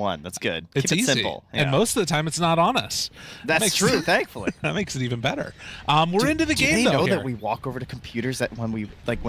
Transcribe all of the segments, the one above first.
one. That's good. It's Keep it easy. simple. And most of the time, it's not on us. That's true, thankfully. That makes it even better. We're into the game, Do they though, know here. that we walk over to computers that when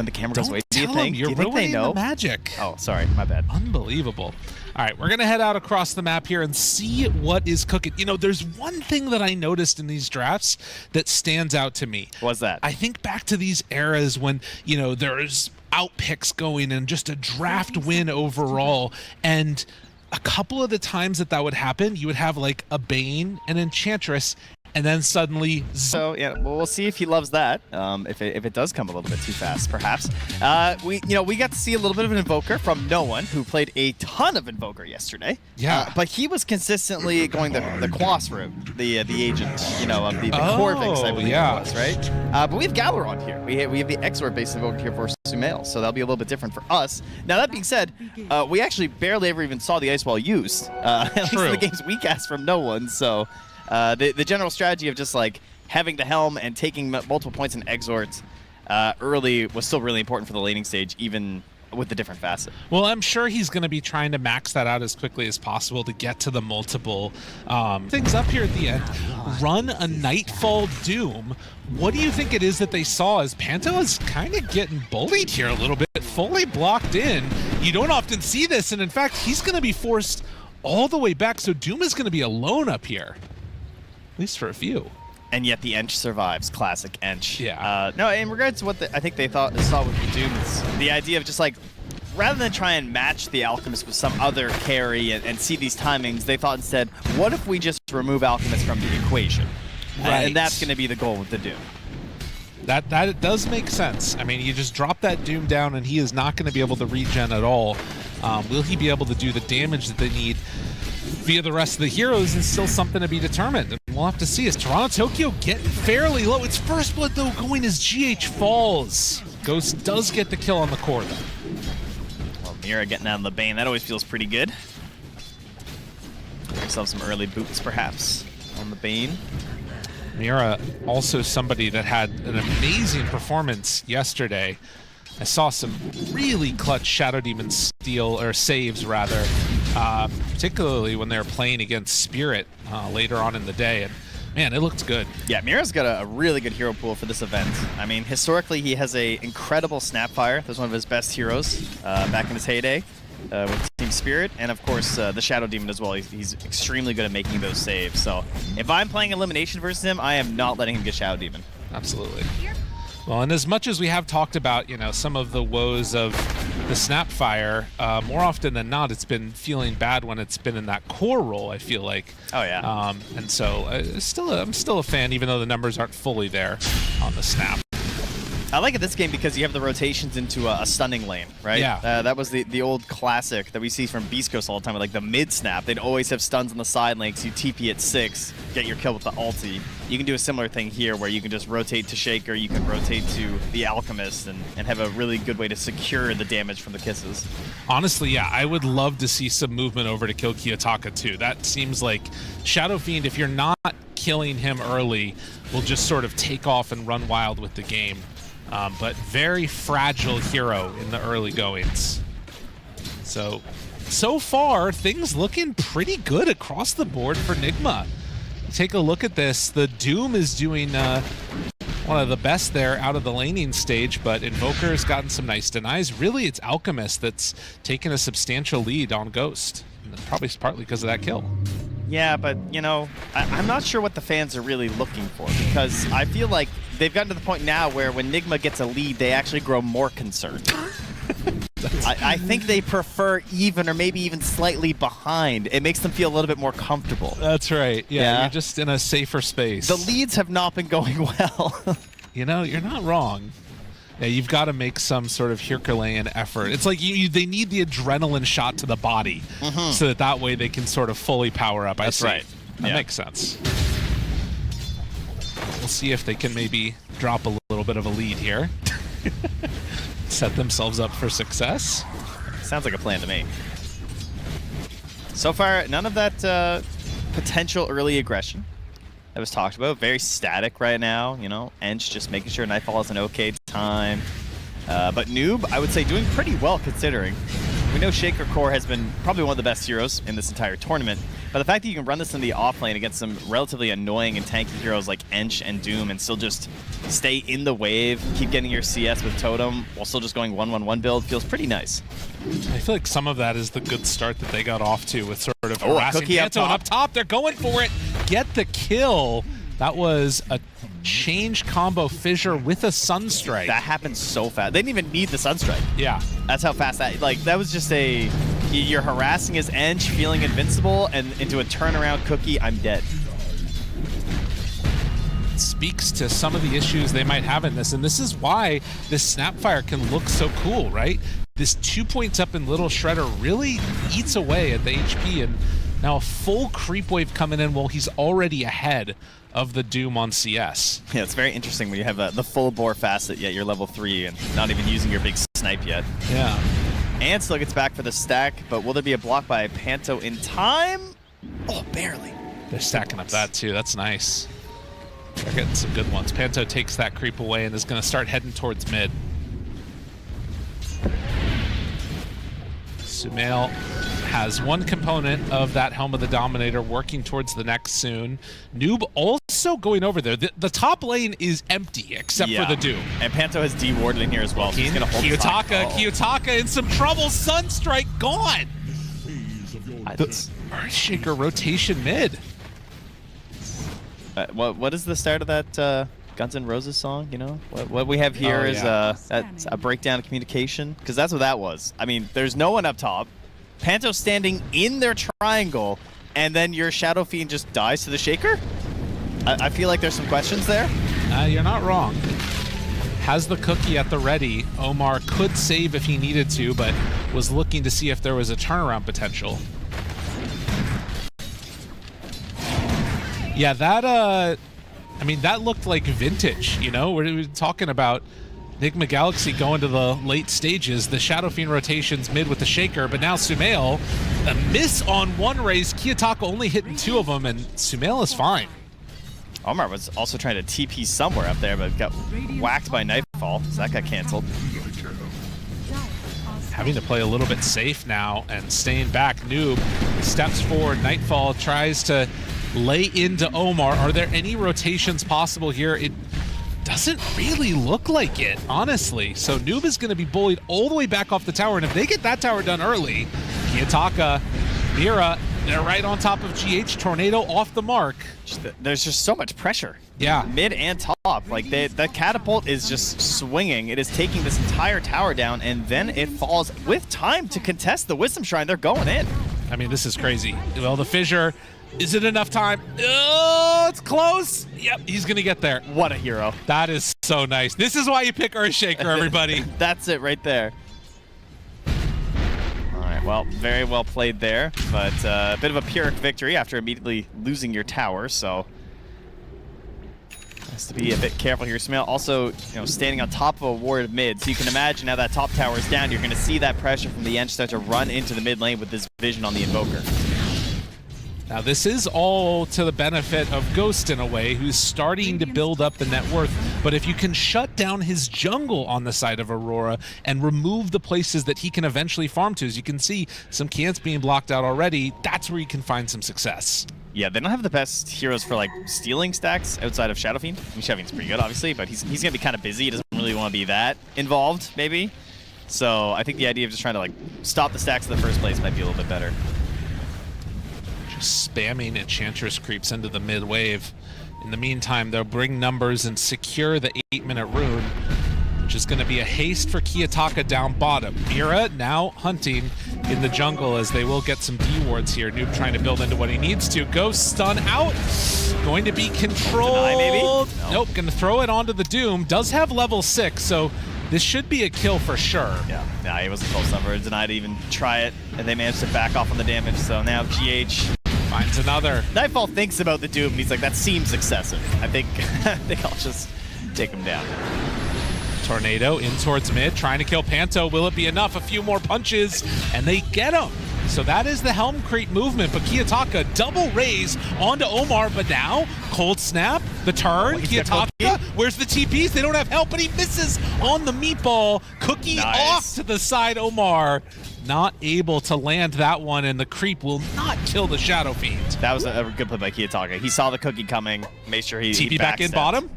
the camera goes away? Don't tell them. You're ruining the magic. Oh, sorry. My bad. Unbelievable. All right, we're going to head out across the map here and see what is cooking. You know, there's one thing that I noticed in these drafts that stands out to me. What's that? I think back to these eras when, you know, there's outpicks going and just a draft win overall. And a couple of the times that would happen, you would have like a Bane, an Enchantress, and then suddenly... So, yeah, well, we'll see if he loves that, if it does come a little bit too fast, perhaps. We got to see a little bit of an Invoker from No One, who played a ton of Invoker yesterday. Yeah. But he was consistently going the Quas route, the agent, you know, of the Corvix, I believe it was, right? But we have Galaron here. We have the Exort-based Invoker here for Sumail, so that'll be a little bit different for us. Now, that being said, we actually barely ever even saw the Ice Wall used, at least in the games we cast from No One, so... The general strategy of just like having the helm and taking multiple points in exort early was still really important for the laning stage, even with the different facet. Well, I'm sure he's going to be trying to max that out as quickly as possible to get to the multiple things up here at the end. Run a Nightfall Doom. What do you think it is that they saw as Panto is kind of getting bullied here a little bit, fully blocked in? You don't often see this, and in fact, he's going to be forced all the way back, so Doom is going to be alone up here. At least for a few. And yet the Ench survives. Classic Ench. Yeah. No, in regards to what I think they saw with the Doom, it's the idea of just like, rather than try and match the Alchemist with some other carry and see these timings, they thought instead, what if we just remove Alchemist from the equation? Right. And that's going to be the goal with the Doom. That does make sense. I mean, you just drop that Doom down and he is not going to be able to regen at all. Will he be able to do the damage that they need via the rest of the heroes is still something to be determined. And we'll have to see. Is Toronto Tokyo getting fairly low? It's first blood, though, going as GH falls. Ghost does get the kill on the core, though. Well, Mira getting out of the Bane, that always feels pretty good. Give yourself some early boots, perhaps, on the Bane. Mira, also somebody that had an amazing performance yesterday. I saw some really clutch Shadow Demon saves, rather, particularly when they were playing against Spirit later on in the day. And man, it looked good. Yeah, Mira's got a really good hero pool for this event. I mean, historically, he has a incredible Snapfire. That's one of his best heroes back in his heyday with Team Spirit. And of course, the Shadow Demon as well. He's extremely good at making those saves. So if I'm playing Elimination versus him, I am not letting him get Shadow Demon. Absolutely. Well, and as much as we have talked about, you know, some of the woes of the Snapfire, more often than not, it's been feeling bad when it's been in that core role, I feel like. Oh, yeah. And so I'm still a fan, even though the numbers aren't fully there on the Snap. I like it this game because you have the rotations into a stunning lane, right? Yeah. That was the old classic that we see from Beast Coast all the time with like the mid snap. They'd always have stuns on the side lanes. You TP at 6, get your kill with the ulti. You can do a similar thing here where you can just rotate to Shaker, you can rotate to the Alchemist and have a really good way to secure the damage from the kisses. Honestly, yeah, I would love to see some movement over to kill Kiyotaka too. That seems like Shadow Fiend, if you're not killing him early, will just sort of take off and run wild with the game. But very fragile hero in the early goings. So far, things looking pretty good across the board for Nigma. Take a look at this. The Doom is doing one of the best there out of the laning stage, but Invoker's gotten some nice denies. Really, it's Alchemist that's taken a substantial lead on Ghost. And probably partly because of that kill. Yeah, but, you know, I'm not sure what the fans are really looking for, because I feel like they've gotten to the point now where when Nigma gets a lead, they actually grow more concerned. I think they prefer even or maybe even slightly behind. It makes them feel a little bit more comfortable. That's right. Yeah, you're just in a safer space. The leads have not been going well. You know, you're not wrong. Yeah, you've got to make some sort of Herculean effort. It's like they need the adrenaline shot to the body so that way they can sort of fully power up. That's right. That makes sense. We'll see if they can maybe drop a little bit of a lead here. Set themselves up for success. Sounds like a plan to me. So far, none of that potential early aggression that was talked about. Very static right now, you know. Ench just making sure Nightfall is an okay time. But Noob, I would say, doing pretty well considering. we know Shaker Core has been probably one of the best heroes in this entire tournament, but the fact that you can run this in the off lane against some relatively annoying and tanky heroes like Ench and Doom and still just stay in the wave, keep getting your CS with Totem while still just going 1-1-1 build feels pretty nice. I feel like some of that is the good start that they got off to with sort of harassing Cookie Panto, and up top, they're going for it. Get the kill. That was a change combo fissure with a Sunstrike. That happened so fast. They didn't even need the Sunstrike. Yeah. That's how fast that, like, that was just a, you're harassing his Ench, feeling invincible, and into a turnaround Cookie, I'm dead. Speaks to some of the issues they might have in this, and this is why this Snapfire can look so cool, right? This 2 points up in Little Shredder really eats away at the HP, and now a full creep wave coming in while he's already ahead of the Doom on CS. Yeah, it's very interesting when you have the full bore facet, yet you're level 3 and not even using your big snipe yet. Yeah. And still gets back for the stack, but will there be a block by Panto in time? Oh, barely. They're stacking up that too. That's nice. They're getting some good ones. Panto takes that creep away and is going to start heading towards mid. Sumail has one component of that Helm of the Dominator working towards the next soon. Noob also going over there. The top lane is empty except for the Doom. And Panto has D-warded in here as well. So he's going to hold Kiyotaka in some trouble. Sunstrike gone. The Earthshaker rotation mid. What is the start of that Guns N' Roses song, you know? What we have here is that's a breakdown of communication, because that's what that was. I mean, there's no one up top. Panto standing in their triangle, and then your Shadow Fiend just dies to the Shaker? I feel like there's some questions there. You're not wrong. Has the cookie at the ready. Omar could save if he needed to, but was looking to see if there was a turnaround potential. Yeah, that, I mean, that looked like vintage, you know? We're talking about Nigma Galaxy going to the late stages, the Shadow Fiend rotations mid with the Shaker, but now Sumail, a miss on one raise, Kiyotaka only hitting 2 of them, and Sumail is fine. Omar was also trying to TP somewhere up there, but got whacked by Nightfall, so that got canceled. Having to play a little bit safe now and staying back. Noob steps forward, Nightfall tries to lay into Omar. Are there any rotations possible here? It doesn't really look like it, honestly. So Noob is going to be bullied all the way back off the tower, and if they get that tower done early, Kiyotaka, Mira, they're right on top of GH. Tornado off the mark. There's just so much pressure. Yeah. Mid and top. Like, the catapult is just swinging. It is taking this entire tower down, and then it falls with time to contest the Wisdom Shrine. They're going in. I mean, this is crazy. Well, the fissure. Is it enough time? Oh, it's close. Yep, he's going to get there. What a hero. That is so nice. This is why you pick Earthshaker, everybody. That's it right there. All right, well, very well played there, but a bit of a Pyrrhic victory after immediately losing your tower, so has to be a bit careful here. Sumail also, you know, standing on top of a ward mid, so you can imagine now that top tower is down, you're going to see that pressure from the Ench start to run into the mid lane with this vision on the Invoker. Now, this is all to the benefit of Ghost in a way, who's starting to build up the net worth. But if you can shut down his jungle on the side of Aurora and remove the places that he can eventually farm to, as you can see, some cans being blocked out already, that's where you can find some success. Yeah, they don't have the best heroes for, like, stealing stacks outside of Shadow Fiend. I mean, Shadow Fiend's pretty good, obviously, but he's going to be kind of busy. He doesn't really want to be that involved, maybe. So I think the idea of just trying to, like, stop the stacks in the first place might be a little bit better. Spamming Enchantress creeps into the mid wave. In the meantime, they'll bring numbers and secure the 8-minute rune, which is going to be a haste for Kiyotaka down bottom. Mira now hunting in the jungle as they will get some D-wards here. Noob trying to build into what he needs to. Ghost stun out. Going to be controlled. Deny, maybe? Nope, going to throw it onto the Doom. Does have level 6, so this should be a kill for sure. Yeah, nah, he wasn't close enough. Denied to even try it, and they managed to back off on the damage, so now GH finds another. Nightfall thinks about the Doom, and he's like, that seems excessive. I think I'll just take him down. Tornado in towards mid, trying to kill Panto. Will it be enough? A few more punches, and they get him. So that is the Helm Creep movement, but Kiyotaka double raise onto Omar, but now cold snap, the turn, Kiyotaka, where's the TPs? They don't have help, but he misses on the meatball. Cookie off to the side, Omar. Not able to land that one, and the creep will not kill the Shadow Fiend. That was a good play by Kiyotaka. He saw the cookie coming, made sure he TP back in bottom.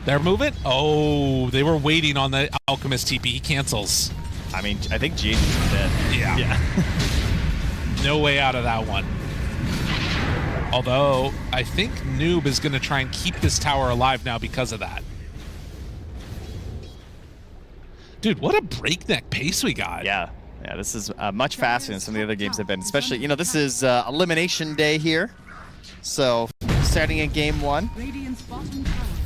They're moving. Oh, they were waiting on the Alchemist TP. He cancels. I mean, I think James is dead. Yeah. No way out of that one. Although, I think Noob is going to try and keep this tower alive now because of that. Dude, what a breakneck pace we got. Yeah, this is much faster than some of the other games have been. Especially, you know, this is Elimination Day here. So, starting in Game 1.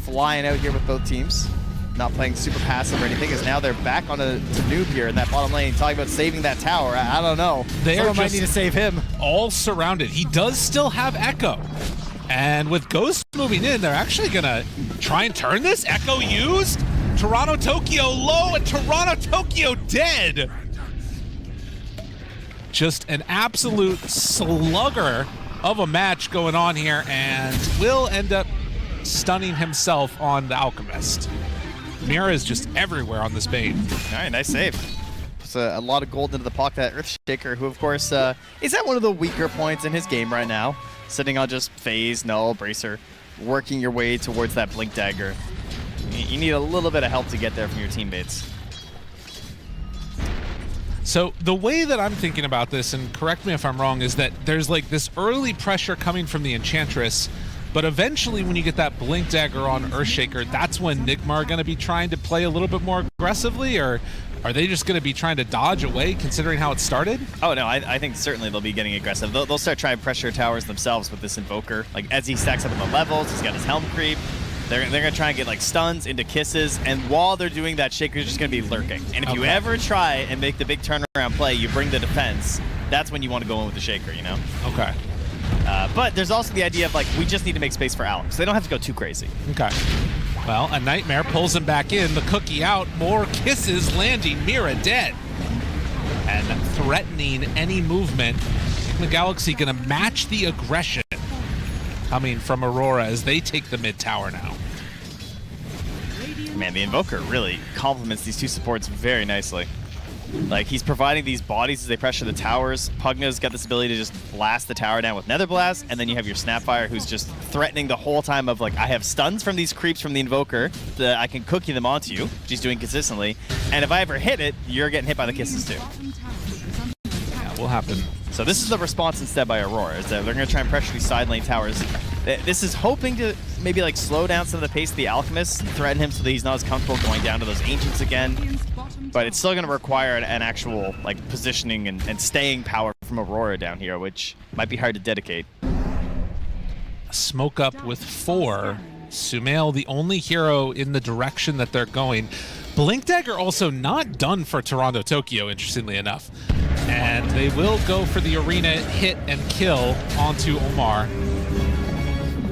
Flying out here with both teams. Not playing super passive or anything, as now they're back on to Noob here in that bottom lane, talking about saving that tower. I don't know. Someone might need to save him. All surrounded. He does still have Echo. And with Ghost moving in, they're actually going to try and turn this. Echo used. Toronto Tokyo low, and Toronto Tokyo dead. Just an absolute slugger of a match going on here, and will end up stunning himself on the Alchemist. Mira is just everywhere on this bait. All right, nice save. Puts a lot of gold into the pocket. That Earthshaker, who of course is at one of the weaker points in his game right now, sitting on just phase, null, bracer, working your way towards that blink dagger. You need a little bit of help to get there from your teammates. So the way that I'm thinking about this, and correct me if I'm wrong, is that there's like this early pressure coming from the Enchantress, but eventually when you get that blink dagger on Earthshaker, that's when Nigma are going to be trying to play a little bit more aggressively, or are they just going to be trying to dodge away considering how it started? Oh no, I think certainly they'll be getting aggressive. They'll start trying to pressure towers themselves with this Invoker. Like as he stacks up in the levels, he's got his Helm Creep. They're going to try and get like stuns into kisses, and while they're doing that, Shaker's just going to be lurking. And if you ever try and make the big turnaround play, you bring the defense, that's when you want to go in with the Shaker, you know? Okay. But there's also the idea of like, we just need to make space for Alex. They don't have to go too crazy. Okay. Well, a Nightmare pulls him back in, the cookie out, more kisses landing, Mira dead. And threatening any movement. The Galaxy gonna match the aggression coming from Aurora as they take the mid tower now. Man, the Invoker really complements these two supports very nicely. Like, he's providing these bodies as they pressure the towers. Pugna's got this ability to just blast the tower down with Nether Blast, and then you have your Snapfire who's just threatening the whole time of, like, I have stuns from these creeps from the Invoker that I can cookie them onto you, which he's doing consistently, and if I ever hit it, you're getting hit by the kisses too. Yeah, will happen. So this is the response instead by Aurora, is that they're going to try and pressure these side lane towers. This is hoping to maybe, like, slow down some of the pace of the Alchemist, threaten him so that he's not as comfortable going down to those Ancients again. But it's still going to require an actual like positioning and staying power from Aurora down here, which might be hard to dedicate. Smoke up with 4. Sumail, the only hero in the direction that they're going. Blink Dagger also not done for Toronto Tokyo, interestingly enough. And they will go for the arena hit and kill onto Omar.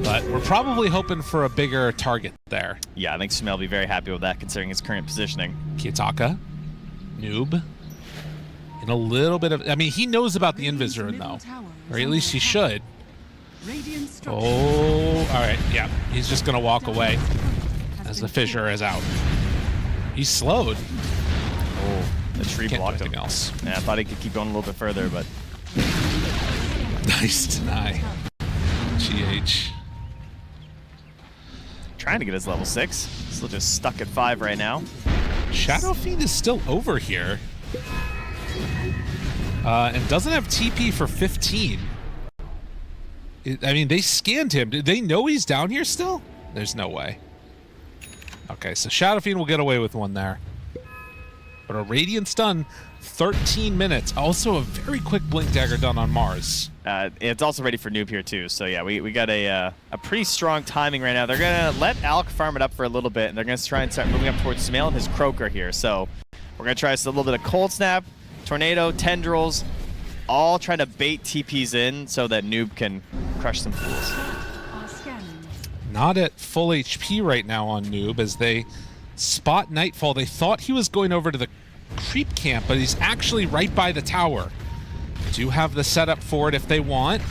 But we're probably hoping for a bigger target there. Yeah, I think Sumail will be very happy with that considering his current positioning. Kiyotaka, Noob, in a little bit of... I mean, he knows about the Invis though. Or at least he should. Oh, all right, yeah. He's just going to walk away as the fissure is out. He's slowed. Oh, the tree blocked him. Else. Yeah, I thought he could keep going a little bit further, but... Nice deny. GH. Trying to get his level 6. Still just stuck at 5 right now. Shadow Fiend is still over here. And doesn't have TP for 15. I mean, they scanned him. Did they know he's down here still? There's no way. Okay, so Shadow Fiend will get away with one there. But a Radiant Stun, 13 minutes. Also a very quick Blink Dagger done on Mars. It's also ready for Noob here too. So yeah, we got a pretty strong timing right now. They're going to let Alk farm it up for a little bit, and they're going to try and start moving up towards Sumail and his Croaker here. So we're going to try a little bit of Cold Snap, Tornado, Tendrils, all trying to bait TPs in so that Noob can crush some fools. Not at full HP right now on Noob as they spot Nightfall. They thought he was going over to the creep camp, but he's actually right by the tower. Do have the setup for it if they want.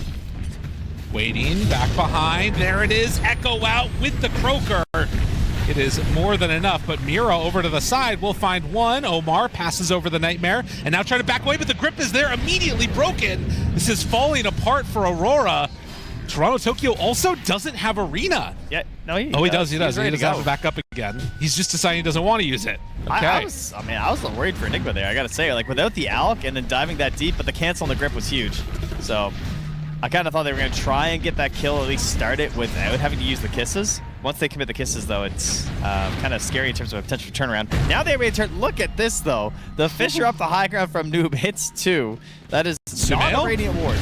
Waiting, back behind. There it is. Echo out with the Croaker. It is more than enough, but Mira over to the side will find one. Omar passes over the Nightmare and now trying to back away, but the grip is there, immediately broken. This is falling apart for Aurora. Toronto Tokyo also doesn't have Arena. Yeah, no, he does. He does have go. it back up again. He's just deciding he doesn't want to use it. Okay. I was a little worried for Nigma there, I gotta say. Like, without the Alk and then diving that deep, but the cancel on the grip was huge. So, I kind of thought they were going to try and get that kill, at least start it without having to use the kisses. Once they commit the kisses, though, it's kind of scary in terms of a potential turnaround. Now they're able to turn. Look at this, though. The Fisher up the high ground from Noob hits 2. That is not a Radiant Ward.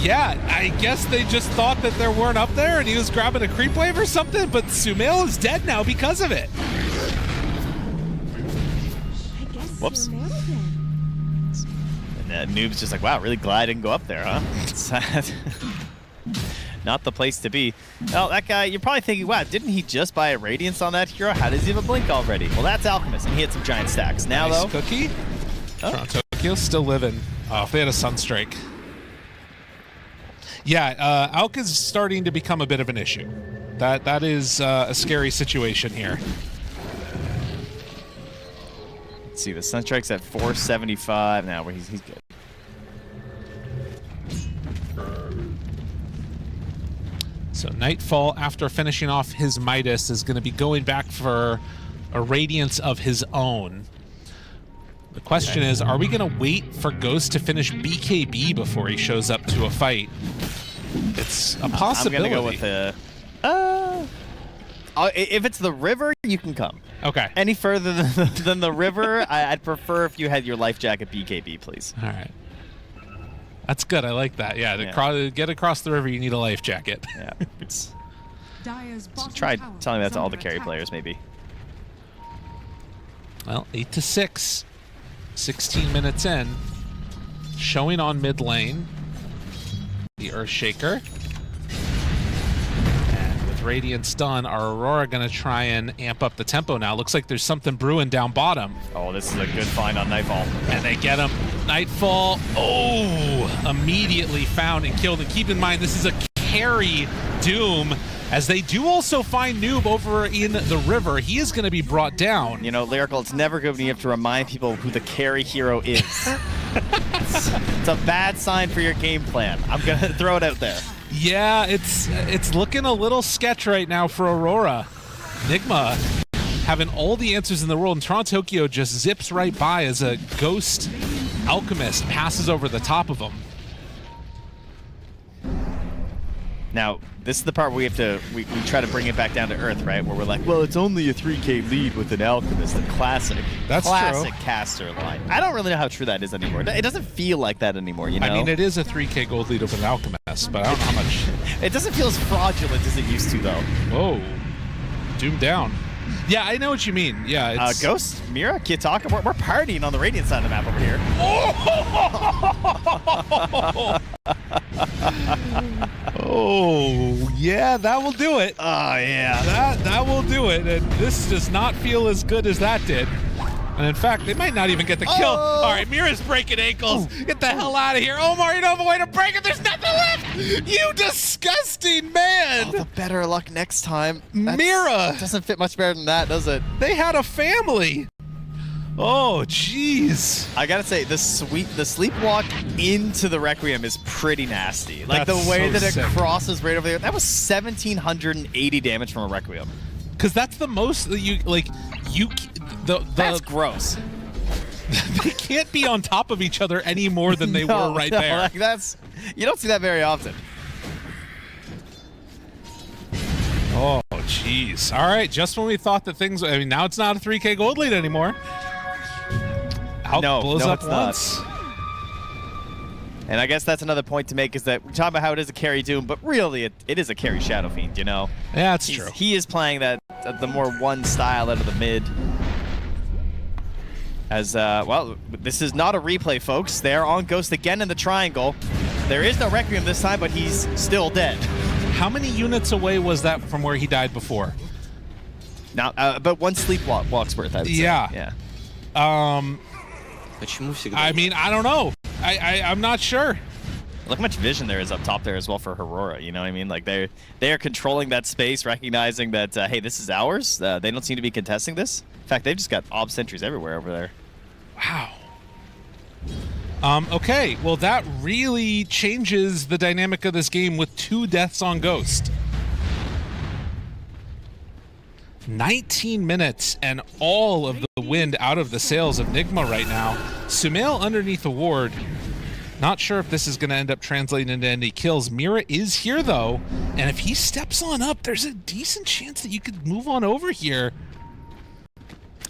Yeah, I guess they just thought that there weren't up there and he was grabbing a creep wave or something, but Sumail is dead now because of it. Whoops. And Noob's just like, wow, really glad I didn't go up there, huh? It's not the place to be. Well, that guy, you're probably thinking, wow, didn't he just buy a Radiance on that hero? How does he have a Blink already? Well, that's Alchemist, and he had some giant stacks. Now, nice though... Cookie. Oh. Tokyo's still living. Oh, if they had a Sunstrike. Yeah, Alk is starting to become a bit of an issue. That is a scary situation here. Let's see, the Sunstrike's at 475 now, where he's good. So Nightfall, after finishing off his Midas, is going to be going back for a Radiance of his own. The question is, are we going to wait for Ghost to finish BKB before he shows up to a fight? It's a possibility. I'm going to go with if it's the river, you can come. Okay. Any further than the river, I'd prefer if you had your life jacket BKB, please. All right. That's good. I like that. Yeah, to get across the river, you need a life jacket. Yeah. Try telling that to all the carry players, maybe. Well, 8-6. 16 minutes in. Showing on mid lane. The Earthshaker. And with Radiance done, our Aurora going to try and amp up the tempo now. Looks like there's something brewing down bottom. Oh, this is a good find on Nightfall. And they get him. Nightfall, immediately found and killed. And keep in mind, this is a carry Doom, as they do also find Noob over in the river. He is going to be brought down. You know, Lyrical, it's never good when you have to remind people who the carry hero is. it's a bad sign for your game plan. I'm going to throw it out there. Yeah, it's looking a little sketch right now for Aurora. Nigma having all the answers in the world, and Toronto Tokyo just zips right by as a Ghost Alchemist passes over the top of him. Now, this is the part where we try to bring it back down to earth, right? Where we're like, well, it's only a 3K lead with an Alchemist, a classic caster line. I don't really know how true that is anymore. It doesn't feel like that anymore, you know? I mean, it is a 3K gold lead with an Alchemist, but I don't know how much. It doesn't feel as fraudulent as it used to, though. Whoa. Doom down. Yeah, I know what you mean. Yeah, it's... Ghost, Mira, Kitaka, we're partying on the Radiant side of the map over here. Oh, yeah, that will do it. Oh, yeah. That will do it. And this does not feel as good as that did. And in fact, they might not even get the kill. All right, Mira's breaking ankles. Get the hell out of here. Omar, you don't have a way to break it. There's nothing left. You disgusting man. Oh, the better luck next time. Mira. Doesn't fit much better than that, does it? They had a family. Oh, jeez. I gotta say, the sleepwalk into the Requiem is pretty nasty. Like, That's the way so that it sick. crosses right over there. That was 1,780 damage from a Requiem. Because that's the most that you, like, That's gross. They can't be on top of each other any more than they were right there. Like you don't see that very often. Oh, jeez. All right, just when we thought that things... I mean, now it's not a 3K gold lead anymore. Out blows up once. And I guess that's another point to make, is that we're talking about how it is a carry Doom, but really it is a carry Shadow Fiend, you know? Yeah, that's true. He is playing that the more one style out of the mid. As, well, this is not a replay, folks. They're on Ghost again in the triangle. There is no Requiem this time, but he's still dead. How many units away was that from where he died before? Now, about one sleepwalk's worth, I would say. Yeah. I mean, I don't know. I'm not sure. Look how much vision there is up top there as well for Aurora. You know what I mean? Like they are controlling that space, recognizing that hey, this is ours. They don't seem to be contesting this. In fact, they've just got ob sentries everywhere over there. Wow. Okay, well that really changes the dynamic of this game with 2 deaths on Ghost. 19 minutes and all of the wind out of the sails of Nigma right now. Sumail underneath the ward. Not sure if this is going to end up translating into any kills. Mira is here though, and if he steps on up, there's a decent chance that you could move on over here.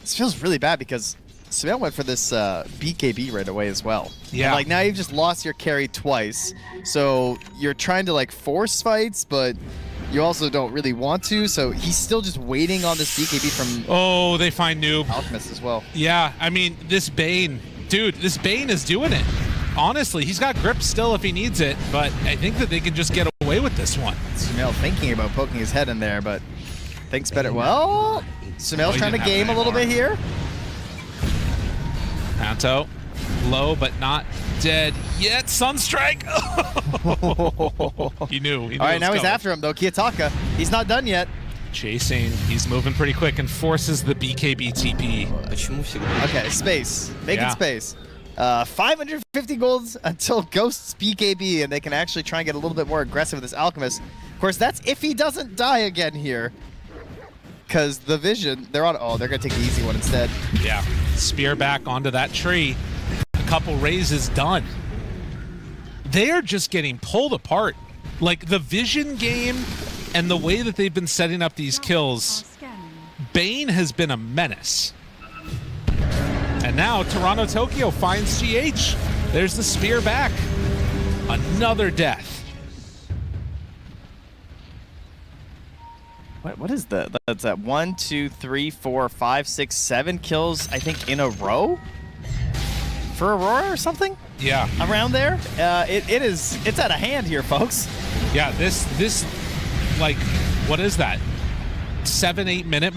This feels really bad because Sumail went for this BKB right away as well. Yeah. And, like, now you've just lost your carry twice, so you're trying to like force fights, but you also don't really want to, so he's still just waiting on this BKB from... Oh, they find Noob. Alchemist as well. Yeah, I mean, this Bane... Dude, this Bane is doing it. Honestly, he's got grip still if he needs it, but I think that they can just get away with this one. Sumail thinking about poking his head in there, but thinks better. Well, Sumail's trying to game a little bit here. Panto, low but not dead yet. Sunstrike! He knew. All right, now he's after him, though. Kiyotaka, he's not done yet. Chasing, he's moving pretty quick and forces the BKB TP. Okay, space. Making space. 550 golds until Ghost's BKB, and they can actually try and get a little bit more aggressive with this Alchemist. Of course, that's if he doesn't die again here. Because the vision, they're on... Oh, they're going to take the easy one instead. Yeah. Spear back onto that tree. A couple raises done. They are just getting pulled apart. Like, the vision game and the way that they've been setting up these kills, Bane has been a menace. And now Toronto Tokyo finds GH. There's the spear back. Another death. What is that? That's at 1, 2, 3, 4, 5, 6, 7 kills, I think, in a row for Aurora or something? Yeah. Around there? It's out of hand here, folks. Yeah, this like, what is that? 7-8 minute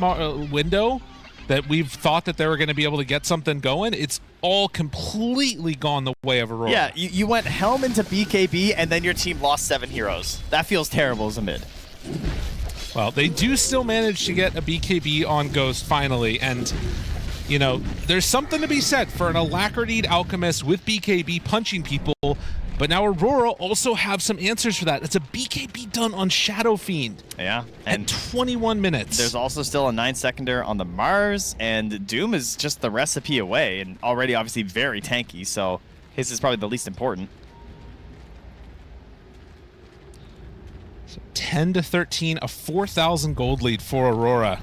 window that we've thought that they were going to be able to get something going. It's all completely gone the way of Aurora. Yeah, you went Helm into BKB, and then your team lost 7 heroes. That feels terrible as a mid. Well, they do still manage to get a BKB on Ghost finally, and, you know, there's something to be said for an Alacrity'd Alchemist with BKB punching people, but now Aurora also have some answers for that. It's a BKB done on Shadow Fiend. Yeah. And 21 minutes. There's also still a 9-seconder on the Mars, and Doom is just the recipe away, and already obviously very tanky, so his is probably the least important. 10-13, a 4,000 gold lead for Aurora.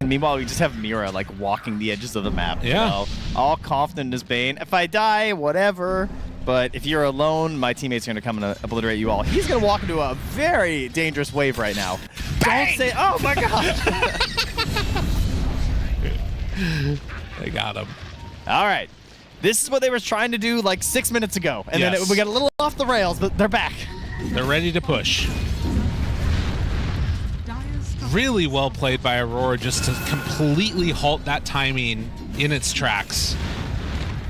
And meanwhile, we just have Mira, like, walking the edges of the map. Yeah. You know? All confident in his Bane. If I die, whatever. But if you're alone, my teammates are going to come and obliterate you all. He's going to walk into a very dangerous wave right now. Bang! Don't say, oh my god! They got him. All right. This is what they were trying to do like 6 minutes ago. And yes. then we got a little off the rails, but they're back. They're ready to push. Really well played by Aurora just to completely halt that timing in its tracks.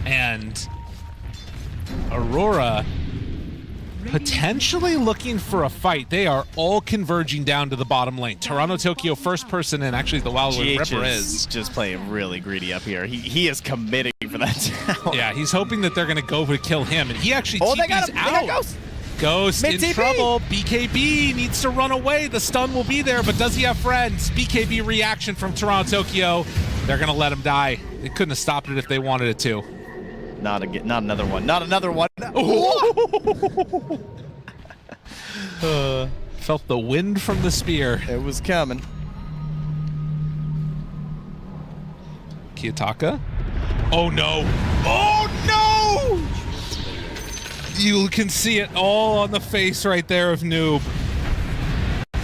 And Aurora potentially looking for a fight. They are all converging down to the bottom lane. Toronto Tokyo first person in, actually the Wildwood Ripper is just playing really greedy up here. He is committing for that tower. Yeah, he's hoping that they're going to go to kill him, and he actually TP's they got him. out. They got Ghost. Ghost in trouble. BKB needs to run away. The stun will be there, but does he have friends? BKB reaction from Toronto Tokyo. They're going to let him die. They couldn't have stopped it if they wanted it to. Not another one. Not another one. Felt the wind from the spear. It was coming. Kiyotaka. Oh no. Oh no! You can see it all on the face right there of Noob.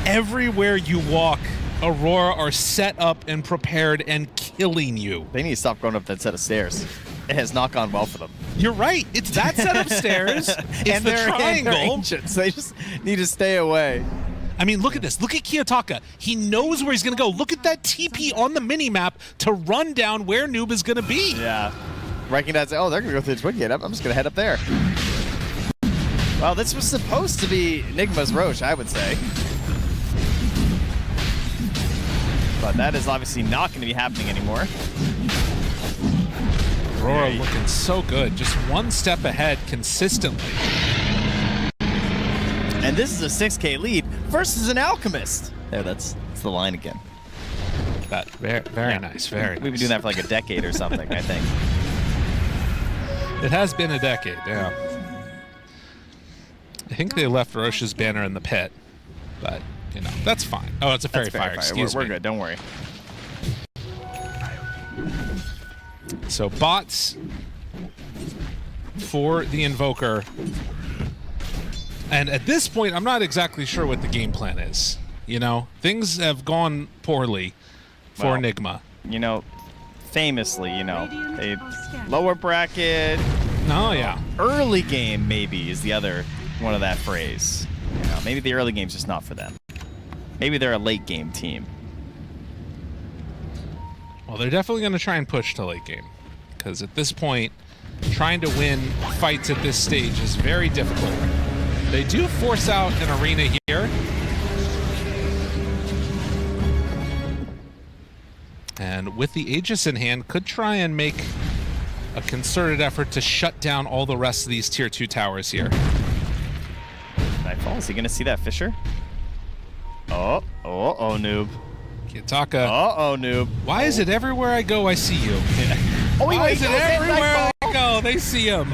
Everywhere you walk, Aurora are set up and prepared and killing you. They need to stop going up that set of stairs. It has not gone well for them. You're right. It's that set of stairs. It's and the they're triangle. Ancients. They just need to stay away. I mean, look at this. Look at Kiyotaka. He knows where he's going to go. Look at that TP on the minimap to run down where Noob is going to be. Yeah. recognize, oh, they're going to go through the Twin Gate. I'm just going to head up there. Well, this was supposed to be Nigma's Roche, I would say. But that is obviously not going to be happening anymore. Aurora looking so good. Just one step ahead consistently. And this is a 6K lead versus an Alchemist. There, that's the line again. That very nice, very nice. We've been doing that for like a decade or something, I think. It has been a decade, yeah. I think they left Roche's banner in the pit, but, you know, that's fine. Oh, it's a fairy fire, excuse me. We're good, don't worry. So bots for the Invoker. And at this point, I'm not exactly sure what the game plan is. You know, things have gone poorly for Nigma. You know, famously, you know, a lower bracket. Oh, yeah. Early game, maybe, is the other one of that phrase. You know, maybe the early game's just not for them. Maybe they're a late game team. Well, they're definitely going to try and push to late game. Because at this point, trying to win fights at this stage is very difficult. They do force out an arena here. And with the Aegis in hand, could try and make a concerted effort to shut down all the rest of these tier 2 towers here. Nightfall, is he going to see that Fisher? Oh, noob. Kiyotaka. Noob. Why is it everywhere I go, I see you? Oh, Why is it everywhere I go, they see him?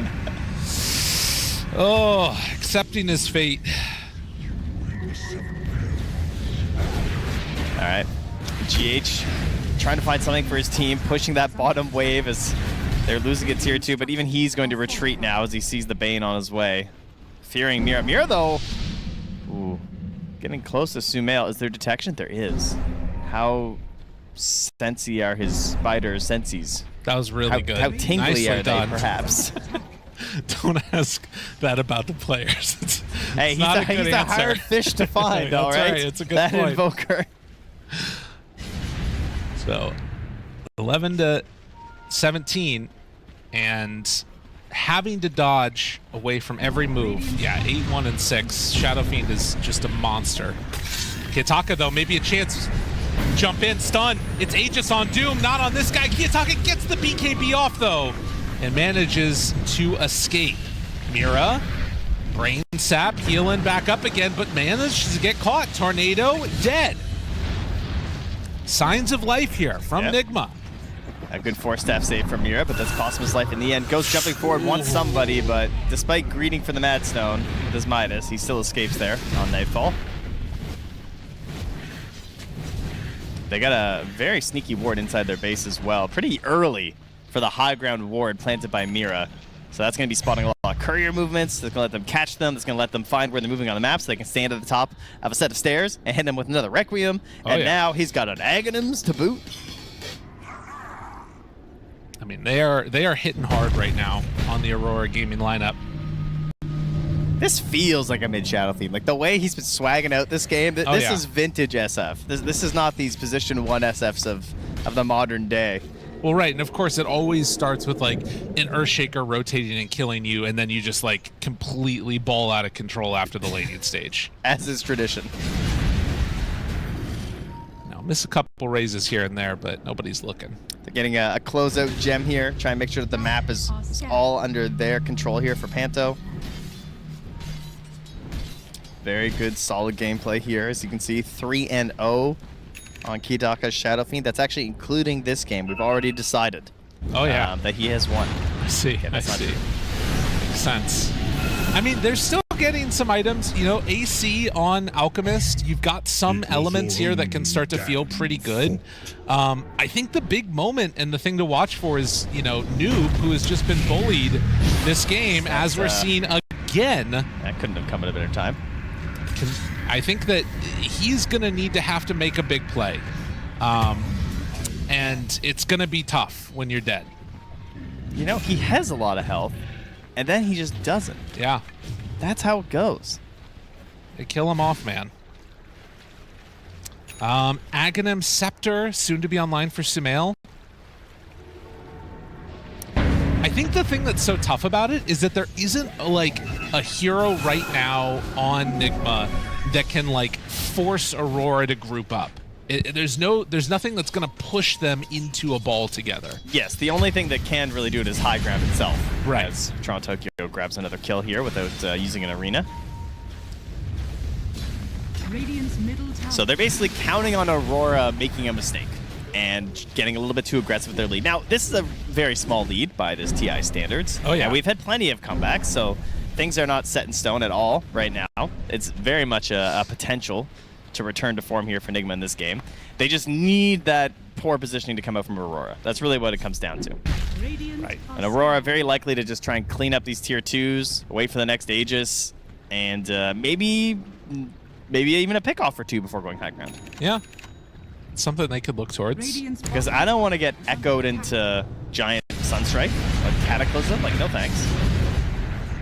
Oh, accepting his fate. All right. GH trying to find something for his team, pushing that bottom wave as they're losing at tier 2, but even he's going to retreat now as he sees the Bane on his way. Fearing Mira. Mira, though, ooh, getting close to Sumail. Is there detection? There is. How sensy are his spider senses? That was really good. How tingly Nicely are done. they, perhaps? Don't ask that about the players. Hey, he's a hard fish to find, all right? It's a good that point. Invoker. So, 11 to 17, and having to dodge away from every move. Yeah, 8, 1, and 6. Shadow Fiend is just a monster. Kiyotaka, though, maybe a chance. Jump in, stun. It's Aegis on Doom, not on this guy. Kiyotaka gets the BKB off, though, and manages to escape. Mira, Brain Sap, healing back up again, but manages to get caught. Tornado, dead. Signs of life here from Nigma. A good 4-staff save from Mira, but that's cost him his life in the end. Ghost jumping forward, wants somebody, but despite greeting for the Mad Stone with his Midas, he still escapes there on Nightfall. They got a very sneaky ward inside their base as well. Pretty early for the high ground ward planted by Mira. So that's going to be spotting a lot of courier movements. That's going to let them catch them. That's going to let them find where they're moving on the map so they can stand at the top of a set of stairs and hit them with another Requiem. And now he's got an Aghanims to boot. I mean, they are hitting hard right now on the Aurora gaming lineup. This feels like a mid-Shadow theme. Like the way he's been swagging out this game, this is vintage SF. This is not these position 1 SFs of the modern day. Well, right, and of course it always starts with like an Earthshaker rotating and killing you, and then you just like completely ball out of control after the laning stage. As is tradition. Now, miss a couple raises here and there, but nobody's looking. They're getting a closeout gem here, trying to make sure that the map is all under their control here for Panto. Very good, solid gameplay here. As you can see, 3-0 on Kiyotaka's Shadow Fiend. That's actually including this game. We've already decided that he has won. I see. I see. Makes sense. I mean, they're still getting some items. You know, AC on Alchemist. You've got some elements here that can start to feel pretty good. I think the big moment and the thing to watch for is, you know, Noob, who has just been bullied this game, as we're seeing again. That couldn't have come at a better time. I think that he's going to need to have to make a big play. And it's going to be tough when you're dead. You know, he has a lot of health, and then he just doesn't. Yeah. That's how it goes. They kill him off, man. Aghanim Scepter, soon to be online for Sumail. I think the thing that's so tough about it is that there isn't like a hero right now on Nigma that can like force Aurora to group up. There's nothing that's going to push them into a ball together. Yes, the only thing that can really do it is high ground itself. Right. As Toronto Tokyo grabs another kill here without using an arena. So they're basically counting on Aurora making a mistake and getting a little bit too aggressive with their lead. Now, this is a very small lead by this TI standards. Oh, yeah. And we've had plenty of comebacks, so things are not set in stone at all right now. It's very much a potential to return to form here for Nigma in this game. They just need that poor positioning to come out from Aurora. That's really what it comes down to. Right. And Aurora very likely to just try and clean up these tier 2s, wait for the next Aegis, and maybe even a pickoff or two before going high ground. Yeah. Something they could look towards. Because I don't want to get echoed into giant Sunstrike, like Cataclysm. Like, no thanks.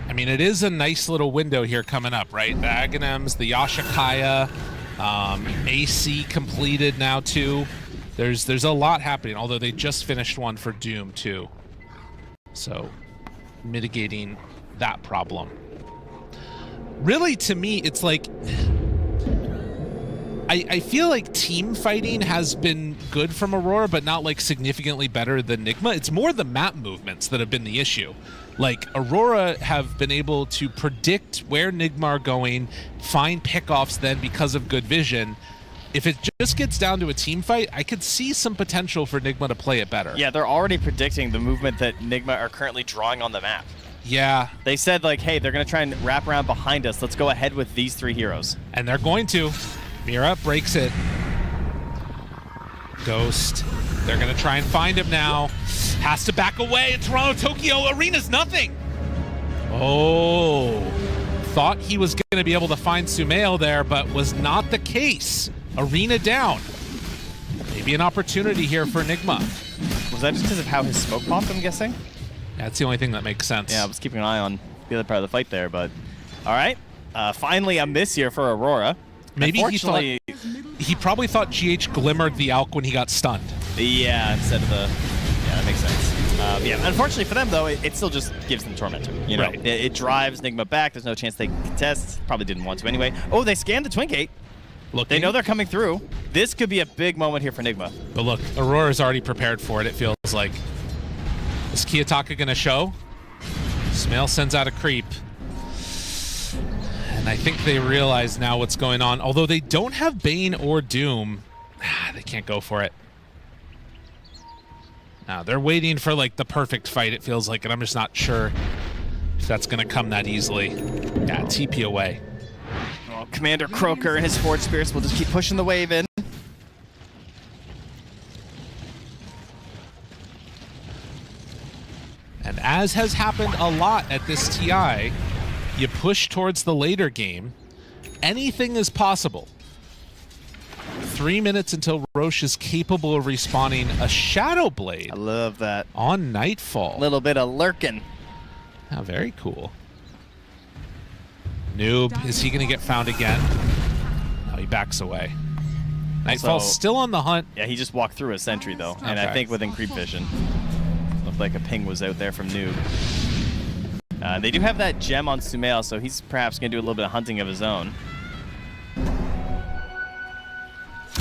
I mean, it is a nice little window here coming up, right? The Aghanims, the Yashikaya, AC completed now too. There's a lot happening, although they just finished one for Doom too. So mitigating that problem. Really, to me, it's like I feel like team fighting has been good from Aurora, but not like significantly better than Nigma. It's more the map movements that have been the issue. Like, Aurora have been able to predict where Nigma are going, find pickoffs then because of good vision. If it just gets down to a team fight, I could see some potential for Nigma to play it better. Yeah, they're already predicting the movement that Nigma are currently drawing on the map. Yeah. They said, like, hey, they're going to try and wrap around behind us. Let's go ahead with these 3 heroes. And they're going to. Mira breaks it. Ghost. They're going to try and find him now. Has to back away. Toronto Tokyo Arena's nothing. Oh. Thought he was going to be able to find Sumail there, but was not the case. Arena down. Maybe an opportunity here for Nigma. Was that just because of how his smoke popped, I'm guessing? That's the only thing that makes sense. Yeah, I was keeping an eye on the other part of the fight there, but... All right. Finally a miss here for Aurora. Maybe he probably thought GH glimmered the Alk when he got stunned. Yeah, instead of the... Yeah, that makes sense. Yeah, unfortunately for them, though, it still just gives them Tormentor. You know, right. It drives Nigma back. There's no chance they can contest. Probably didn't want to anyway. Oh, they scanned the Twin Gate. Looking. They know they're coming through. This could be a big moment here for Nigma. But look, Aurora's already prepared for it, it feels like. Is Kiyotaka going to show? Sumail sends out a creep. And I think they realize now what's going on. Although they don't have Bane or Doom, they can't go for it. Now, they're waiting for, like, the perfect fight, it feels like, and I'm just not sure if that's going to come that easily. Yeah, TP away. Oh, Commander Croker and his Forge Spirits will just keep pushing the wave in. And as has happened a lot at this TI, you push towards the later game, anything is possible. 3 minutes until Roche is capable of respawning a Shadow Blade. I love that. On Nightfall. A little bit of lurking. Oh, very cool. Noob, is he going to get found again? No, he backs away. Nightfall's still on the hunt. Yeah, he just walked through a sentry, though. Okay. And I think within creep vision. Looked like a ping was out there from Noob. They do have that gem on Sumail, so he's perhaps going to do a little bit of hunting of his own.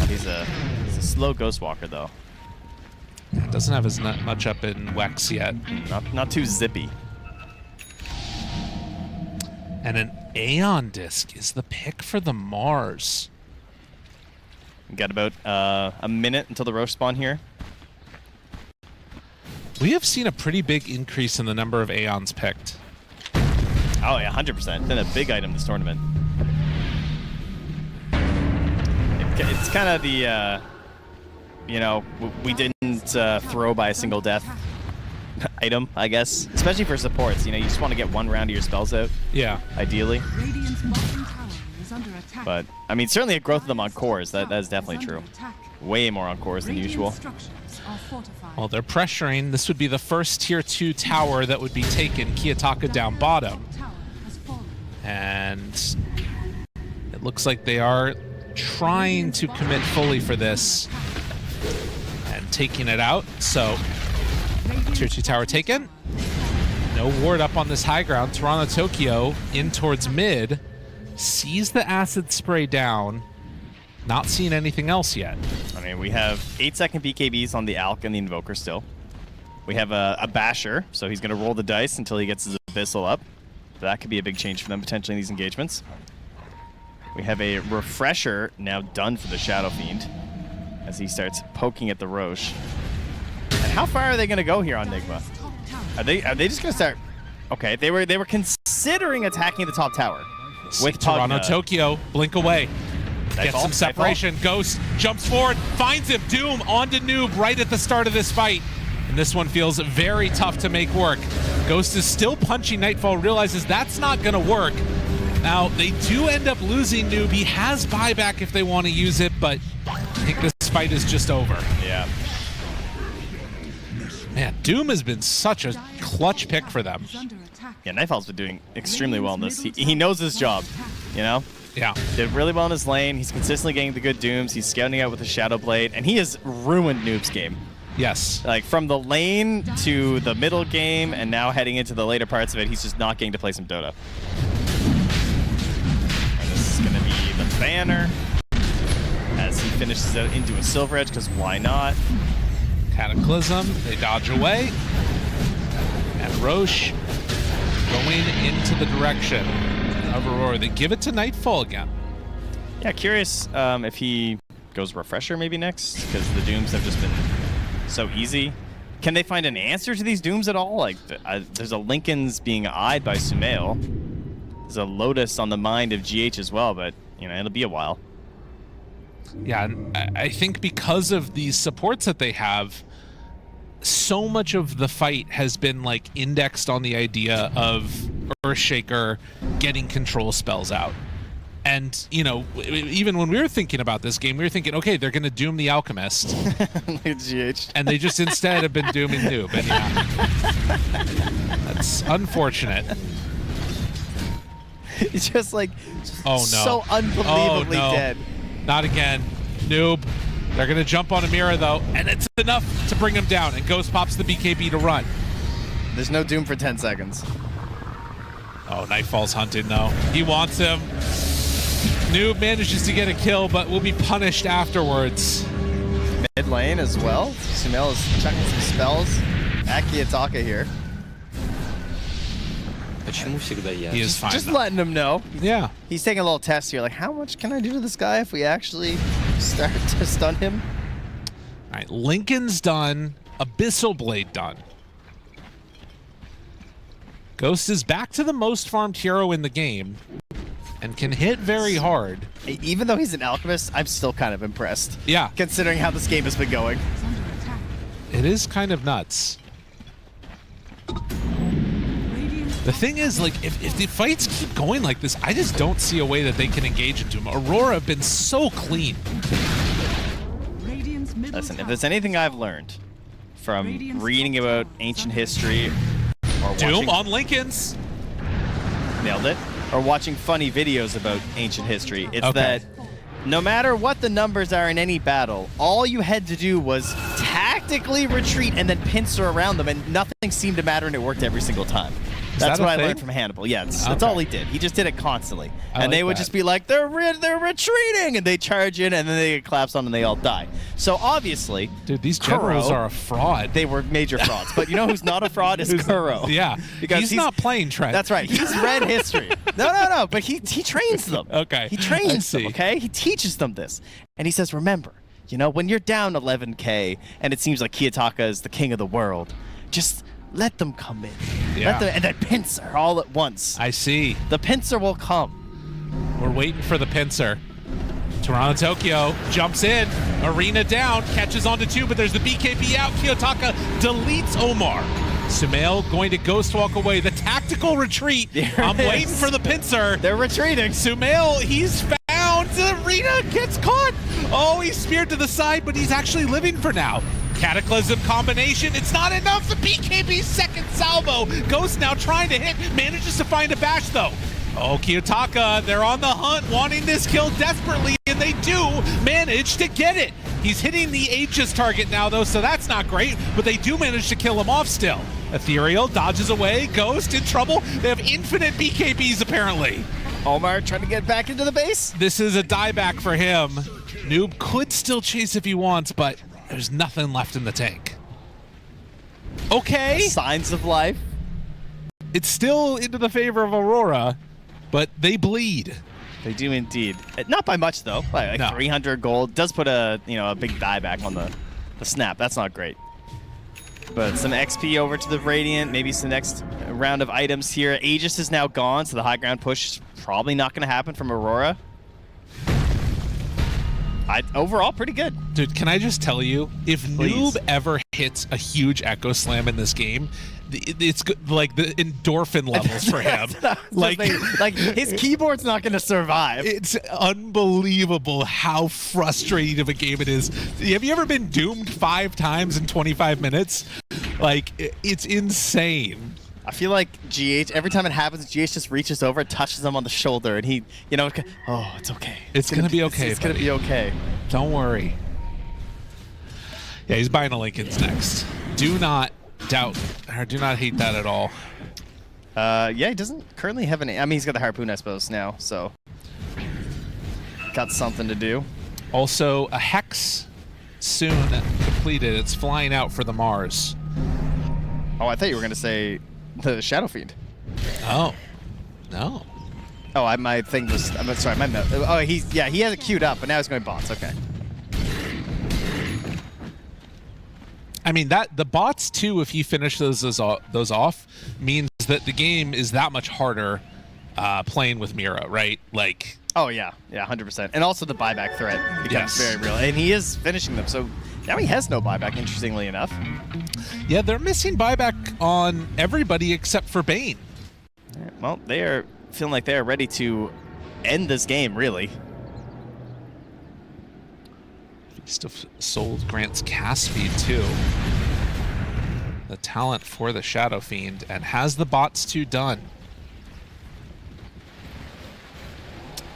He's a slow Ghost Walker, though. Doesn't have as much up in Wex yet. Not too zippy. And an Aeon Disc is the pick for the Mars. We've got about a minute until the Roche spawn here. We have seen a pretty big increase in the number of Aeons picked. Oh, yeah, 100%. Been a big item this tournament. It's kind of the, you know, we didn't throw by a single death item, I guess. Especially for supports. You know, you just want to get one round of your spells out. Yeah. Ideally. But, I mean, certainly a growth of them on cores. That is definitely true. Way more on cores than usual. Well, they're pressuring. This would be the first tier 2 tower that would be taken. Kiyotaka down bottom. And it looks like they are trying to commit fully for this and taking it out. So, tier 2 tower taken. No ward up on this high ground. Toronto Tokyo in towards mid. Sees the acid spray down. Not seeing anything else yet. I mean, we have 8-second BKBs on the Alk and the Invoker still. We have a Basher, so he's going to roll the dice until he gets his Abyssal up. That could be a big change for them potentially in these engagements. We have a Refresher now done for the Shadow Fiend as he starts poking at the Roche. And how far are they going to go here on Nigma? Are they just going to start? Okay, they were considering attacking the top tower with Toronto Tokyo blink away. Get some separation. Ghost jumps forward, finds him. Doom onto Noob right at the start of this fight. And this one feels very tough to make work. Ghost is still punching Nightfall, realizes that's not going to work. Now, they do end up losing Noob. He has buyback if they want to use it, but I think this fight is just over. Yeah. Man, Doom has been such a clutch pick for them. Yeah, Nightfall's been doing extremely well in this. He knows his job, you know? Yeah. Did really well in his lane. He's consistently getting the good Dooms. He's scouting out with the Shadow Blade, and he has ruined Noob's game. Yes. Like, from the lane to the middle game, and now heading into the later parts of it, he's just not getting to play some Dota. And this is going to be the banner as he finishes out into a Silver Edge, because why not? Cataclysm, they dodge away. And Roche going into the direction of Aurora. They give it to Nightfall again. Yeah, curious if he goes Refresher maybe next, because the Dooms have just been so easy. Can they find an answer to these Dooms at all? Like, there's a Lincoln's being eyed by Sumail. There's a Lotus on the mind of GH as well, but, you know, it'll be a while. Yeah, and I think because of these supports that they have, so much of the fight has been like indexed on the idea of Earthshaker getting control spells out. And, you know, even when we were thinking about this game, we were thinking, okay, they're going to doom the Alchemist. GH. And they just instead have been dooming Noob. And yeah, that's unfortunate. It's just like, oh, no. So unbelievably dead. Not again. Noob. They're going to jump on Amira, though, and it's enough to bring him down. And Ghost pops the BKB to run. There's no Doom for 10 seconds. Oh, Nightfall's hunting, though. He wants him. Noob manages to get a kill, but will be punished afterwards. Mid lane as well. Sumail is chucking some spells at Kiyotaka here. He is fine. Just letting him know. Yeah. He's taking a little test here. Like, how much can I do to this guy if we actually start to stun him? All right, Lincoln's done. Abyssal Blade done. Ghost is back to the most farmed hero in the game and can hit very hard. Even though he's an alchemist, I'm still kind of impressed. Yeah. Considering how this game has been going. It is kind of nuts. The thing is, like, if the fights keep going like this, I just don't see a way that they can engage into him. Aurora have been so clean. Listen, if there's anything I've learned from reading about ancient history or Doom on Lincoln's. Nailed it. Or watching funny videos about ancient history, it's that no matter what the numbers are in any battle, all you had to do was tactically retreat and then pincer around them, and nothing seemed to matter, and it worked every single time. That's what I learned from Hannibal. Yeah, that's all he did. He just did it constantly. And they would just be like, they're retreating, and they charge in, and then they get collapsed on, and they all die. So obviously, dude, these generals are a fraud. They were major frauds. But you know who's not a fraud is Kuro. Yeah, because he's not playing Trent. That's right. He's read history. No. But he trains them. Okay. He trains them. Okay. He teaches them this, and he says, remember, you know, when you're down 11K, and it seems like Kiyotaka is the king of the world, just let them come in. Yeah. Let them, and then pincer all at once. I see. The pincer will come. We're waiting for the pincer. Toronto Tokyo jumps in. Arena down. Catches onto two, but there's the BKB out. Kiyotaka deletes Omar. Sumail going to ghost walk away. The tactical retreat. I'm waiting for the pincer. They're retreating. Sumail, he's found. Arena gets caught. Oh, he's speared to the side, but he's actually living for now. Cataclysm combination, it's not enough. The BKB second salvo. Ghost now trying to hit, manages to find a bash though. Oh, Kiyotaka, they're on the hunt, wanting this kill desperately, and they do manage to get it. He's hitting the Aegis target now, though, so that's not great, but they do manage to kill him off still. Ethereal dodges away, Ghost in trouble. They have infinite BKBs, apparently. Omar trying to get back into the base. This is a dieback for him. Noob could still chase if he wants, but there's nothing left in the tank. Okay. Signs of life. It's still into the favor of Aurora, but they bleed. They do indeed. Not by much though. Like No. 300 gold does put a a big dieback on the snap. That's not great. But some XP over to the Radiant. Maybe some next round of items here. Aegis is now gone, so the high ground push is probably not going to happen from Aurora. Overall, pretty good. Dude, can I just tell you, if Please. Noob ever hits a huge Echo Slam in this game, it's good, like the endorphin levels for him. like his keyboard's not going to survive. It's unbelievable how frustrating of a game it is. Have you ever been doomed 5 times in 25 minutes? Like, it's insane. I feel like GH, every time it happens, GH just reaches over, touches him on the shoulder, and he, oh, it's okay. It's gonna be okay. It's gonna be okay. Don't worry. Yeah, he's buying a Lincoln's next. Do not doubt, or do not hate that at all. Yeah, he doesn't currently have any. I mean, he's got the harpoon, I suppose, now, so got something to do. Also, a Hex soon completed. It's flying out for the Mars. Oh, I thought you were gonna say the Shadow Fiend. Oh, no. Oh, my thing was. I'm sorry, my note. Oh, he has it queued up, but now he's going bots. Okay. I mean, the bots too, if you finish those off, means that the game is that much harder playing with Mira, right? Like. Oh yeah, 100%. And also the buyback threat becomes very real, and he is finishing them. So now he has no buyback. Interestingly enough. Yeah, they're missing buyback on everybody except for Bane. Well, they are feeling like they are ready to end this game, really. Feast of Soul grants cast speed too. The talent for the Shadow Fiend, and has the bots 2 done.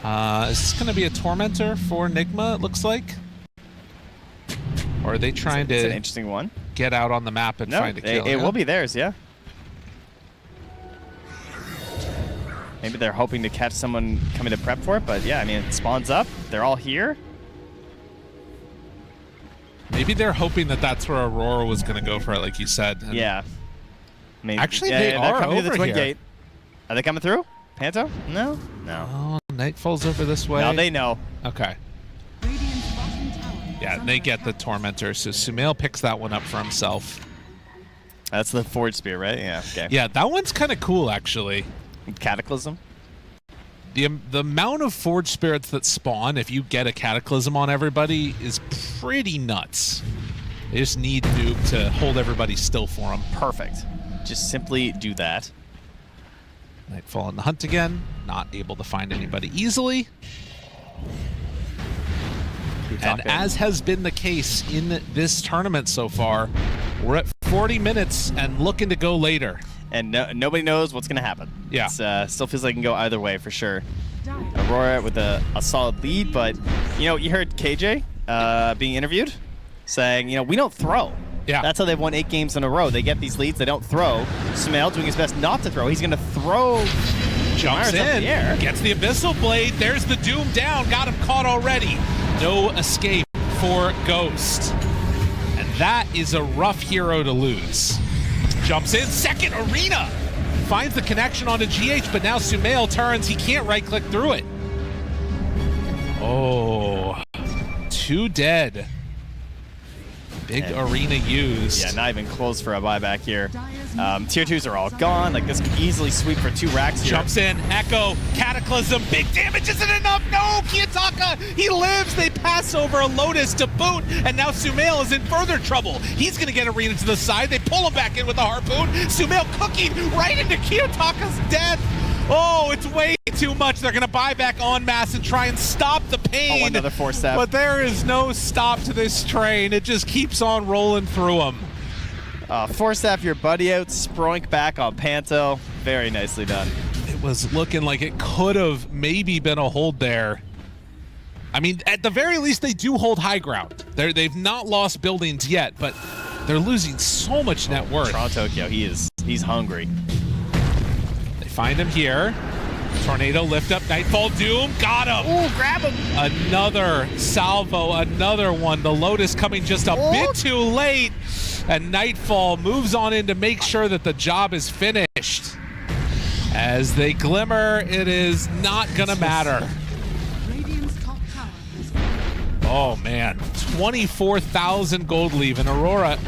Is this going to be a Tormentor for Nigma, it looks like? Or are they trying It's an to interesting one. get out on the map and find a kill? It will be theirs, yeah. Maybe they're hoping to catch someone coming to prep for it, but yeah, I mean, it spawns up. They're all here. Maybe they're hoping that that's where Aurora was going to go for it, like you said. And Yeah. Maybe. Actually, yeah, they they're are coming to the over Twin here. Gate. Are they coming through? Panto? No? No. Oh, Nightfall's over this way. Now they know. Okay. Yeah, they get the Tormentor, so Sumail picks that one up for himself. That's the Forge Spear, right? Yeah, okay. Yeah, that one's kind of cool, actually. Cataclysm? The amount of Forge Spirits that spawn, if you get a Cataclysm on everybody, is pretty nuts. They just need Noob to hold everybody still for them. Perfect. Just simply do that. Nightfall in the hunt again. Not able to find anybody easily. And as has been the case in this tournament so far, we're at 40 minutes and looking to go later. And nobody knows what's going to happen. Yeah. It still feels like it can go either way for sure. Aurora with a solid lead, but, you heard KJ being interviewed saying, we don't throw. Yeah. That's how they've won 8 games in a row. They get these leads, they don't throw. Sumail doing his best not to throw. He's going to throw. Jumps Myers up in, the air. gets the Abyssal Blade. There's the Doom down. Got him caught already. No escape for Ghost. And that is a rough hero to lose. Jumps in, second Arena. Finds the connection onto GH, but now Sumail turns. He can't right-click through it. Oh, 2 dead. Big Arena used. Yeah, not even close for a buyback here. Tier 2s are all gone. Like, this could easily sweep for 2 racks here. Jumps in, Echo, Cataclysm, big damage isn't enough. No, Kiyotaka, he lives. They pass over a Lotus to boot, and now Sumail is in further trouble. He's going to get Arena to the side. They pull him back in with a harpoon. Sumail cooking right into Kiyotaka's death. Oh, it's way too much. They're going to buy back en masse and try and stop the pain. Oh, another 4-step. But there is no stop to this train. It just keeps on rolling through them. 4-step your buddy out, Sproink back on Panto. Very nicely done. It was looking like it could have maybe been a hold there. I mean, at the very least, they do hold high ground. They've not lost buildings yet, but they're losing so much net worth. Toronto Tokyo, he's hungry. They find him here. Tornado lift up, Nightfall Doom, got him. Ooh, grab him. Another salvo, another one. The Lotus coming just a bit too late, and Nightfall moves on in to make sure that the job is finished. As they glimmer, it is not gonna matter. Oh man, 24,000 gold leave, and Aurora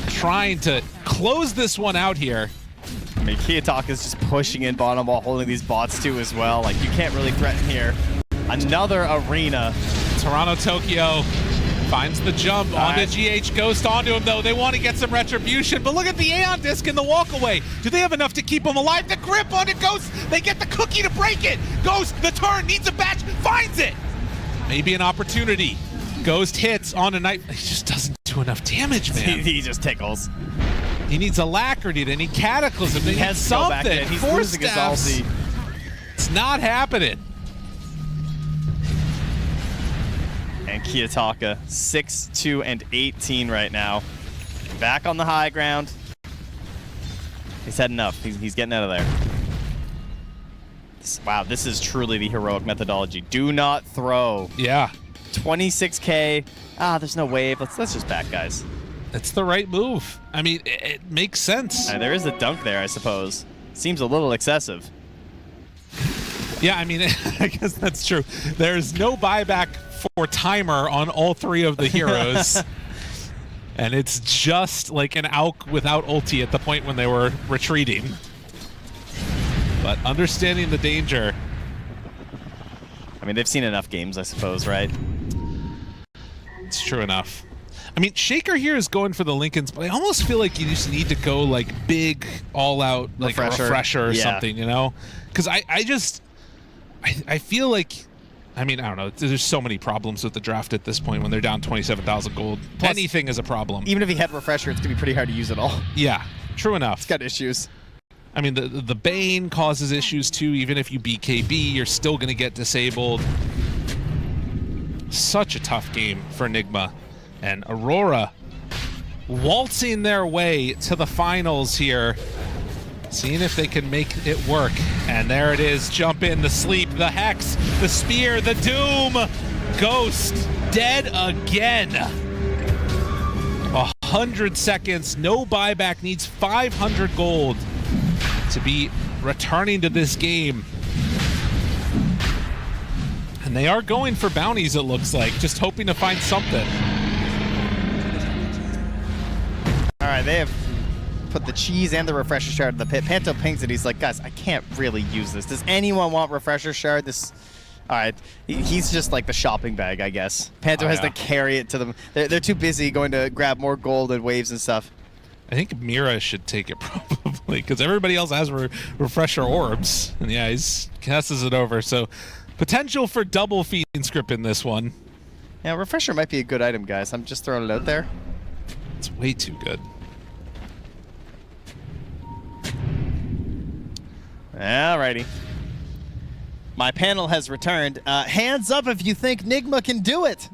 trying to close this one out here. I mean, Kiyotaka's just pushing in bottom while holding these bots too as well. Like, you can't really threaten here. Another arena. Toronto Tokyo finds the jump onto GH. Ghost onto him, though. They want to get some retribution, but look at the Aeon Disc in the walkaway. Do they have enough to keep him alive? The grip onto Ghost. They get the cookie to break it. Ghost, the turn, needs a batch, finds it. Maybe an opportunity. Ghost hits on a Night. He just doesn't do enough damage, man. He just tickles. He needs Alacrity, they need Cataclysm, they need something. He's Force losing his staffs. ulti. It's not happening. And Kiyotaka, 6, 2, and 18 right now. Back on the high ground. He's had enough. He's getting out of there. Wow, this is truly the heroic methodology. Do not throw. Yeah. 26K. There's no wave. Let's just back, guys. It's the right move. I mean, it makes sense. There is a dunk there, I suppose. Seems a little excessive. Yeah, I mean, I guess that's true. There's no buyback for timer on all three of the heroes. And it's just like an Auk without ulti at the point when they were retreating. But understanding the danger. I mean, they've seen enough games, I suppose, right? It's true enough. I mean, Shaker here is going for the Lincolns, but I almost feel like you just need to go like big, all-out, like refresher or something, you know? Because I feel like, I mean, I don't know. There's so many problems with the draft at this point when they're down 27,000 gold. Plus, anything is a problem. Even if he had refresher, it's gonna be pretty hard to use it all. Yeah, true enough. It's got issues. I mean, the Bane causes issues too. Even if you BKB, you're still gonna get disabled. Such a tough game for Nigma. And Aurora waltzing their way to the finals here. Seeing if they can make it work. And there it is. Jump in, the sleep, the hex, the spear, the doom. Ghost dead again. 100 seconds, no buyback, needs 500 gold to be returning to this game. And they are going for bounties, it looks like, just hoping to find something. All right, they have put the cheese and the refresher shard in the pit. Panto pings it. He's like, guys, I can't really use this. Does anyone want refresher shard? All right, he's just like the shopping bag, I guess. Panto has to carry it to them. They're too busy going to grab more gold and waves and stuff. I think Mira should take it probably, because everybody else has refresher orbs. And yeah, he passes it over. So potential for double feeding script in this one. Yeah, refresher might be a good item, guys. I'm just throwing it out there. It's way too good. Alrighty. My panel has returned. Hands up if you think Nigma can do it.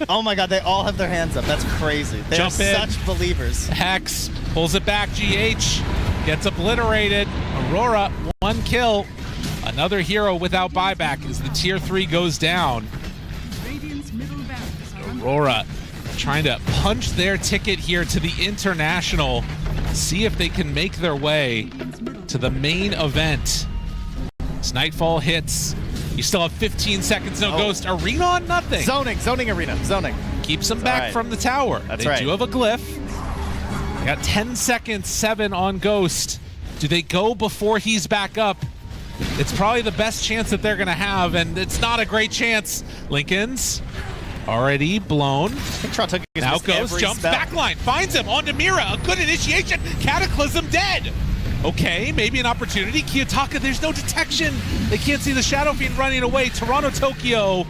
Oh my god, they all have their hands up. That's crazy. They're such believers. Hex pulls it back. GH gets obliterated. Aurora, 1 kill. Another hero without buyback as the tier 3 goes down. Aurora trying to punch their ticket here to the International. See if they can make their way to the main event. As Nightfall hits, you still have 15 seconds, no Ghost. Arena on nothing. Zoning arena, zoning. Keeps them back from the tower. That's they right. do have a glyph. They got 10 seconds, 7 on Ghost. Do they go before he's back up? It's probably the best chance that they're gonna have, and it's not a great chance. Lincoln's already blown. Now Ghost jumps backline, finds him onto Mira. A good initiation. Cataclysm dead. Okay, maybe an opportunity. Kiyotaka, there's no detection. They can't see the Shadow Fiend running away. Toronto Tokyo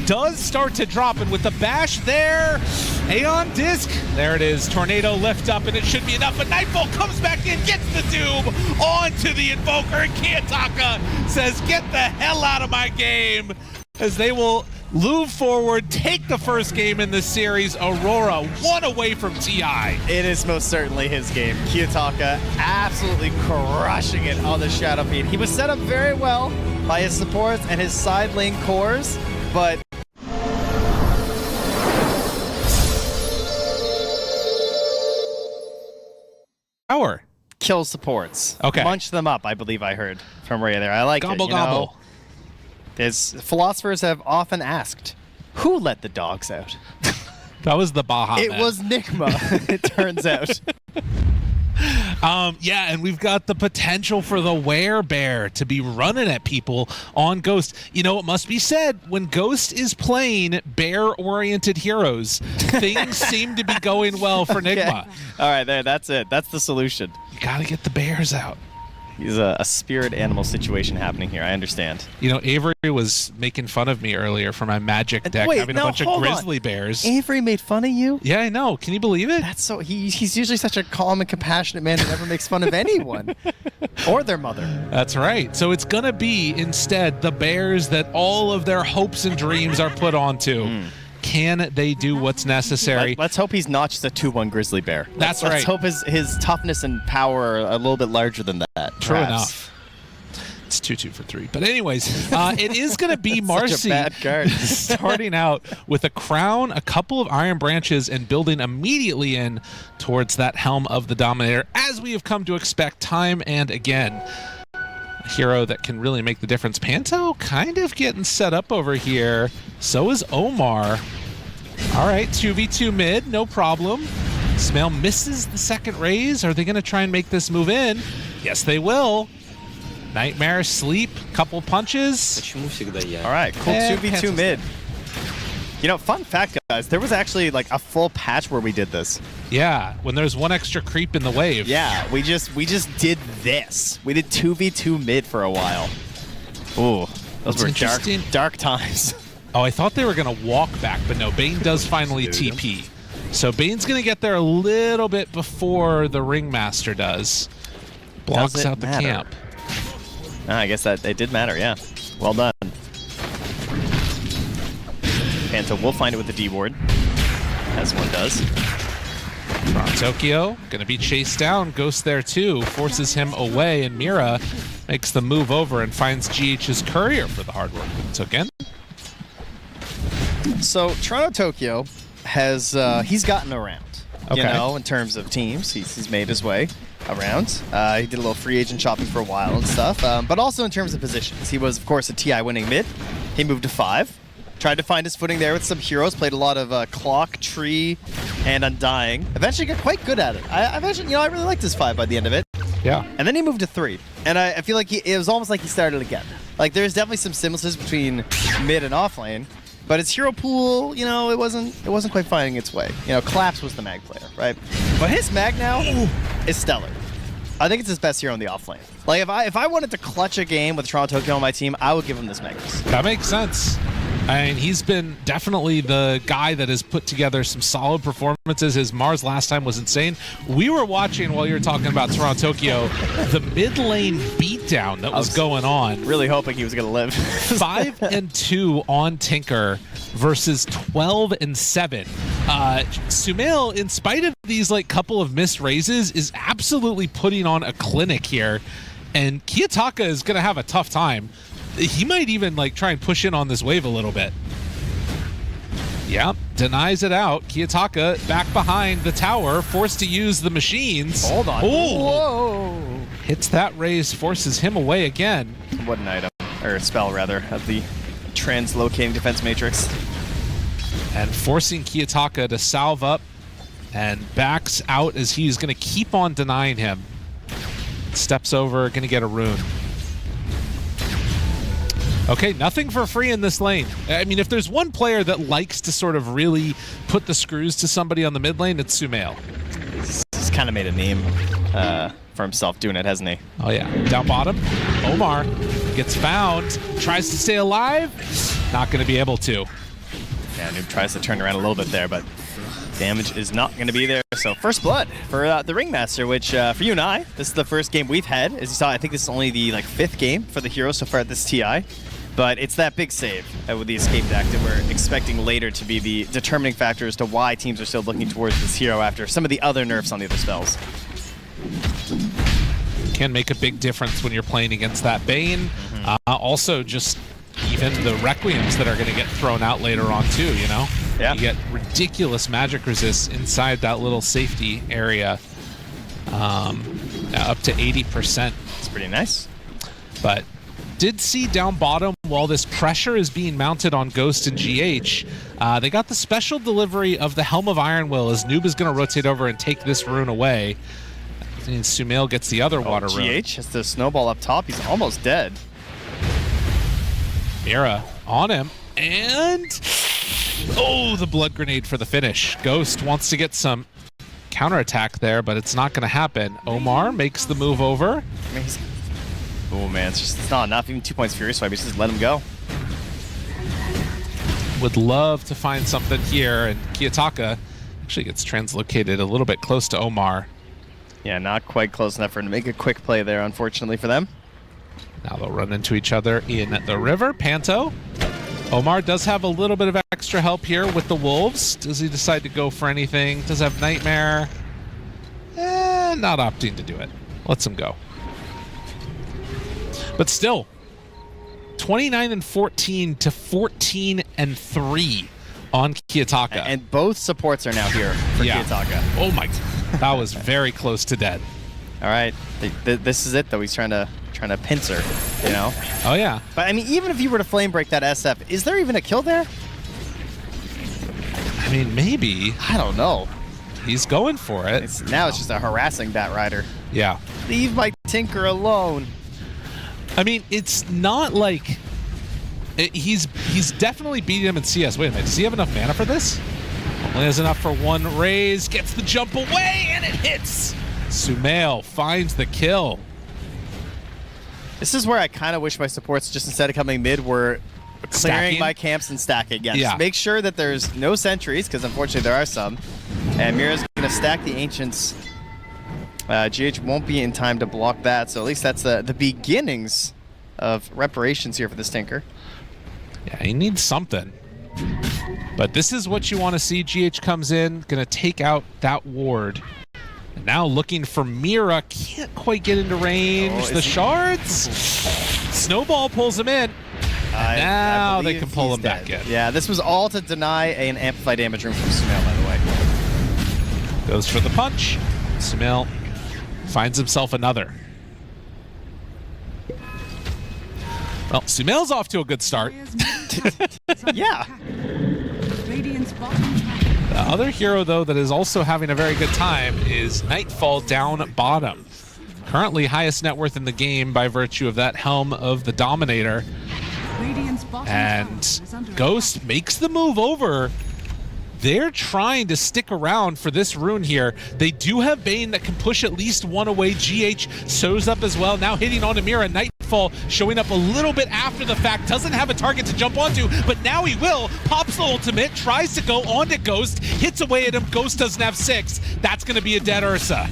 does start to drop, and with the bash there, Aeon Disc, there it is. Tornado lift up, and it should be enough, but Nightfall comes back in, gets the Doom onto the Invoker, and Kiyotaka says, get the hell out of my game, as they will move forward, take the first game in this series. Aurora, one away from TI. It is most certainly his game. Kiyotaka absolutely crushing it on the Shadow Fiend. He was set up very well by his supports and his side lane cores, but Power. kill supports. Okay. Munch them up, I believe I heard from Ray there. I like Gobble, it. You know? gobble. As philosophers have often asked, who let the dogs out? That was the Baja It Man. was Nigma, it turns out. Yeah, and we've got the potential for the werebear to be running at people on Ghost. You know, it must be said, when Ghost is playing bear-oriented heroes, things seem to be going well for Nigma. Okay. All right, there, that's it. That's the solution. You gotta get the bears out. He's a spirit animal situation happening here. I understand. You know, Avery was making fun of me earlier for my magic deck, Wait, having no, a bunch of hold on. grizzly bears. Avery made fun of you? Yeah, I know. Can you believe it? That's so he's usually such a calm and compassionate man who never makes fun of anyone or their mother. That's right. So it's going to be instead the bears that all of their hopes and dreams are put onto. Can they do what's necessary? Let's hope he's not just a 2-1 grizzly bear. That's Let's right. hope his toughness and power are a little bit larger than that. True perhaps. enough. It's 2-2 for 3. But anyways, it is going to be Marcy Such a bad card. starting out with a crown, a couple of iron branches, and building immediately in towards that helm of the Dominator, as we have come to expect time and again. A hero that can really make the difference. Panto kind of getting set up over here. So is Omar. All right, 2v2 mid, no problem. Smell misses the second raise. Are they going to try and make this move in? Yes, they will. Nightmare, sleep, couple punches. All right, cool Eh, 2v2 Panto's mid. You know, fun fact, guys, there was actually like a full patch where we did this. Yeah, when there's one extra creep in the wave. Yeah, we just did this. We did 2v2 mid for a while. Ooh, those That's were interesting. dark times. Oh, I thought they were going to walk back, but no, Bane does finally TP. So Bane's going to get there a little bit before the Ringmaster does. Blocks Does it out the matter? camp. I guess that it did matter, yeah. Well done. Panto will find it with the D ward, as one does. Tokyo going to be chased down. Ghost there too, forces him away, and Mira makes the move over and finds GH's courier for the hard work that took in. So Toronto Tokyo has he's gotten around. Okay. You know, in terms of teams, he's made his way around. He did a little free agent shopping for a while and stuff, but also in terms of positions. He was, of course, a TI winning mid. He moved to 5. Tried to find his footing there with some heroes. Played a lot of Clock, Tree, and Undying. Eventually got quite good at it. I really liked his 5 by the end of it. Yeah. And then he moved to 3. And I feel like it was almost like he started again. Like, there's definitely some similences between mid and off lane. But his hero pool, you know, it wasn't quite finding its way. You know, Collapse was the mag player, right? But his mag now is stellar. I think it's his best hero in the off lane. Like, if I wanted to clutch a game with Toronto Tokyo on my team, I would give him this Magnus. That makes sense. I mean, he's been definitely the guy that has put together some solid performances. His Mars last time was insane. We were watching while you were talking about Toronto Tokyo, the mid lane beatdown that was going on. Really hoping he was going to live. 5-2 on Tinker versus 12-7. Sumail, in spite of these like couple of missed raises, is absolutely putting on a clinic here, and Kiyotaka is going to have a tough time. He might even like try and push in on this wave a little bit. Yep, denies it out. Kiyotaka back behind the tower, forced to use the machines. Hold on. Oh, Whoa. hits that raise, forces him away again. What an item, or spell rather, of the translocating defense matrix. And forcing Kiyotaka to salve up and backs out as he's going to keep on denying him. Steps over, going to get a rune. Okay, nothing for free in this lane. I mean, if there's one player that likes to sort of really put the screws to somebody on the mid lane, it's Sumail. He's kind of made a name for himself doing it, hasn't he? Oh yeah, down bottom, Omar gets found, tries to stay alive, not going to be able to. Yeah, Noob tries to turn around a little bit there, but damage is not going to be there. So first blood for the Ringmaster, which for you and I, this is the first game we've had. As you saw, I think this is only the 5th game for the hero so far at this TI. But it's that big save with the escape deck that we're expecting later to be the determining factor as to why teams are still looking towards this hero after some of the other nerfs on the other spells. Can make a big difference when you're playing against that Bane. Also, just even the Requiems that are going to get thrown out later on too, you know? Yeah. You get ridiculous magic resists inside that little safety area. Up to 80%. It's pretty nice. But did see down bottom while this pressure is being mounted on Ghost and GH, they got the special delivery of the Helm of Ironwill as Noob is going to rotate over and take this rune away. And Sumail gets the other water rune. GH has the snowball up top. He's almost dead. Mira on him, and oh, the blood grenade for the finish. Ghost wants to get some counterattack there, but it's not going to happen. Omar makes the move over. I mean, oh man, it's not enough. Even 2 points Fury Swipe, just let him go. Would love to find something here, and Kiyotaka actually gets translocated a little bit close to Omar. Yeah, not quite close enough for him to make a quick play there, unfortunately for them. Now they'll run into each other in the river. Panto. Omar does have a little bit of extra help here with the Wolves. Does he decide to go for anything? Does have Nightmare? Not opting to do it. Lets him go. But still, 29-14 to 14-3 on Kiyotaka. And both supports are now here for Kiyotaka. Oh my, that was very close to dead. All right, this is it though. He's trying to pincer, you know? Oh yeah. But I mean, even if you were to flame break that SF, is there even a kill there? I mean, maybe. I don't know. He's going for it. Now it's just a harassing Bat Rider. Yeah. Leave my Tinker alone. I mean, it's not like he's definitely beating him in CS. Wait a minute, does he have enough mana for this? Only has enough for one raise, gets the jump away, and it hits. Sumail finds the kill. This is where I kind of wish my supports, just instead of coming mid, were clearing my camps and stacking. Yeah, just make sure that there's no sentries, because unfortunately there are some. And Mira's going to stack the Ancients. GH won't be in time to block that, so at least that's the beginnings of reparations here for this Tinker. Yeah, he needs something. But this is what you want to see. GH comes in, going to take out that ward. And now looking for Mira, can't quite get into range. The shards. Snowball pulls him in. Now they can pull him back in. Yeah, this was all to deny an amplify damage room from Sumail, by the way. Goes for the punch. Sumail finds himself another. Well, Sumail's off to a good start. Yeah. The other hero, though, that is also having a very good time is Nightfall down bottom. Currently highest net worth in the game by virtue of that Helm of the Dominator. And Ghost makes the move over. They're trying to stick around for this rune here. They do have Bane that can push at least one away. GH shows up as well, now hitting on Mira. Nightfall showing up a little bit after the fact. Doesn't have a target to jump onto, but now he will. Pops the ultimate, tries to go onto Ghost, hits away at him. Ghost doesn't have 6. That's going to be a dead Ursa.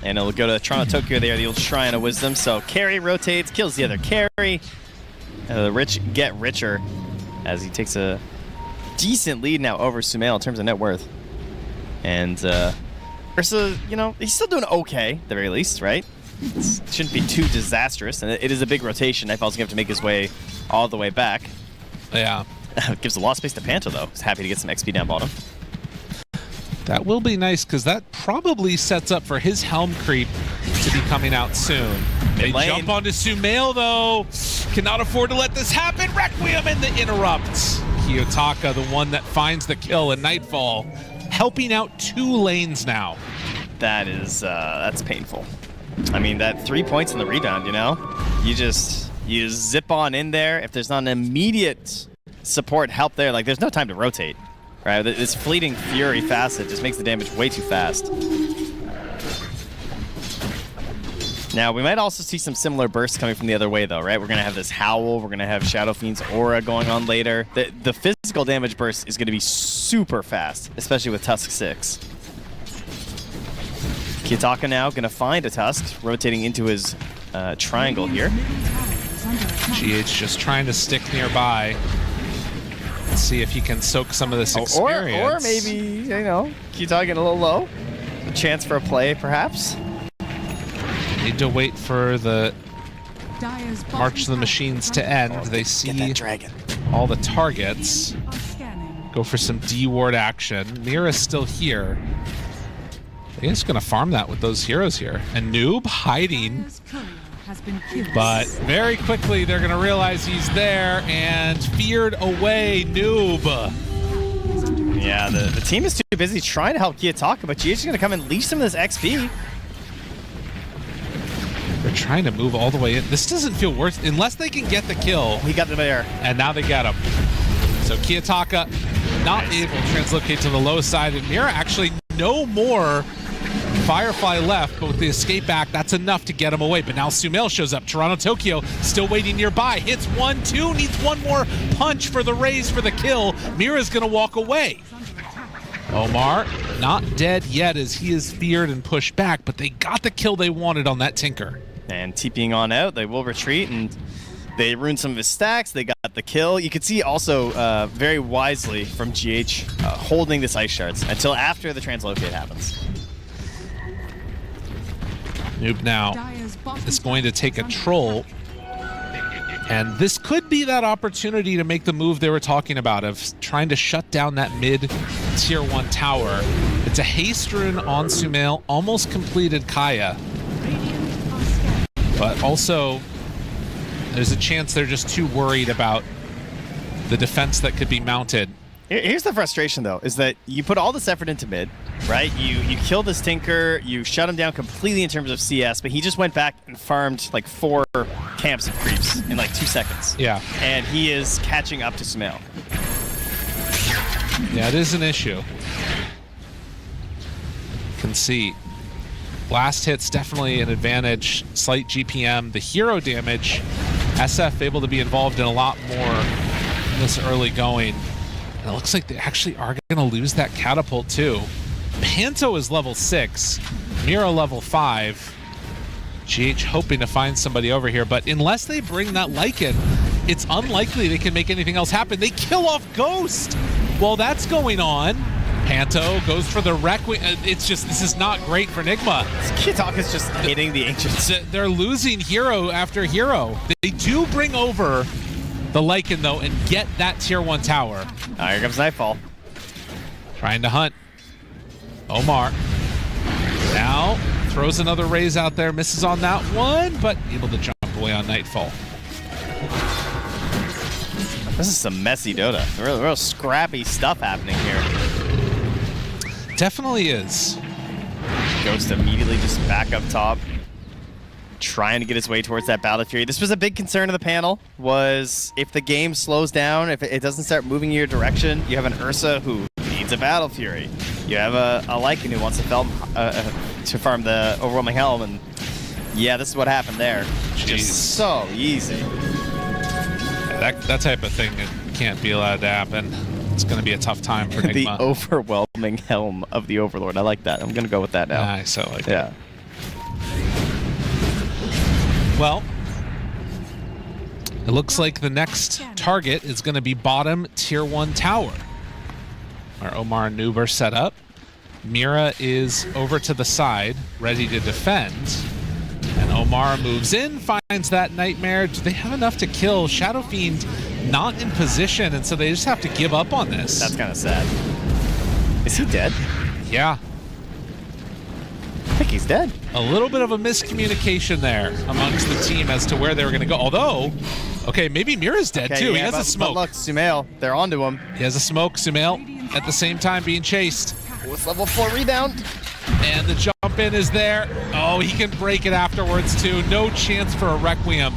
And it'll go to Toronto Tokyo there, the old Shrine of Wisdom. So carry rotates, kills the other carry. The rich get richer as he takes a decent lead now over Sumail in terms of net worth. And Ursa, you know, he's still doing okay, at the very least, right? It shouldn't be too disastrous, and it is a big rotation. Nightfall's going to have to make his way all the way back. Yeah. Gives a lot of space to Panto, though. He's happy to get some XP down bottom. That will be nice, because that probably sets up for his Helm creep to be coming out soon. They jump onto Sumail, though. Cannot afford to let this happen. Requiem in the interrupt. Kiyotaka, the one that finds the kill in Nightfall, helping out 2 lanes now. That is, that's painful. I mean, that 3 points in the rebound, you know? You zip on in there. If there's not an immediate support help there, like, there's no time to rotate, right? This fleeting Fury facet just makes the damage way too fast. Now, we might also see some similar bursts coming from the other way, though, right? We're going to have this Howl. We're going to have Shadow Fiend's Aura going on later. The physical damage burst is going to be super fast, especially with Tusk 6. Kiyotaka now going to find a Tusk, rotating into his triangle here. GH just trying to stick nearby. Let's see if he can soak some of this experience. Or maybe, you know, Kiyotaka getting a little low. A chance for a play, perhaps. Need to wait for the March of the Machines to end. They see all the targets. Go for some D-ward action. Mira's still here. I think it's going to farm that with those heroes here. And Noob hiding. But very quickly, they're going to realize he's there and feared away Noob. Yeah, the team is too busy trying to help Kiyotaka, but GH is going to come and leash some of this XP. They're trying to move all the way in. This doesn't feel worth unless they can get the kill. He got the there. And now they got him. So Kiyotaka not able to translocate to the low side. And Mira actually no more Firefly left, but with the escape back, that's enough to get him away. But now Sumail shows up. Toronto Tokyo still waiting nearby. Hits 1-2, needs one more punch for the raise for the kill. Mira's going to walk away. Omar not dead yet as he is feared and pushed back, but they got the kill they wanted on that Tinker. And TPing on out, they will retreat, and they ruined some of his stacks. They got the kill. You could see also very wisely from GH holding this ice shards until after the translocate happens. Noob now is going to take a troll, and this could be that opportunity to make the move they were talking about of trying to shut down that mid tier 1 tower. It's a haste rune on Sumail, almost completed Kaya, but also there's a chance they're just too worried about the defense that could be mounted. Here's the frustration, though, is that you put all this effort into mid, right? You kill this Tinker, you shut him down completely in terms of CS, but he just went back and farmed like 4 camps of creeps in like 2 seconds. Yeah. And he is catching up to Sumail. Yeah, it is an issue. You can see blast hits definitely an advantage, slight GPM. The hero damage, SF able to be involved in a lot more this early going. And it looks like they actually are going to lose that catapult too. Panto is level 6, Mira level 5. GH hoping to find somebody over here, but unless they bring that Lycan, it's unlikely they can make anything else happen. They kill off Ghost while that's going on. Panto goes for the Requiem. It's just, this is not great for Nigma. Kiyotaka is just hitting the Ancients. They're losing hero after hero. They do bring over the Lycan, though, and get that tier 1 tower. Here comes Nightfall. Trying to hunt. Omar. Now throws another raise out there. Misses on that one, but able to jump away on Nightfall. This is some messy Dota. Real scrappy stuff happening here. Definitely is. Ghost immediately just back up top, trying to get his way towards that Battle Fury. This was a big concern of the panel, was if the game slows down, if it doesn't start moving in your direction, you have an Ursa who needs a Battle Fury. You have a Lycan who wants to farm the Overwhelming Helm, and yeah, this is what happened there. Jeez. Just so easy. That type of thing can't be allowed to happen. It's going to be a tough time for Nigma. The Overwhelming Helm of the Overlord. I like that. I'm going to go with that now. Nice, I like that. Well, it looks like the next target is going to be bottom tier 1 tower. Our Omar and Noob are set up. Mira is over to the side, ready to defend. And Omar moves in, finds that Nightmare. Do they have enough to kill? Shadow Fiend not in position, and so they just have to give up on this. That's kind of sad. Is he dead? Yeah. I think he's dead. A little bit of a miscommunication there amongst the team as to where they were going to go. Although, okay, maybe Mira's dead too. Yeah, he has a smoke. But look, Sumail, they're onto him. He has a smoke. Sumail at the same time being chased. With level 4 rebound. And the jump in is there. Oh, he can break it afterwards too. No chance for a Requiem.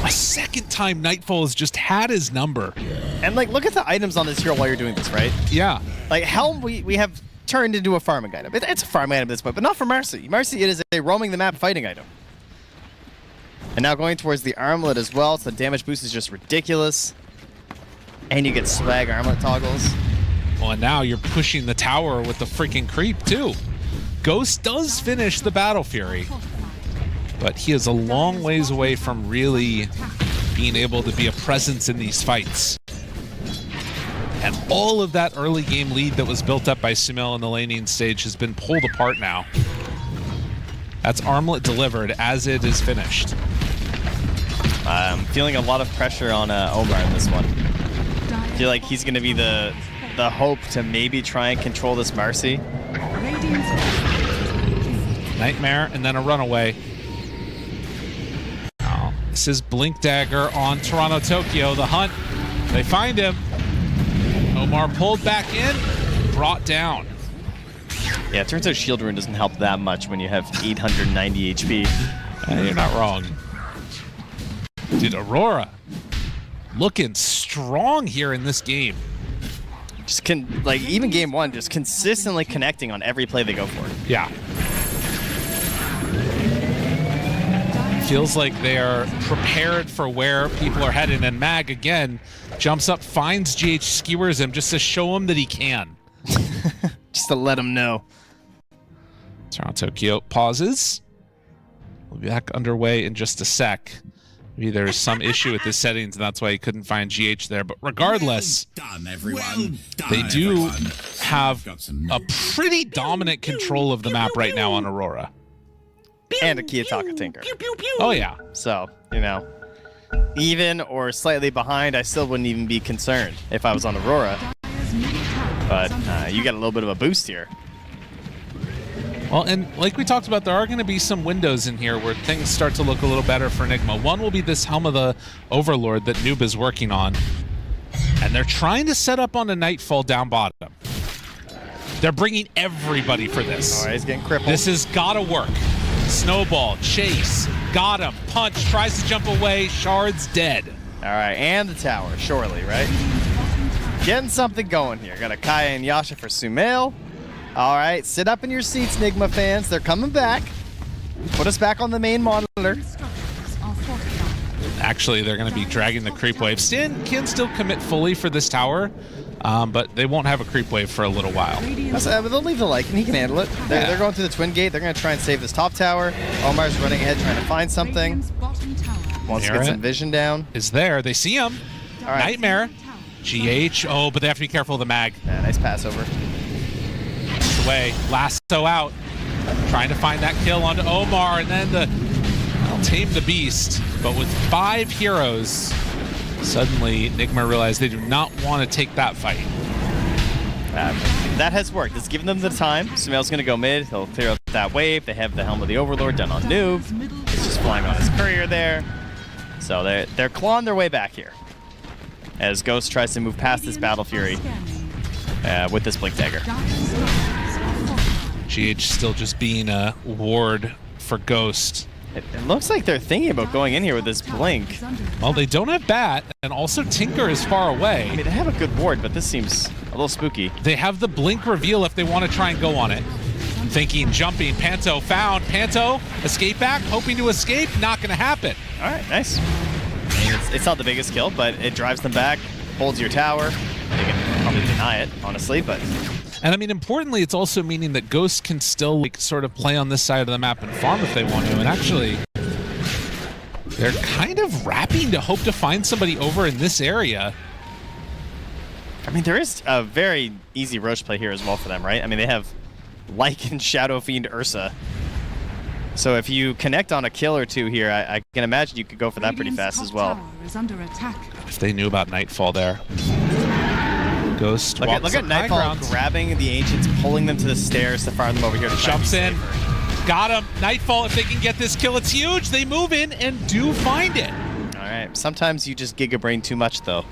A second time Nightfall has just had his number. And like, look at the items on this hero while you're doing this, right? Yeah. Like Helm, we have turned into a farming item. It's a farming item at this point, but not for Marcy. Marcy, it is a roaming the map fighting item. And now going towards the armlet as well, so the damage boost is just ridiculous. And you get swag armlet toggles. Well, and now you're pushing the tower with the freaking creep too. Ghost does finish the Battle Fury, but he is a long ways away from really being able to be a presence in these fights. And all of that early game lead that was built up by Sumail in the laning stage has been pulled apart now. That's armlet delivered as it is finished. I'm feeling a lot of pressure on Omar in this one. I feel like he's going to be the hope to maybe try and control this Marcy. Nightmare and then a runaway. Oh, this is Blink Dagger on Toronto Tokyo. The hunt. They find him. Omar pulled back in, brought down. Yeah, it turns out Shield Rune doesn't help that much when you have 890 HP. You're not wrong. Dude, Aurora looking strong here in this game. Just even game one, just consistently connecting on every play they go for. Yeah. Feels like they are prepared for where people are heading, and Mag again jumps up, finds GH, skewers him just to show him that he can. Just to let him know. Toronto Tokyo pauses. We'll be back underway in just a sec. Maybe there's some issue with his settings, and that's why he couldn't find GH there. But regardless, they do have a pretty dominant control of the map right now on Aurora. And a Kiyotaka Tinker. Oh, yeah. So, you know, even or slightly behind, I still wouldn't even be concerned if I was on Aurora. But you get a little bit of a boost here. Well, and like we talked about, there are going to be some windows in here where things start to look a little better for Nigma. One will be this Helm of the Overlord that Noob is working on. And they're trying to set up on a Nightfall down bottom. They're bringing everybody for this. All right, he's getting crippled. This has got to work. Snowball, chase, got him, punch, tries to jump away, Shard's dead. All right, and the tower, surely, right? Getting something going here. Got a Kaya and Yasha for Sumail. All right, sit up in your seats, Nigma fans. They're coming back. Put us back on the main monitor. Actually, they're going to be dragging the creep wave. Stan can still commit fully for this tower, but they won't have a creep wave for a little while. They'll leave the Lycan. He can handle it. They're going through the Twin Gate. They're going to try and save this top tower. Omar's running ahead trying to find something. Wants to get some vision down. Is there. They see him. All right. Nightmare. GH. Oh, but they have to be careful of the mag. Yeah, nice pass over. Away. Lasso out. Trying to find that kill onto Omar, and then I'll tame the beast. But with 5 heroes, suddenly Nigma realized they do not want to take that fight. That has worked. It's given them the time. Sumail's going to go mid. He'll clear up that wave. They have the Helm of the Overlord done on Noob. He's just flying on his courier there. So they're clawing their way back here. As Ghost tries to move past this Battle Fury with this Blink Dagger. GH still just being a ward for Ghost. It looks like they're thinking about going in here with this Blink. Well, they don't have Bat, and also Tinker is far away. I mean, they have a good ward, but this seems a little spooky. They have the Blink reveal if they want to try and go on it. Thinking, jumping, Panto found. Panto, escape back, hoping to escape, not going to happen. All right, nice. I mean, it's not the biggest kill, but it drives them back, holds your tower. They can probably deny it, honestly, but... And I mean, importantly, it's also meaning that Ghosts can still like sort of play on this side of the map and farm if they want to. And actually, they're kind of wrapping to hope to find somebody over in this area. I mean, there is a very easy Roche play here as well for them, right? I mean, they have Lycan, Shadow Fiend, Ursa. So if you connect on a kill or two here, I can imagine you could go for that pretty fast as well. If they knew about Nightfall there. Ghost look at Nightfall grabbing the Ancients, pulling them to the stairs to fire them over here to jumps in. Got him. Nightfall, if they can get this kill, it's huge. They move in and do find it. All right. Sometimes you just Giga Brain too much, though.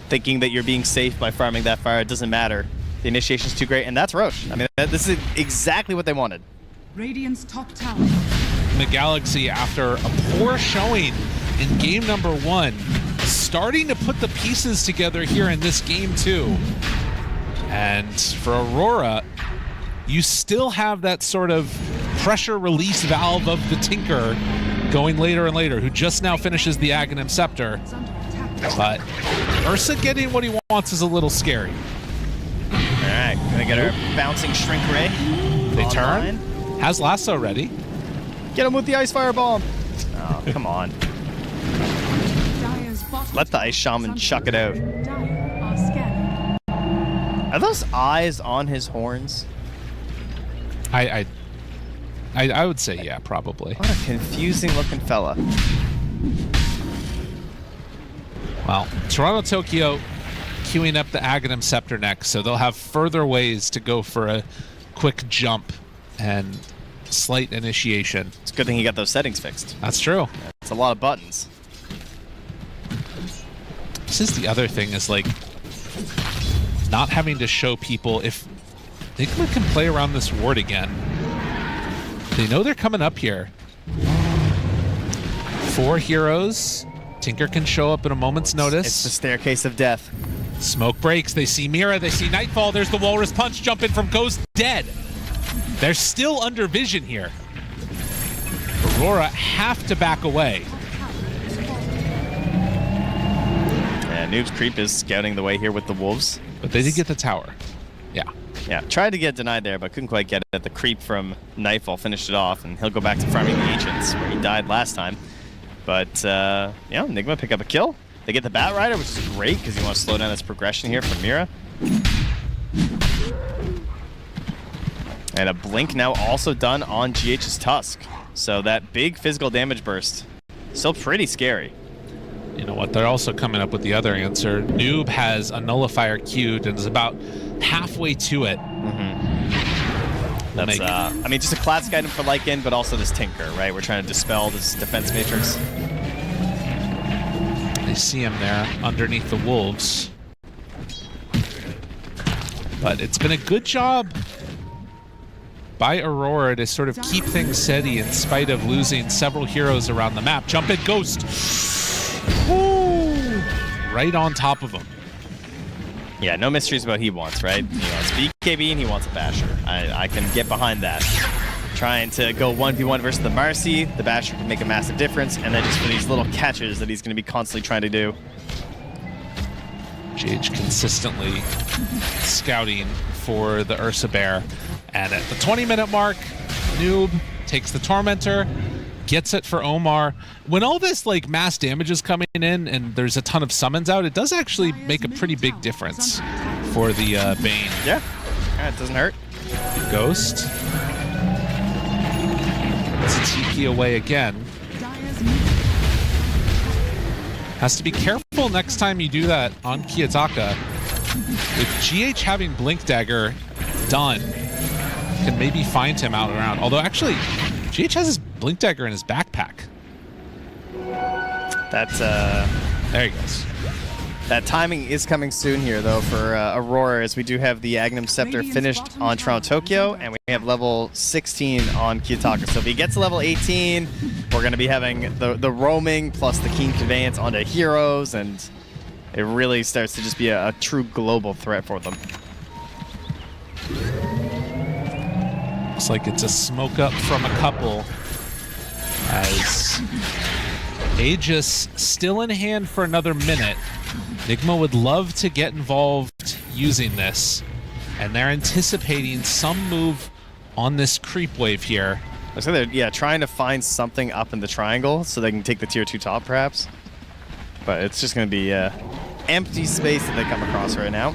Thinking that you're being safe by farming that fire, it doesn't matter. The initiation's too great, and that's Roche. I mean, this is exactly what they wanted. Radiant's top tower. The Galaxy, after a poor showing in game number 1, starting to put the pieces together here in this game 2. And for Aurora, you still have that sort of pressure release valve of the Tinker going later and later, who just now finishes the Aghanim Scepter. But Ursa getting what he wants is a little scary. All right, gonna get our bouncing Shrink Ray. They turn. Has Lasso ready. Get him with the Ice Fire Bomb. Oh, come on. Just let the Ice Shaman chuck it out. Dire are scanning. Are those eyes on his horns? I would say yeah, probably. What a confusing looking fella. Well, Toronto Tokyo queuing up the Aghanim Scepter next, so they'll have further ways to go for a quick jump and slight initiation. It's a good thing he got those settings fixed. That's true. It's a lot of buttons. This is the other thing, is like not having to show people if Nigma can play around this ward again. They know they're coming up here. 4 heroes. Tinker can show up at a moment's notice. It's the staircase of death. Smoke breaks. They see Mira. They see Nightfall. There's the Walrus Punch jumping from Ghost, dead. They're still under vision here. Aurora have to back away. Yeah, Noob's Creep is scouting the way here with the Wolves. But they did get the tower. Yeah. Yeah, tried to get denied there, but couldn't quite get it. The Creep from Nightfall finished it off, and he'll go back to farming the Ancients, where he died last time. But, yeah, Nigma pick up a kill. They get the Bat Rider, which is great, because you want to slow down this progression here from Mira. And a Blink now also done on GH's Tusk. So that big physical damage burst, still pretty scary. You know what? They're also coming up with the other answer. Noob has a Nullifier queued and is about halfway to it. That's, I mean, just a classic item for Lycan, but also this Tinker, right? We're trying to dispel this defense matrix. They see him there underneath the Wolves. But it's been a good job by Aurora to sort of keep things steady in spite of losing several heroes around the map. Jump it, Ghost! Woo! Right on top of him. Yeah, no mysteries about what he wants, right? He wants BKB and he wants a Basher. I can get behind that. Trying to go 1v1 versus the Marcy, the Basher can make a massive difference, and then just for these little catches that he's going to be constantly trying to do. GH consistently scouting for the Ursa Bear. And at the 20-minute mark, Noob takes the Tormentor, gets it for Omar. When all this like mass damage is coming in and there's a ton of summons out, it does actually make a pretty big difference for the Bane. Yeah, it doesn't hurt. Ghost. It's a TP away again. Has to be careful next time you do that on Kiyotaka. With GH having Blink Dagger done, can maybe find him out around. Although actually, GH has his Blink Dagger in his backpack. That's there he goes. That timing is coming soon here, though, for Aurora, as we do have the Aghanim Scepter finished on Toronto Tokyo, and we have level 16 on Kiyotaka. So if he gets to level 18, we're going to be having the roaming plus the Keen Conveyance onto heroes, and it really starts to just be a true global threat for them. Looks like it's a smoke up from a couple, as Aegis still in hand for another minute. Nigma would love to get involved using this, and they're anticipating some move on this creep wave here. Looks like they're trying to find something up in the triangle so they can take the tier 2 top, perhaps. But it's just going to be empty space that they come across right now.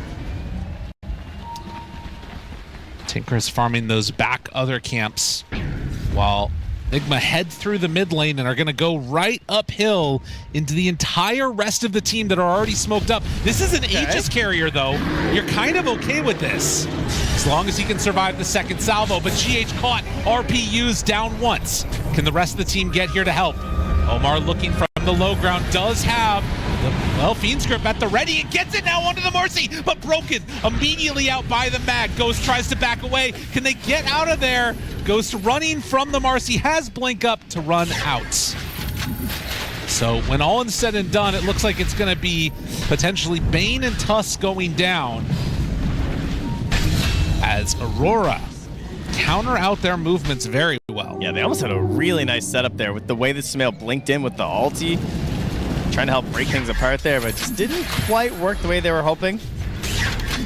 Tinker is farming those back other camps, while Nigma head through the mid lane and are going to go right uphill into the entire rest of the team that are already smoked up. This is an Aegis carrier, though. You're kind of okay with this, as long as he can survive the second salvo. But GH caught, RPUs down once. Can the rest of the team get here to help? Omar looking from the low ground, does have the, Fiend's Grip at the ready, and gets it now onto the Mercy, but broken immediately out by the Mag. Ghost tries to back away. Can they get out of there? Ghost running from the Marcy, has Blink up to run out. So when all is said and done, it looks like it's going to be potentially Bane and Tusk going down, as Aurora counter out their movements very well. Yeah, they almost had a really nice setup there with the way that Sumail blinked in with the ulti. Trying to help break things apart there, but just didn't quite work the way they were hoping.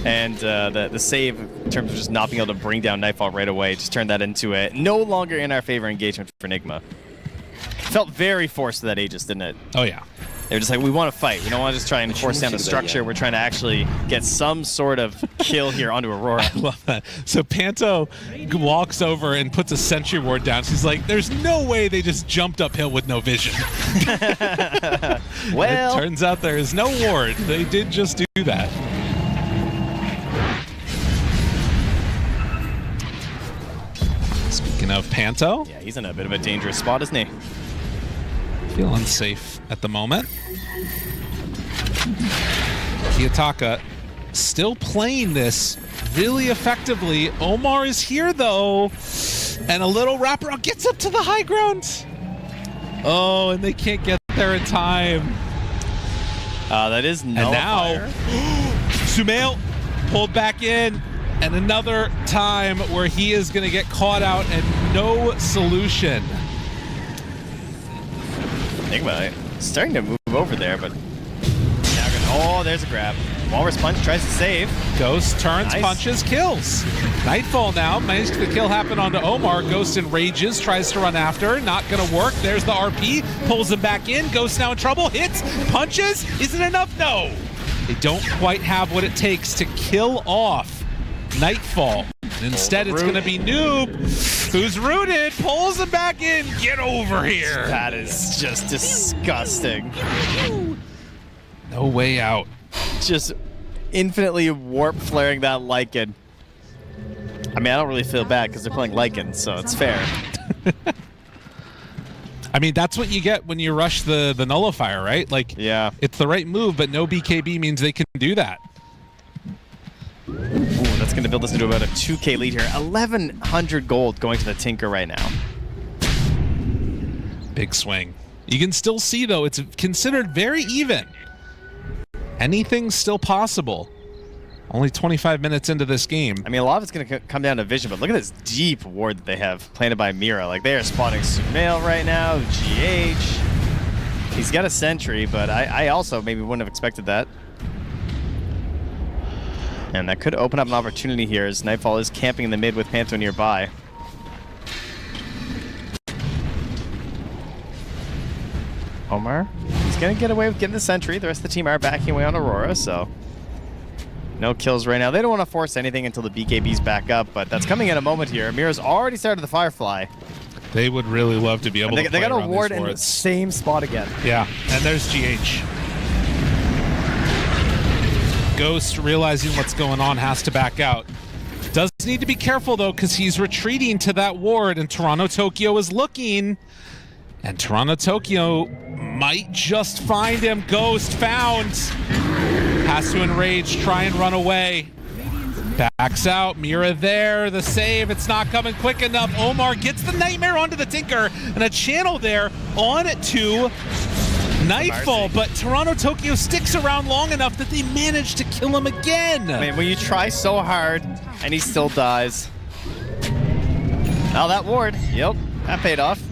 And the save, in terms of just not being able to bring down Nightfall right away, just turned that into a no longer in our favor engagement for Nigma. Felt very forced to that Aegis, didn't it? Oh, yeah. They're just like, we want to fight. We don't want to just try and force down the structure. We're trying to actually get some sort of kill here onto Aurora. I love that. So Panto walks over and puts a sentry ward down. She's like, there's no way they just jumped uphill with no vision. Well, it turns out there is no ward. They did just do that. Speaking of Panto. Yeah, he's in a bit of a dangerous spot, isn't he? Feel unsafe at the moment. Kiyotaka still playing this really effectively. Omar is here though, and a little wraparound gets up to the high ground. Oh, and they can't get there in time. That is nullifier. And now, Sumail pulled back in, and another time where he is going to get caught out and no solution. Nigma starting to move over there, but now oh, there's a grab. Walrus Punch tries to save. Ghost turns, Nice. punches, kills. Nightfall now. Makes the kill happen onto Omar. Ghost enrages, tries to run after. Not going to work. There's the RP. Pulls him back in. Ghost now in trouble. Hits, punches. Isn't enough? No. They don't quite have what it takes to kill off Nightfall. Instead, it's going to be Noob, who's rooted, pulls him back in. Get over here. That is just disgusting. No way out. Just infinitely warp flaring that Lycan. I mean, I don't really feel bad because they're playing Lycan, so it's fair. I mean, that's what you get when you rush the nullifier, right? Like, Yeah. it's the right move, but no BKB means they can do that. Ooh, that's going to build us into about a 2K lead here. 1,100 gold going to the Tinker right now. Big swing. You can still see, though, it's considered very even. Anything's still possible. Only 25 minutes into this game. I mean, a lot of it's going to come down to vision, but look at this deep ward that they have planted by Mira. Like, they are spotting Sumail right now, GH. He's got a sentry, but I also maybe wouldn't have expected that. And that could open up an opportunity here as Nightfall is camping in the mid with Panto nearby. Omar, he's going to get away with getting the sentry. The rest of the team are backing away on Aurora, so no kills right now. They don't want to force anything until the BKB's back up, but that's coming in a moment here. Mira's already started the Firefly. They would really love to be able to play They got a around ward these in the wards. same spot again. Yeah, and there's GH. Ghost, realizing what's going on, has to back out. Does need to be careful, though, because he's retreating to that ward, and Toronto Tokyo is looking. And Toronto Tokyo might just find him. Ghost found. Has to enrage, try and run away. Backs out, Mira there, the save, it's not coming quick enough. Omar gets the Nightmare onto the Tinker, and a channel there on to Nightfall, but Toronto Tokyo sticks around long enough that they manage to kill him again. I mean, when you try so hard and he still dies. Now that ward, yep, that paid off.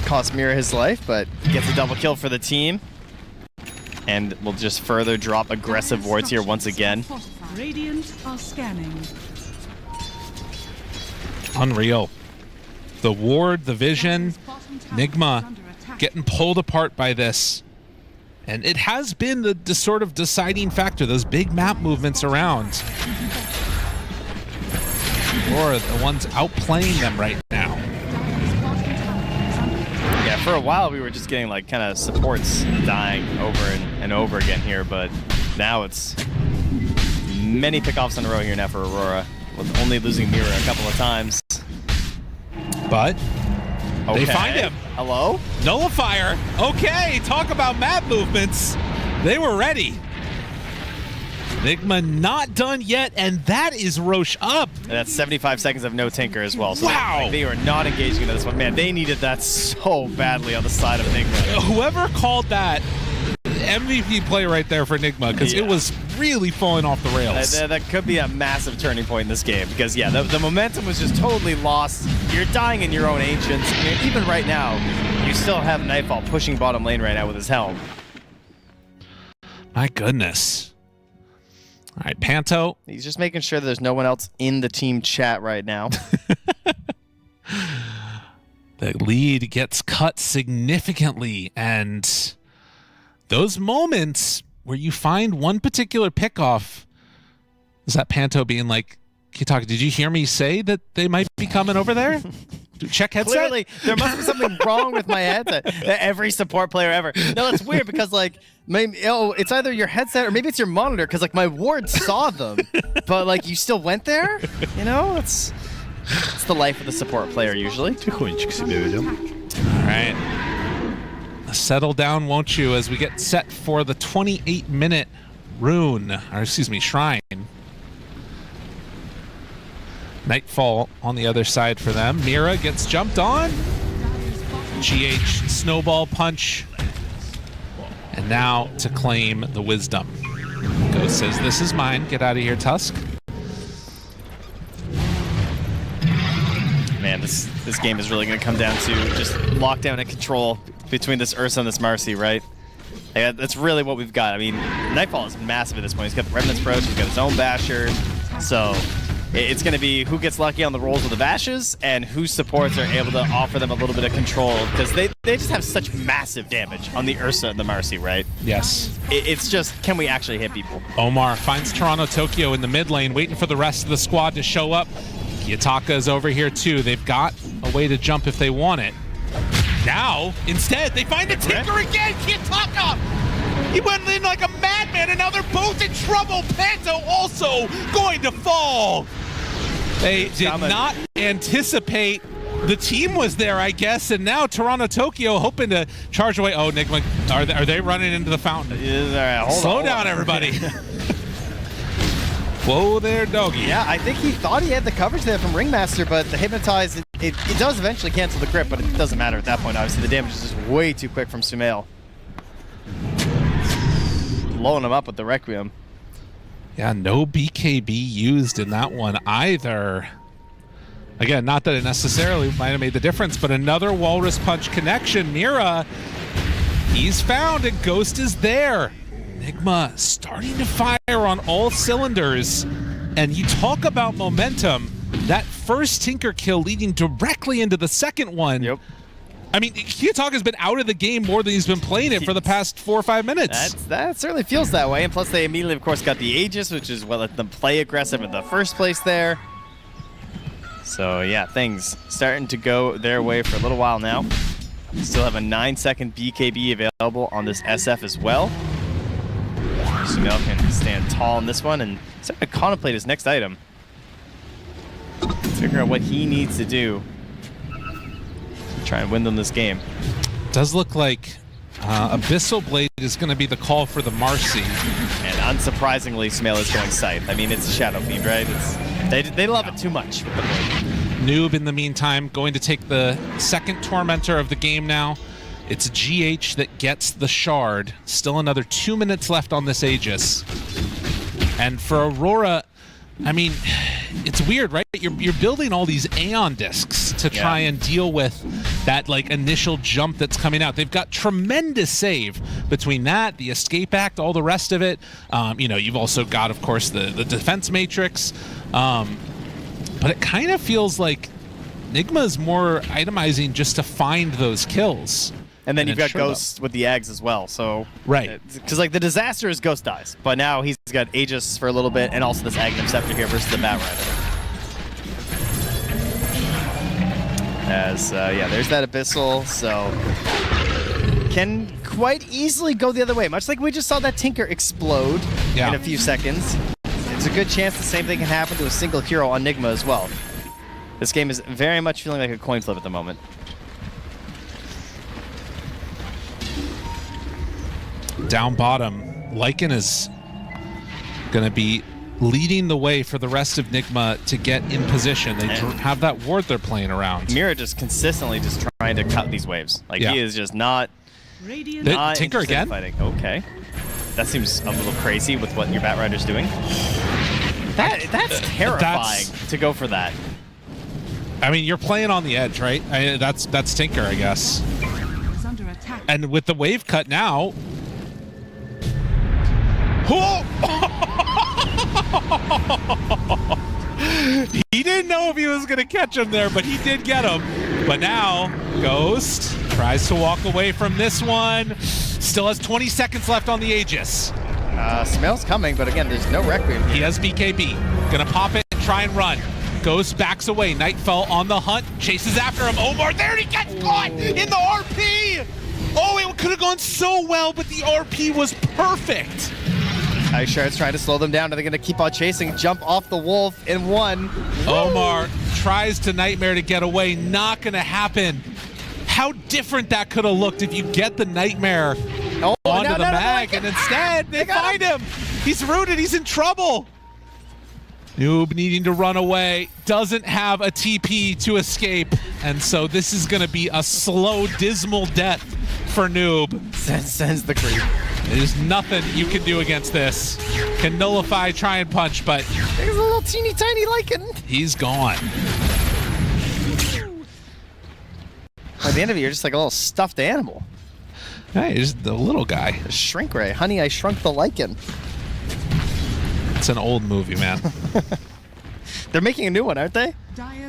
Cost Mira his life, but gets a double kill for the team. And we'll just further drop aggressive wards here once again. Radiant are scanning. Unreal. The ward, the vision, Nigma getting pulled apart by this. And it has been the sort of deciding factor, those big map movements around. Or the ones outplaying them right now. Yeah, for a while we were just getting like kind of supports dying over and over again here, but now it's many pickoffs in a row here now for Aurora, with only losing Mira a couple of times. But Okay. they find him. Hello? Nullifier. Okay, talk about map movements. They were ready. Nigma not done yet, and that is Roche up. And that's 75 seconds of no Tinker as well. So Wow. like, they are not engaging into this one. Man, they needed that so badly on the side of Nigma. Whoever called that MVP play right there for Nigma, because Yeah. it was really falling off the rails. That could be a massive turning point in this game because, yeah, the momentum was just totally lost. You're dying in your own Ancients. I mean, even right now, you still have Nightfall pushing bottom lane right now with his helm. My goodness. All right, Panto. He's just making sure that there's no one else in the team chat right now. The lead gets cut significantly, and those moments where you find one particular pickoff, is that Panto being like, Kitaka, did you hear me say that they might be coming over there? Check headset? Clearly, there must be something wrong with my headset. Every support player ever. No, it's weird because, like, maybe, it's either your headset or maybe it's your monitor because, like, my ward saw them, but, like, you still went there? You know, it's the life of the support player usually. All right. Settle down, won't you, as we get set for the 28-minute shrine. Nightfall on the other side for them. Mira gets jumped on. GH snowball punch. And now to claim the wisdom. Ghost says, this is mine. Get out of here, Tusk. Man, this game is really going to come down to just lockdown and control between this Ursa and this Marcy, right? Yeah, that's really what we've got. I mean, Nightfall is massive at this point. He's got the Remnant's Approach, he's got his own Basher. So it's going to be who gets lucky on the rolls with the Bashes and whose supports are able to offer them a little bit of control, because they just have such massive damage on the Ursa and the Marcy, right? Yes. It's just, can we actually hit people? Omar finds Toronto Tokyo in the mid lane, waiting for the rest of the squad to show up. Yataka is over here too. They've got a way to jump if they want it. Now, instead, they find the Tinker again! Kiyotaka! He went in like a madman, and now they're both in trouble! Panto also going to fall! They did not anticipate the team was there, I guess, and now Toronto Tokyo hoping to charge away. Oh, Nigma, are they running into the fountain? Slow down, everybody. Whoa there, doggy. Yeah, I think he thought he had the coverage there from Ringmaster, but the Hypnotize, it does eventually cancel the grip, but it doesn't matter at that point. Obviously, the damage is just way too quick from Sumail. Blowing him up with the Requiem. Yeah, no BKB used in that one either. Again, not that it necessarily might have made the difference, but another Walrus Punch connection. Mira, he's found, and Ghost is there. Nigma starting to fire on all cylinders, and you talk about momentum. That first Tinker kill leading directly into the second one. Yep. I mean, Kiyotaka's been out of the game more than he's been playing it for the past 4 or 5 minutes. That certainly feels that way, and plus they immediately, of course, got the Aegis, which is what let them play aggressive in the first place there. So yeah, things starting to go their way for a little while now. Still have a 9-second BKB available on this SF as well. Sumail can stand tall in this one and start to contemplate his next item. Figure out what he needs to do to try and win them this game. Does look like Abyssal Blade is going to be the call for the Marcy. And unsurprisingly, Sumail is going Scythe. I mean, it's a Shadow Fiend, right? They love it too much with the blade. Noob, in the meantime, going to take the second Tormentor of the game now. It's GH that gets the shard. Still another 2 minutes left on this Aegis. And for Aurora, I mean, it's weird, right? You're building all these Aeon discs to try and deal with that like initial jump that's coming out. They've got tremendous save between that, the Escape Act, all the rest of it. You know, you've also got, of course, the defense matrix. But it kind of feels like Nigma's more itemizing just to find those kills. And then you've got Ghost with the Eggs as well, so... Right. Because, like, the disaster is Ghost dies, but now he's got Aegis for a little bit, and also this Aghanim Scepter here versus the Bat Rider. As, yeah, there's that Abyssal, so... Can quite easily go the other way, much like we just saw that Tinker explode in a few seconds. It's a good chance the same thing can happen to a single hero on Nigma as well. This game is very much feeling like a coin flip at the moment. Down bottom, Lycan is going to be leading the way for the rest of Nigma to get in position. They have that ward they're playing around. Mira just consistently just trying to cut these waves. Like, he is just not Tinker again? Fighting. Okay. That seems a little crazy with what your Bat Rider's doing. That's terrifying to go for that. I mean, you're playing on the edge, right? That's Tinker, I guess. And with the wave cut now... He didn't know if he was going to catch him there, but he did get him. But now, Ghost tries to walk away from this one. Still has 20 seconds left on the Aegis. Sumail's coming, but again, there's no Requiem. He has BKB. Gonna pop it and try and run. Ghost backs away. Nightfall on the hunt. Chases after him. Omar, there he gets caught in the RP! Oh, it could have gone so well, but the RP was perfect. Ice Shard's trying to slow them down. Are they going to keep on chasing? Jump off the wolf in one. Omar tries to Nightmare to get away. Not going to happen. How different that could have looked if you get the Nightmare onto the mag, and instead they find him. He's rooted. He's in trouble. Noob needing to run away. Doesn't have a TP to escape. And so this is going to be a slow, dismal death for Noob. Sends the creep. There's nothing you can do against this. Can nullify, try and punch, but there's a little teeny tiny lichen. He's gone. By the end of it, you're just like a little stuffed animal. Hey, he's the little guy. The shrink ray. Honey, I shrunk the lichen. It's an old movie, man. They're making a new one, aren't they?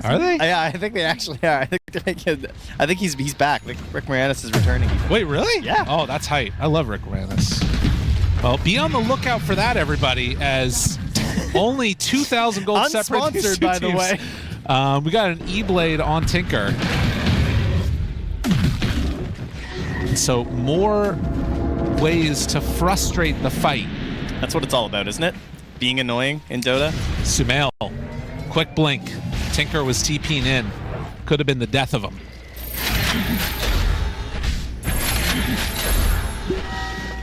Are they? Yeah, I think they actually are. I think they're making. I think he's back. Like Rick Moranis is returning. Wait, really? Yeah. Oh, that's hype. I love Rick Moranis. Well, be on the lookout for that, everybody, as only 2,000 gold separate. Unsponsored, by the way. We got an E-Blade on Tinker. So more ways to frustrate the fight. That's what it's all about, isn't it? Being annoying in Dota. Sumail, quick blink. Tinker was TPing in. Could have been the death of him.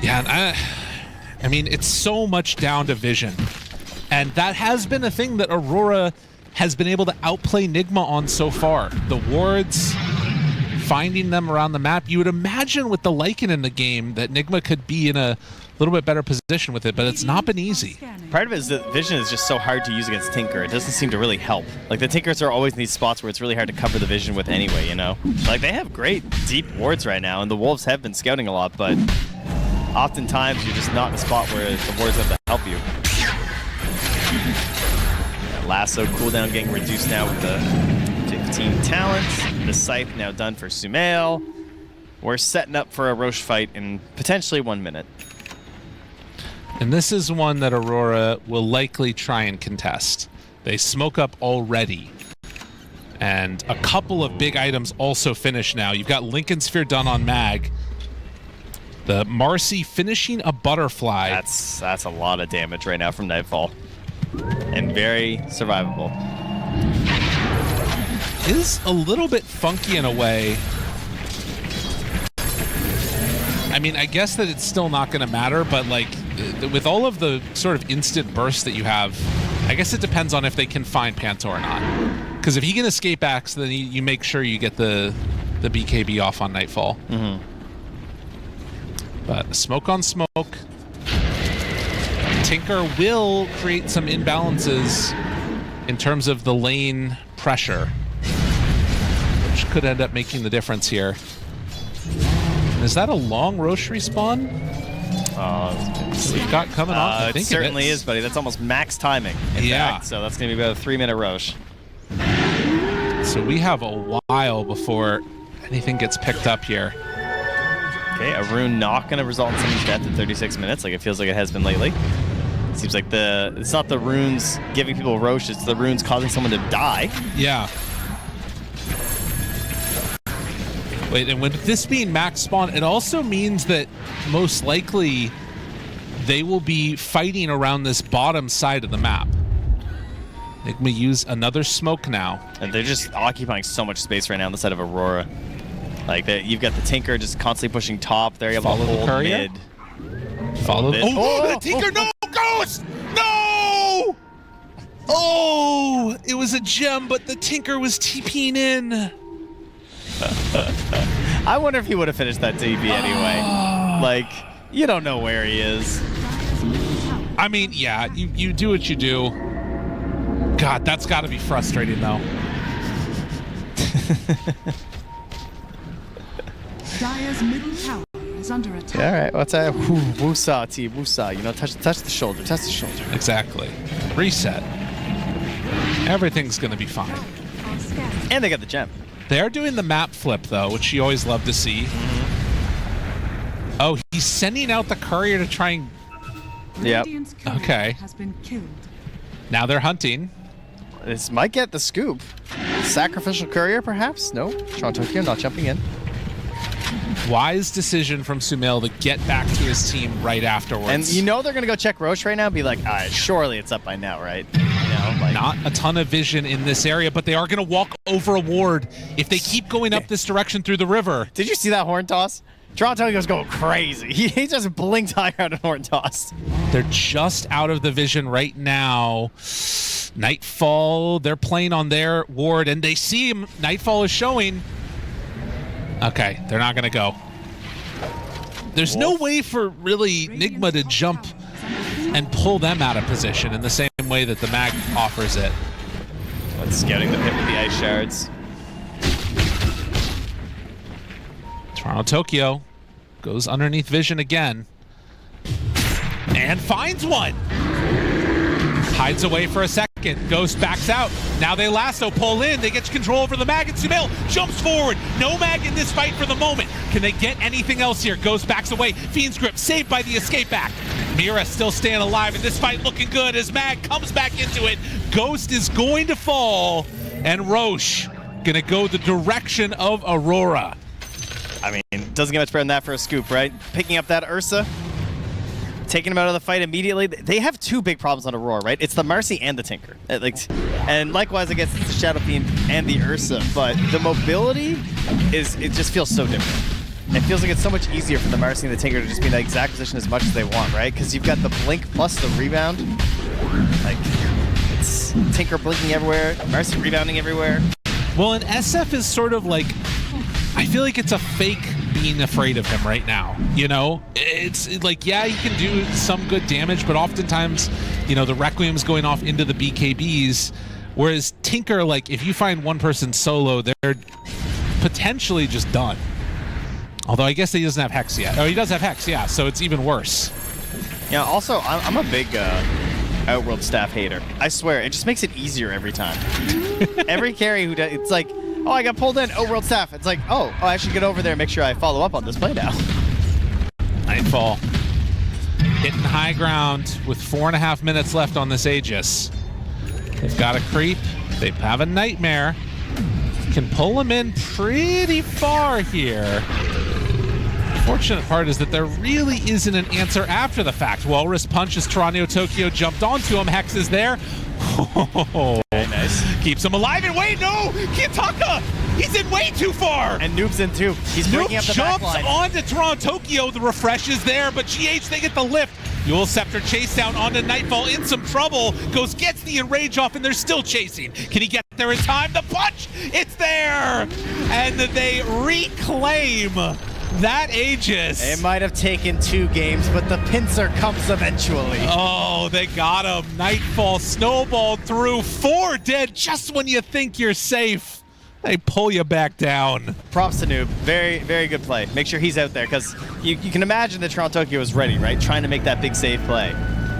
Yeah, and I mean, it's so much down to vision. And that has been a thing that Aurora has been able to outplay Nigma on so far. The wards, finding them around the map. You would imagine with the Lycan in the game that Nigma could be in a little bit better position with it, but it's not been easy. Part of it is that vision is just so hard to use against Tinker. It doesn't seem to really help. Like, the Tinkers are always in these spots where it's really hard to cover the vision with anyway, you know? Like, they have great deep wards right now, and the Wolves have been scouting a lot, but oftentimes you're just not in a spot where the wards have to help you. Yeah, lasso cooldown getting reduced now with the 15 talents. The Scythe now done for Sumail. We're setting up for a Roche fight in potentially 1 minute. And this is one that Aurora will likely try and contest. They smoke up already. And a couple of big items also finish now. You've got Lincoln Sphere done on Mag. The Marcy finishing a butterfly. That's a lot of damage right now from Nightfall. And very survivable. Is a little bit funky in a way. I mean, I guess that it's still not going to matter, but like with all of the sort of instant bursts that you have, I guess it depends on if they can find Panto or not. Because if he can escape axe, then you make sure you get the BKB off on Nightfall. Mm-hmm. But smoke on smoke. Tinker will create some imbalances in terms of the lane pressure, which could end up making the difference here. Is that a long Roche respawn? We've got coming off. I think it certainly is, buddy. That's almost max timing. In fact, so that's going to be about a 3-minute Roche. So we have a while before anything gets picked up here. Okay, a rune not going to result in someone's death in 36 minutes, like it feels like it has been lately. It seems like it's not the runes giving people Roche, it's the runes causing someone to die. Yeah. Wait, and with this being max spawn, it also means that most likely they will be fighting around this bottom side of the map. Nigma use another smoke now. And they're just occupying so much space right now on the side of Aurora. Like, you've got the Tinker just constantly pushing top. They're able to hold mid. Follow the... Oh, the Tinker, no! Ghost! No! Oh! It was a gem, but the Tinker was TPing in. I wonder if he would have finished that TP anyway. Like, you don't know where he is. I mean, yeah, you do what you do. God, that's got to be frustrating, though. Dire's middle tower is under attack. Yeah, all right, what's that? Wusa, T, Wusa. You know, touch the shoulder, touch the shoulder. Exactly. Reset. Everything's going to be fine. And they got the gem. They're doing the map flip, though, which you always love to see. Oh, he's sending out the courier to try and... Yep. Okay. Has been killed. Now they're hunting. This might get the scoop. Sacrificial courier, perhaps? No. Tokyo not jumping in. Wise decision from Sumail to get back to his team right afterwards. And you know they're going to go check Roche right now and be like, all right, surely it's up by now, right? You know, like, not a ton of vision in this area, but they are going to walk over a ward if they keep going up this direction through the river. Did you see that horn toss? Tokyo's going crazy. He just blinked high out and horn tossed. They're just out of the vision right now. Nightfall, they're playing on their ward, and they see him. Nightfall is showing. Okay, they're not going to go. There's no way for really Nigma to jump and pull them out of position in the same way that the mag offers it. Let's scouting the pit with the ice shards. Tokyo goes underneath vision again and finds one. Hides away for a second. Ghost backs out. Now they lasso, pull in. They get control over the mag, and Sumail jumps forward. No mag in this fight for the moment. Can they get anything else here? Ghost backs away. Fiend's Grip saved by the escape back. Mira still staying alive, and this fight looking good as mag comes back into it. Ghost is going to fall, and Roche gonna go the direction of Aurora. I mean, doesn't get much better than that for a scoop, right? Picking up that Ursa. Taking him out of the fight immediately. They have two big problems on Aurora, right? It's the Marcy and the Tinker. And likewise, I guess it's the Shadow Fiend and the Ursa. But the mobility it just feels so different. It feels like it's so much easier for the Marcy and the Tinker to just be in the exact position as much as they want, right? Because you've got the blink plus the rebound. Like, it's Tinker blinking everywhere, Marcy rebounding everywhere. Well, and SF is sort of like, I feel like it's a fake being afraid of him right now. You know, it's like, yeah, he can do some good damage, but oftentimes, you know, the Requiem's going off into the BKBs, whereas Tinker, like, if you find one person solo, they're potentially just done. Although I guess he doesn't have Hex yet. Oh, he does have Hex, yeah, so it's even worse. Yeah, also, I'm a big Outworld staff hater. I swear, it just makes it easier every time. Every carry who does, it's like, oh, I got pulled in. Outworld staff. It's like, oh, I should get over there and make sure I follow up on this play now. Nightfall hitting high ground with 4.5 minutes left on this Aegis. They've got a creep. They have a Nightmare. Can pull him in pretty far here. Fortunate part is that there really isn't an answer after the fact. Walrus punches Tokyo jumped onto him. Hex is there. Oh, very nice. Keeps him alive. And wait, no! Kiyotaka! He's in way too far! And Noob's in too. He's breaking up the back line. Jumps onto Tokyo. The refresh is there, but GH, they get the lift. Yule Scepter chase down onto Nightfall in some trouble. Gets the enrage off, and they're still chasing. Can he get there in time? The punch! It's there! And they reclaim that Aegis. It might have taken 2 games, but the pincer comes eventually. Oh, they got him. Nightfall snowballed through. 4 dead just when you think you're safe. They pull you back down. Props to Noob. Very, very good play. Make sure he's out there, because you can imagine that Tokyo was ready, right? Trying to make that big save play.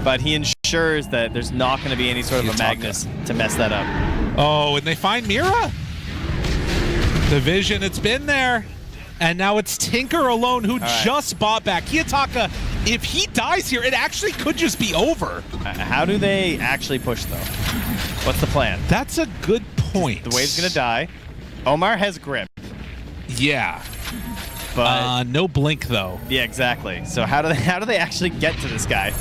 But he ensures that there's not going to be any sort of a Magnus to mess that up. Oh, and they find Mira. The vision, it's been there. And now it's Tinker alone who just bought back. Kiyotaka, if he dies here, it actually could just be over. How do they actually push, though? What's the plan? That's a good point. The wave's going to die. Omar has grip. Yeah. But no blink, though. Yeah, exactly. So how do they actually get to this guy?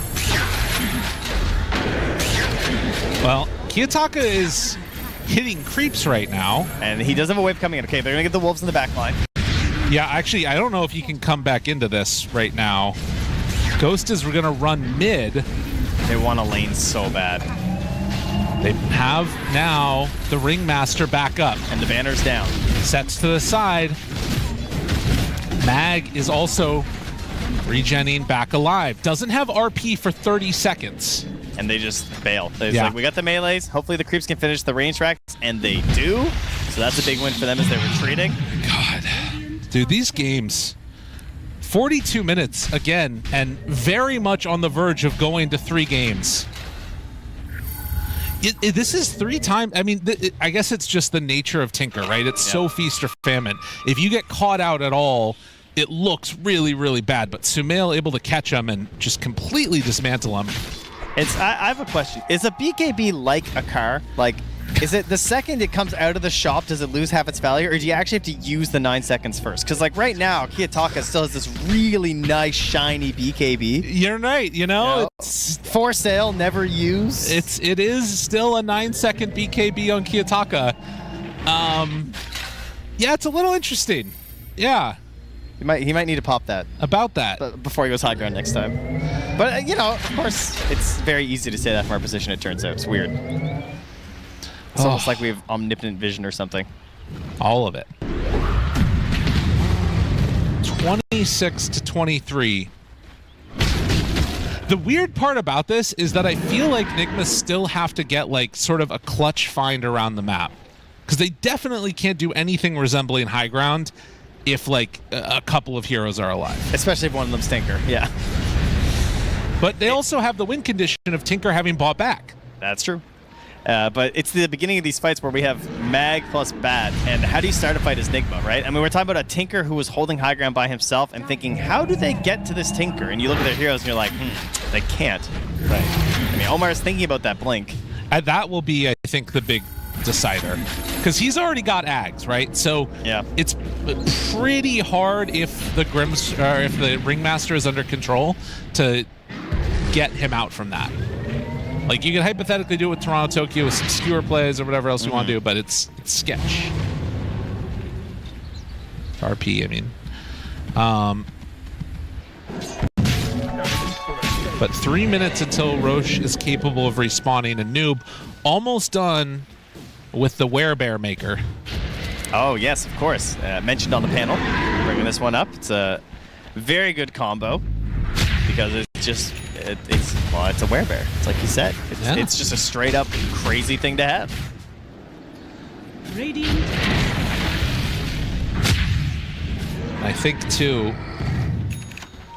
Well, Kiyotaka is hitting creeps right now. And he does have a wave coming in. Okay, they're going to get the wolves in the back line. Yeah, actually, I don't know if you can come back into this right now. Ghost is going to run mid. They want a lane so bad. They have now the Ringmaster back up. And the banner's down. Sets to the side. Mag is also regenning back alive. Doesn't have RP for 30 seconds. And they just bail. They're like, we got the melees. Hopefully the creeps can finish the range tracks. And they do. So that's a big win for them as they're retreating. God. Dude, these games, 42 minutes again, and very much on the verge of going to 3 games. This is 3 times. I mean, I guess it's just the nature of Tinker, right? It's so feast or famine. If you get caught out at all, it looks really, really bad. But Sumail able to catch him and just completely dismantle him. I have a question. Is a BKB like a car? Like, is it the second it comes out of the shop, does it lose half its value, or do you actually have to use the 9 seconds first? Because like right now, Kiyotaka still has this really nice, shiny BKB. You're right. It's for sale, never use. It is still a 9-second BKB on Kiyotaka. Yeah, it's a little interesting. Yeah. He might need to pop that. About that. Before he goes high ground next time. But, of course, it's very easy to say that from our position, it turns out. It's weird. It's almost like we have omnipotent vision or something. All of it. 26-23. The weird part about this is that I feel like Nigma still have to get, like, sort of a clutch find around the map. Because they definitely can't do anything resembling high ground if, like, a couple of heroes are alive. Especially if one of them's Tinker, yeah. But they also have the win condition of Tinker having bought back. That's true. But it's the beginning of these fights where we have Mag plus Bat, and how do you start a fight as Nigma, right? I mean, we're talking about a Tinker who was holding high ground by himself and thinking, how do they get to this Tinker? And you look at their heroes and you're like, they can't. Right. I mean, Omar is thinking about that blink. And that will be, I think, the big decider. Because he's already got Ags, right? So it's pretty hard if the if the Ringmaster is under control to get him out from that. Like, you can hypothetically do it with Toronto, Tokyo, with some skewer plays or whatever else you want to do, but it's sketch. RP, I mean. But 3 minutes until Roche is capable of respawning, and Noob almost done with the Werebear Maker. Oh, yes, of course. Mentioned on the panel. Bringing this one up. It's a very good combo because it's just... It's a werebear. It's like you said. It's just a straight up crazy thing to have. Radiant. I think too,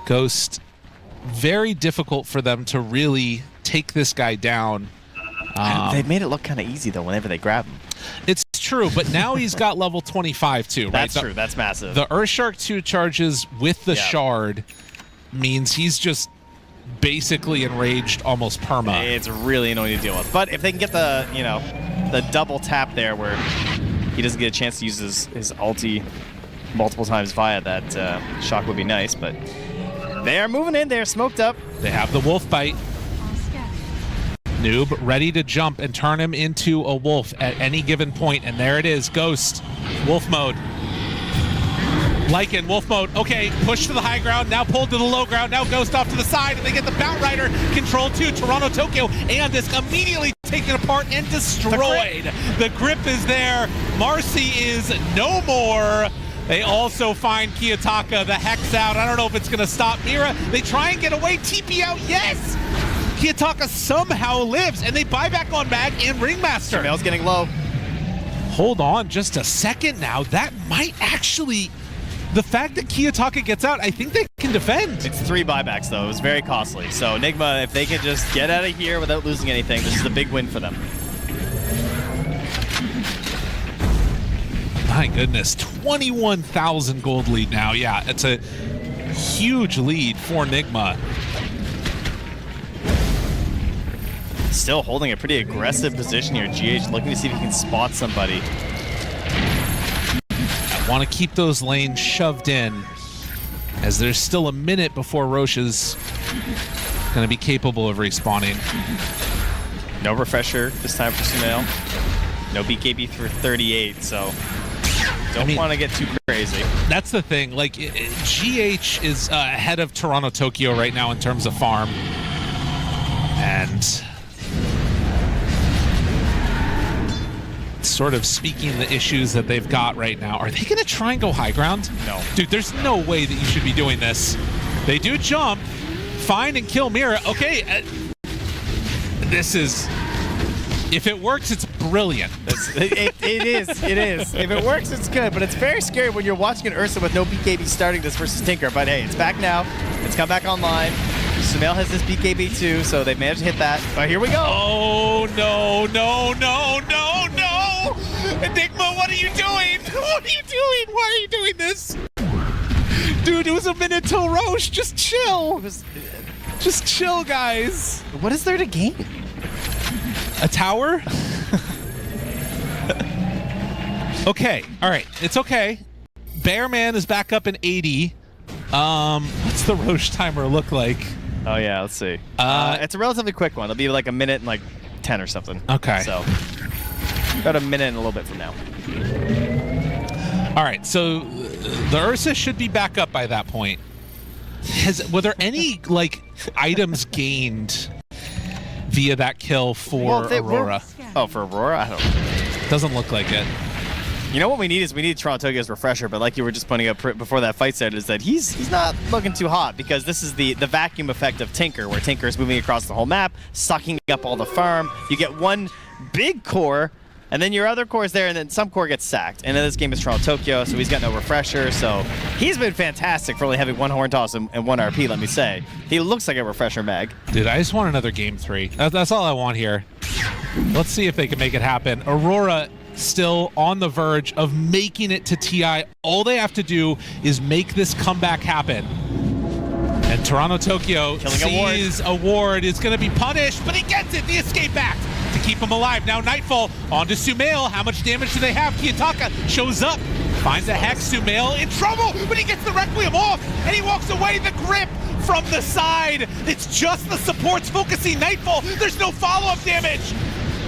Ghost, very difficult for them to really take this guy down. They've made it look kind of easy though whenever they grab him. It's true, but now he's got level 25 too, right? That's true. That's massive. The Earthshark 2 charges with the shard means he's just basically enraged almost perma. It's really annoying to deal with. But if they can get the, the double tap there where he doesn't get a chance to use his ulti multiple times via that shock would be nice. But they are moving in. They're smoked up. They have the wolf bite. Noob ready to jump and turn him into a wolf at any given point. And there it is. Ghost. Wolf mode. Lycan, wolf mode. Okay, push to the high ground, now pulled to the low ground, now Ghost off to the side, and they get the Bout Rider control to Toronto, Tokyo, and is immediately taken apart and destroyed. The grip is there. Marcy is no more. They also find Kiyotaka, the Hex out. I don't know if it's going to stop Mira. They try and get away. TP out, yes! Kiyotaka somehow lives, and they buy back on Mag and Ringmaster. Sumail's getting low. Hold on just a second now. That might actually... The fact that Kiyotaka gets out, I think they can defend. It's 3 buybacks, though. It was very costly. So, Nigma, if they can just get out of here without losing anything, this is a big win for them. My goodness, 21,000 gold lead now. Yeah, it's a huge lead for Nigma. Still holding a pretty aggressive position here. GH looking to see if he can spot somebody. Want to keep those lanes shoved in, as there's still a minute before Roche is going to be capable of respawning. No refresher this time for Sumail. No BKB for 38, so don't want to get too crazy. That's the thing. Like, GH is ahead of Toronto, Tokyo right now in terms of farm. And... sort of speaking the issues that they've got right now. Are they going to try and go high ground? No. Dude, there's no way that you should be doing this. They do jump, find and kill Mira. Okay, this is... If it works, it's brilliant. It is. If it works, it's good, but it's very scary when you're watching an Ursa with no BKB starting this versus Tinker. But hey, it's back now. It's come back online. Sumail has this BKB too, so they managed to hit that. But here we go. Oh, no, no, no, no, no! Nigma, what are you doing? What are you doing? Why are you doing this? Dude, it was a minute till Roche. Just chill. Just chill, guys. What is there to gain? A tower? Okay, all right. It's okay. Bearman is back up in 80. What's the Roche timer look like? Oh, yeah, let's see. It's a relatively quick one. It'll be like a minute and like 10 or something. Okay. So, about a minute and a little bit from now. All right, so the Ursa should be back up by that point. Were there any, like, items gained via that kill for Aurora? Oh, for Aurora? I don't know. Doesn't look like it. You know what we need is we need Toronto Tokyo's refresher, but like you were just pointing out before that fight started, is that he's not looking too hot because this is the vacuum effect of Tinker, where Tinker is moving across the whole map, sucking up all the farm. You get one big core, and then your other core is there, and then some core gets sacked. And then this game is Toronto Tokyo, so he's got no refresher. So he's been fantastic for only having one horn toss and one RP, let me say. He looks like a refresher mag. Dude, I just want another game 3. That's all I want here. Let's see if they can make it happen. Aurora still on the verge of making it to TI. All they have to do is make this comeback happen. And Toronto Tokyo sees Award is going to be punished, but he gets it. The escape act to keep him alive. Now Nightfall onto Sumail. How much damage do they have? Kiyotaka shows up, finds a Hex. Sumail in trouble, but he gets the Requiem off, and he walks away. The grip from the side. It's just the supports focusing Nightfall. There's no follow-up damage.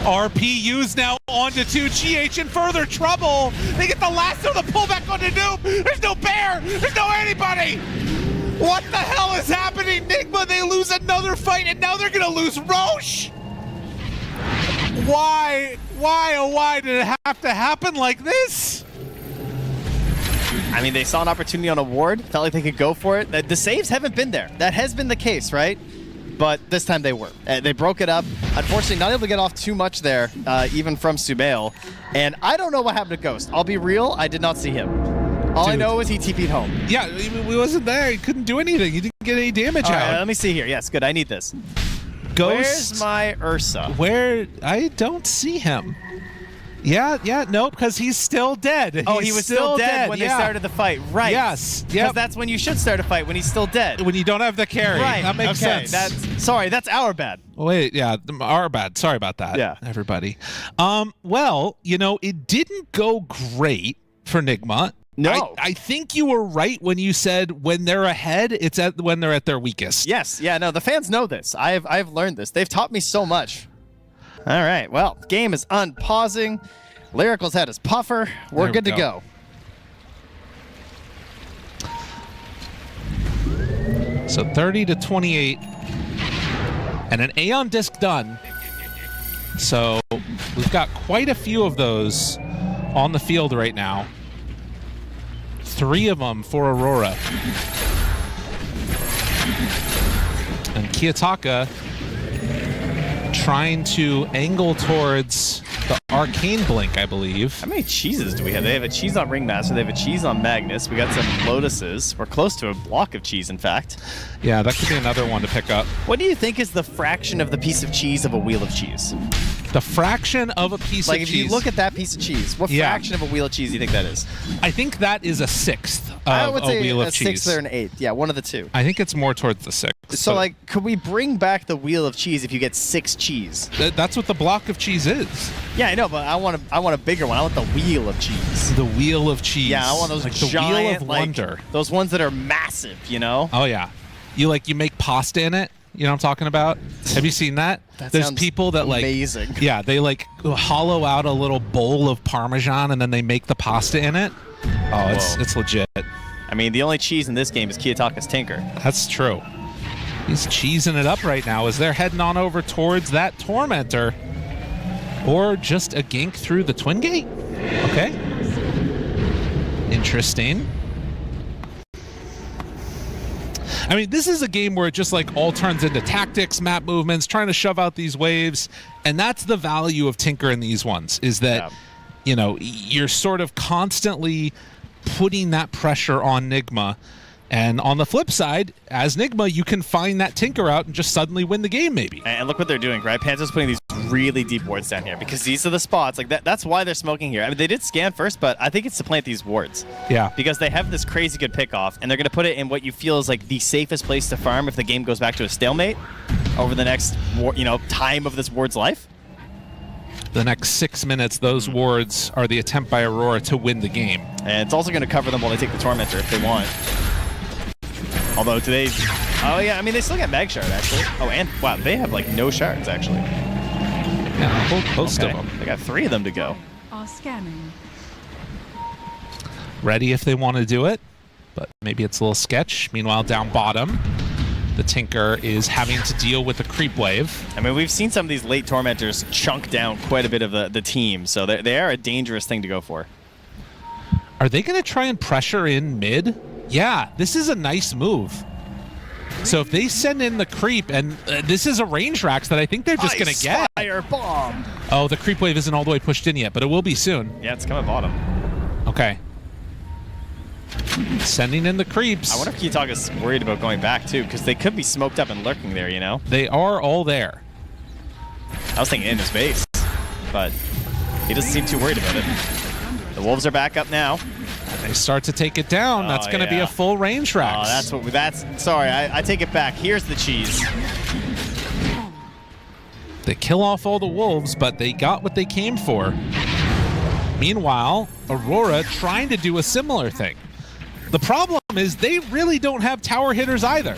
RPU's now onto 2GH in further trouble. They get the lasso, the pullback onto Noob. There's no Bear. There's no anybody. What the hell is happening? Nigma, they lose another fight, and now they're going to lose Roche. Why, oh why did it have to happen like this? I mean, they saw an opportunity on Award, felt like they could go for it. The saves haven't been there. That has been the case, right? But this time they were. They broke it up. Unfortunately, not able to get off too much there, even from Sumail. And I don't know what happened to Ghost. I'll be real, I did not see him. All I know is he TP'd home. Yeah, he wasn't there. He couldn't do anything. He didn't get any damage out. Right, let me see here. Yes, good. I need this. Ghost. Where's my Ursa? Where? I don't see him. Yeah, nope, because he's still dead. Oh, he was still dead when they started the fight. Right. Yes. Because that's when you should start a fight, when he's still dead. When you don't have the carry. Right. That makes sense. That's our bad. Wait, yeah, our bad. Sorry about that. Yeah. Everybody. Well, it didn't go great for Nigma. No. I think you were right when you said when they're ahead, it's when they're at their weakest. Yes. Yeah, no, the fans know this. I've learned this. They've taught me so much. All right, well, game is unpausing. Lyrical's had his puffer. We're good to go. So 30-28. And an Aeon disc done. So we've got quite a few of those on the field right now. 3 of them for Aurora. And Kiyotaka trying to angle towards the Arcane Blink, I believe. How many cheeses do we have? They have a cheese on Ringmaster. They have a cheese on Magnus. We got some Lotuses. We're close to a block of cheese, in fact. Yeah, that could be another one to pick up. What do you think is the fraction of the piece of cheese of a wheel of cheese? The fraction of a piece of cheese. Like, if you look at that piece of cheese, what fraction of a wheel of cheese do you think that is? I think that is a 1/6 of I would say a wheel of cheese. A 6th or an 8th. Yeah, one of the two. I think it's more towards the 6. So, like, could we bring back the wheel of cheese if you get 6 cheese? That's what the block of cheese is. Yeah, I know, but I want a bigger one. I want the wheel of cheese. The wheel of cheese. Yeah, I want those like giant, the wheel of wonder. Those ones that are massive, you know? Oh yeah, you make pasta in it. You know what I'm talking about? Have you seen that? There's people that amazing. Yeah, they hollow out a little bowl of Parmesan and then they make the pasta in it. Oh, it's legit. I mean, the only cheese in this game is Kiyotaka's Tinker. That's true. He's cheesing it up right now as they're heading on over towards that Tormentor. Or just a gank through the Twin Gate. Okay. Interesting. I mean, this is a game where it just all turns into tactics, map movements, trying to shove out these waves. And that's the value of Tinker in these ones, is that, you're sort of constantly putting that pressure on Nigma And on the flip side, as Nigma, you can find that Tinker out and just suddenly win the game, maybe. And look what they're doing, right? Panzer's putting these really deep wards down here because these are the spots. Like that's why they're smoking here. I mean, they did scan first, but I think it's to plant these wards. Yeah. Because they have this crazy good pickoff, and they're going to put it in what you feel is like the safest place to farm if the game goes back to a stalemate over the next, time of this ward's life. The next 6 minutes, those wards are the attempt by Aurora to win the game. And it's also going to cover them while they take the Tormentor if they want. Although today, they still get Mag Shard actually. Oh, and wow, they have like no shards actually. Yeah, most of them. They got 3 of them to go. Are scanning. Ready if they want to do it, but maybe it's a little sketch. Meanwhile, down bottom, the Tinker is having to deal with the creep wave. I mean, we've seen some of these late Tormentors chunk down quite a bit of the team, so they are a dangerous thing to go for. Are they going to try and pressure in mid? Yeah, this is a nice move. So if they send in the creep, and this is a range Rax that I think they're just going to get. Fire bomb. Oh, the creep wave isn't all the way pushed in yet, but it will be soon. Yeah, it's coming bottom. Okay. Sending in the creeps. I wonder if Kiyotaka's worried about going back too, because they could be smoked up and lurking there, They are all there. I was thinking in his base, but he doesn't seem too worried about it. The Wolves are back up now. They start to take it down. That's going to be a full range Rax. Sorry, I take it back. Here's the cheese. They kill off all the wolves, but they got what they came for. Meanwhile, Aurora trying to do a similar thing. The problem is they really don't have tower hitters either.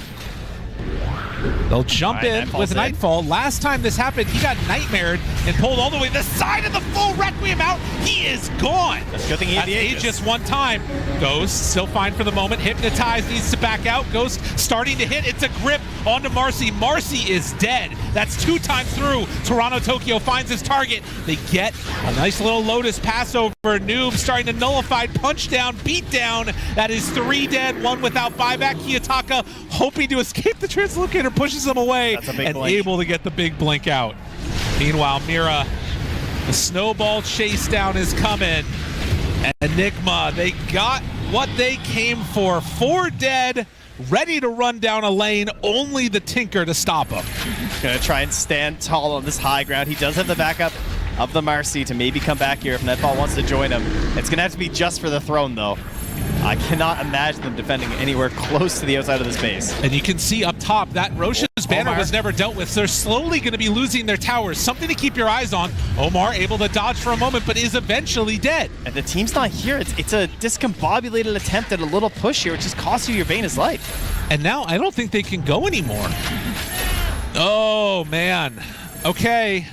They'll jump in with Nightfall. Last time this happened, he got nightmared and pulled all the way to the side of the full Requiem out. He is gone. That's a good thing he had the Aegis one time. Ghost still fine for the moment. Hypnotized, needs to back out. Ghost starting to hit. It's a grip onto Marcy. Marcy is dead. That's 2 times through. Toronto Tokyo finds his target. They get a nice little Lotus pass over. Noob starting to nullify. Punch down, beat down. That is 3 dead, 1 without buyback. Kiyotaka hoping to escape the translocator, pushes him away and able to get the big blink out. Meanwhile, Mira, the snowball chase down is coming. And Nigma, they got what they came for. 4 dead, ready to run down a lane. Only the Tinker to stop him. Gonna try and stand tall on this high ground. He does have the backup of the Marcy to maybe come back here if Nightfall wants to join him. It's gonna have to be just for the throne though. I cannot imagine them defending anywhere close to the outside of this base. And you can see up top that Roche's banner was never dealt with, so they're slowly going to be losing their towers. Something to keep your eyes on. Omar able to dodge for a moment, but is eventually dead. And the team's not here. It's a discombobulated attempt at a little push here, which just costs you your Vayne's life. And now I don't think they can go anymore. Oh, man. Okay.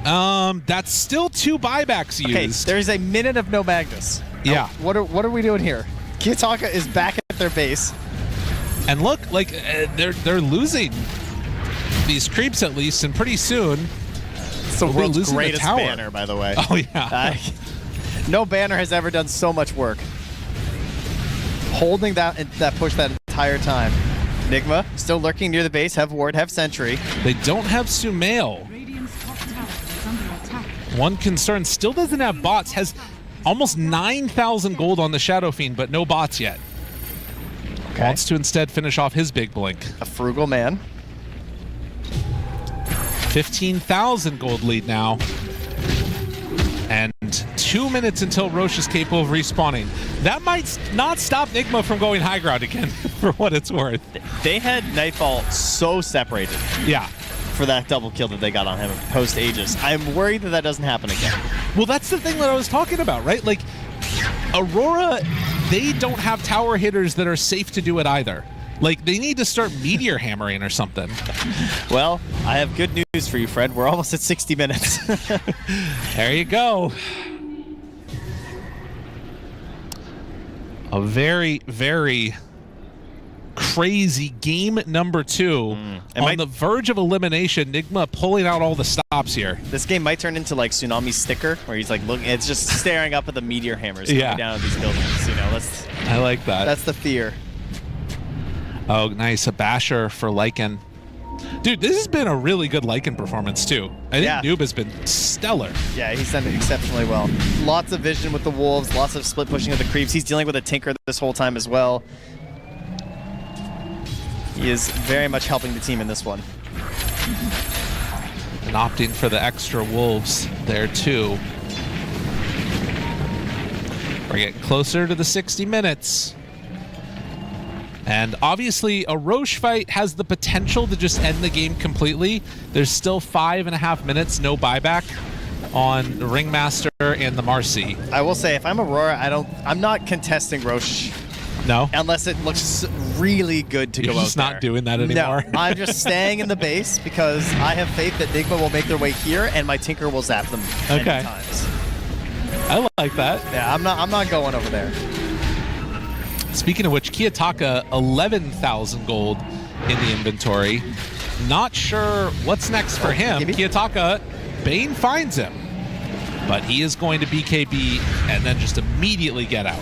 That's still 2 buybacks used. Okay, there's a minute of no Magnus. Yeah. What are we doing here? Kiyotaka is back at their base. And look, like they're losing these creeps at least, and pretty soon it's the world's greatest banner, by the way. Oh yeah. No banner has ever done so much work. Holding that push that entire time. Nigma still lurking near the base. Have ward, have sentry. They don't have Sumail. One concern, still doesn't have bots. Has almost 9,000 gold on the Shadow Fiend, but no bots yet. Okay. Wants to instead finish off his big blink. A frugal man. 15,000 gold lead now. And 2 minutes until Roche is capable of respawning. That might not stop Nigma from going high ground again, for what it's worth. They had Nightfall so separated. Yeah. For that double kill that they got on him post Aegis. I'm worried that doesn't happen again. Well, that's the thing that I was talking about, right? Like, Aurora, they don't have tower hitters that are safe to do it either. Like, they need to start meteor hammering or something. Well, I have good news for you, Fred. We're almost at 60 minutes. There you go. A very, very crazy game number 2 on the verge of elimination. Nigma pulling out all the stops here. This game might turn into like Tsunami's sticker, where he's like looking, it's just staring up at the meteor hammers coming down at these buildings. That's I like that. That's the fear. Oh, nice. A basher for Lycan. Dude, this has been a really good Lycan performance too. I think Noob has been stellar. Yeah, he's done exceptionally well. Lots of vision with the wolves, lots of split pushing of the creeps. He's dealing with a Tinker this whole time as well. He is very much helping the team in this one. And opting for the extra wolves there too. We're getting closer to the 60 minutes. And obviously, a Roche fight has the potential to just end the game completely. There's still 5.5 minutes, no buyback on the Ringmaster and the Marcy. I will say, if I'm Aurora, I'm not contesting Roche. No? Unless it looks really good to You're go out just not doing that anymore? No, I'm just staying in the base because I have faith that Nigma will make their way here and my Tinker will zap them many times. I like that. Yeah, I'm not going over there. Speaking of which, Kiyotaka, 11,000 gold in the inventory. Not sure what's next for him. Kiyotaka, Bane finds him. But he is going to BKB and then just immediately get out.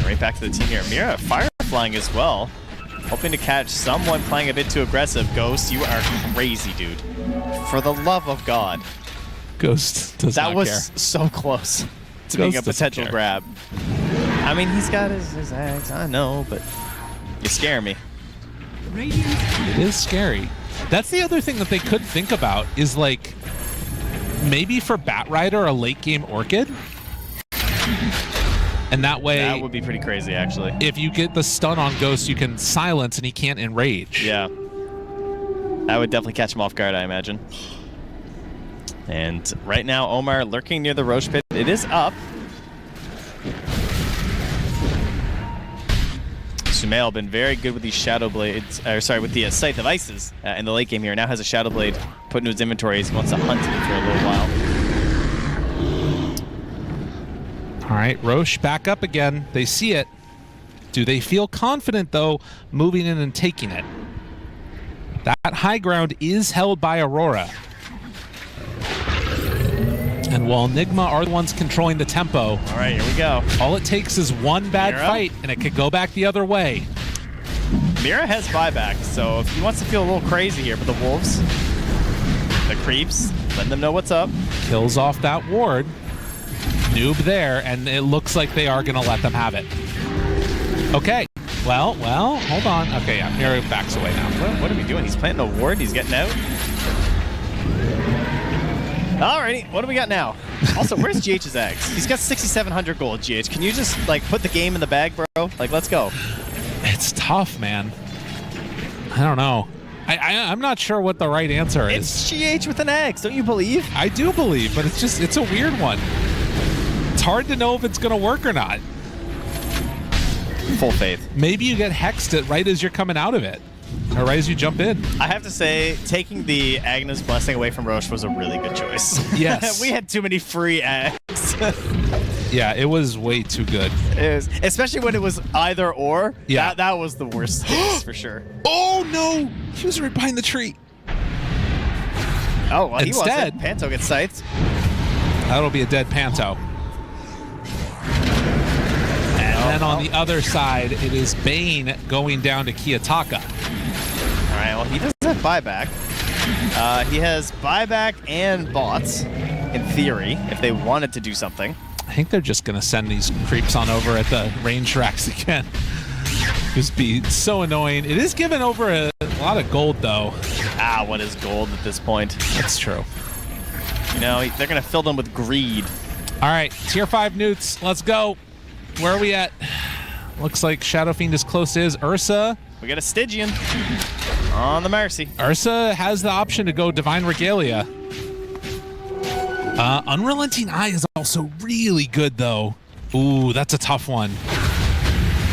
Right back to the team here. Mira fire flying as well. Hoping to catch someone playing a bit too aggressive. Ghost, you are crazy, dude. For the love of God. Ghost does not care. That was so close to being a potential grab. I mean, he's got his eggs, I know, but you scare me. It is scary. That's the other thing that they could think about is like maybe for Batrider a late game Orchid. And that way... That would be pretty crazy, actually. If you get the stun on Ghost, you can silence and he can't enrage. Yeah. That would definitely catch him off guard, I imagine. And right now, Omar lurking near the Roche pit. It is up. Sumail been very good with these Shadow Blades, with the Scythe of Ices in the late game here. Now has a Shadow Blade put into his inventory. He wants to hunt it for a little while. All right, Roche back up again. They see it. Do they feel confident, though, moving in and taking it? That high ground is held by Aurora. And while Nigma are the ones controlling the tempo, all right, here we go. All it takes is one bad fight, and it could go back the other way. Mira has buyback, so if he wants to feel a little crazy here, but the wolves, the creeps, letting them know what's up. Kills off that ward. Noob there, and it looks like they are going to let them have it. Okay. Well, hold on. Okay, yeah, Mira backs away now. What are we doing? He's planting a ward. He's getting out. Alrighty, what do we got now? Also, where's GH's eggs? He's got 6,700 gold, GH. Can you just, like, put the game in the bag, bro? Like, let's go. It's tough, man. I don't know. I'm not sure what the right answer is. It's GH with an X, don't you believe? I do believe, but it's a weird one. It's hard to know if it's going to work or not. Full faith. Maybe you get hexed right as you're coming out of it. Or right as you jump in. I have to say, taking the Agnes Blessing away from Roche was a really good choice. Yes. We had too many free eggs. Yeah, it was way too good. It was, especially when it was either or. Yeah. That was the worst case for sure. Oh, no! He was right behind the tree. Oh, well, Instead, he wasn't. Panto gets scythed. That'll be a dead Panto. And then on the other side, it is Bane going down to Kiyotaka. All right, well, he doesn't have buyback. He has buyback and bots, in theory, if they wanted to do something. I think they're just going to send these creeps on over at the range racks again. Just be so annoying. It is giving over a lot of gold, though. Ah, what is gold at this point? That's true. You know, they're going to fill them with greed. All right, tier 5 newts. Let's go. Where are we at? Looks like Shadow Fiend is close to his. Ursa. We got a Stygian on the Mercy. Ursa has the option to go Divine Regalia. Unrelenting Eye is also really good, though. Ooh, that's a tough one.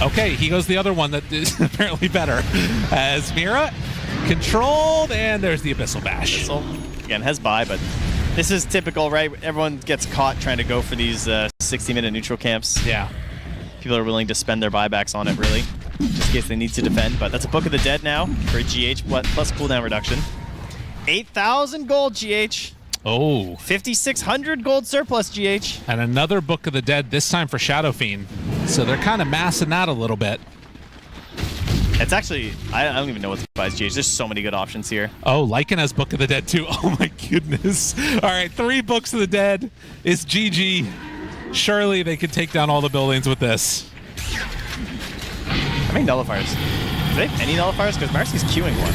Okay, he goes the other one that is apparently better. As Mira controlled, and there's the Abyssal Bash. Abyssal, again, has buy, but this is typical, right? Everyone gets caught trying to go for these 60-minute neutral camps. Yeah. People are willing to spend their buybacks on it, really, just in case they need to defend. But that's a Book of the Dead now for GH, plus cooldown reduction. 8,000 gold, GH. Oh. 5,600 gold surplus, GH. And another Book of the Dead, this time for Shadow Fiend. So they're kind of massing that a little bit. It's actually, I don't even know what to buy as GH. There's so many good options here. Oh, Lycan has Book of the Dead too. Oh my goodness. All right, 3 Books of the Dead is GG. Surely they could take down all the buildings with this. many nullifiers? Do they have any nullifiers? Because Marcy's queuing one.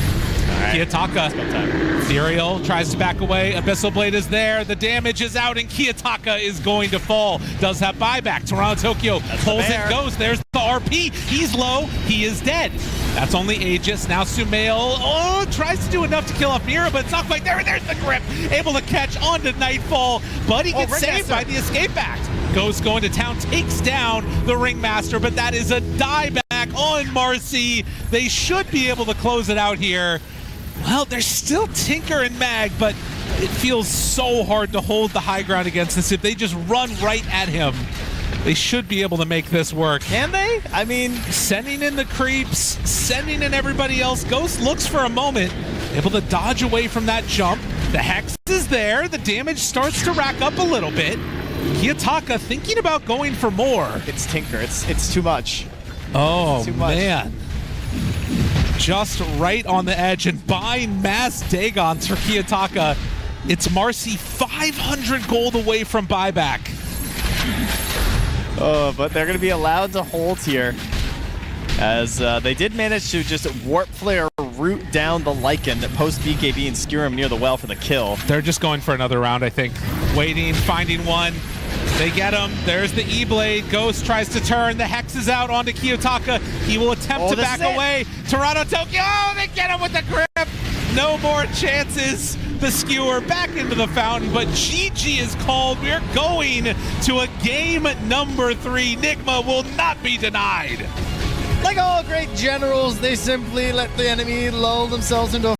Kiyotaka, Ethereal tries to back away. Abyssal Blade is there. The damage is out, and Kiyotaka is going to fall. Does have buyback. Toronto Tokyo pulls it, goes. There's the RP. He's low. He is dead. That's only Aegis. Now Sumail tries to do enough to kill off Mira, but it's not quite there. There's the grip. Able to catch onto Nightfall, but he gets saved by the Escape Act. Ghost going to town, takes down the Ringmaster, but that is a dieback on Marcy. They should be able to close it out here. Well, there's still Tinker and Mag, but it feels so hard to hold the high ground against this. If they just run right at him, they should be able to make this work. Can they? I mean, sending in the creeps, sending in everybody else. Ghost looks for a moment, able to dodge away from that jump. The Hex is there. The damage starts to rack up a little bit. Kiyotaka thinking about going for more. It's Tinker. It's too much. Oh, too much. Man. Just right on the edge and buying mass Dagons for Kiyotaka. It's Marcy 500 gold away from buyback. Oh, but they're going to be allowed to hold here, as they did manage to just Warp Flare root down the Lycan post BKB and skewer him near the well for the kill. They're just going for another round, I think. Waiting, finding one. They get him. There's the E-Blade. Ghost tries to turn. The Hex is out onto Kiyotaka. He will attempt to back away. Toronto Tokyo. Oh, they get him with the grip. No more chances. The skewer back into the fountain, but GG is called. We're going to a game number 3. Nigma will not be denied. Like all great generals, they simply let the enemy lull themselves into a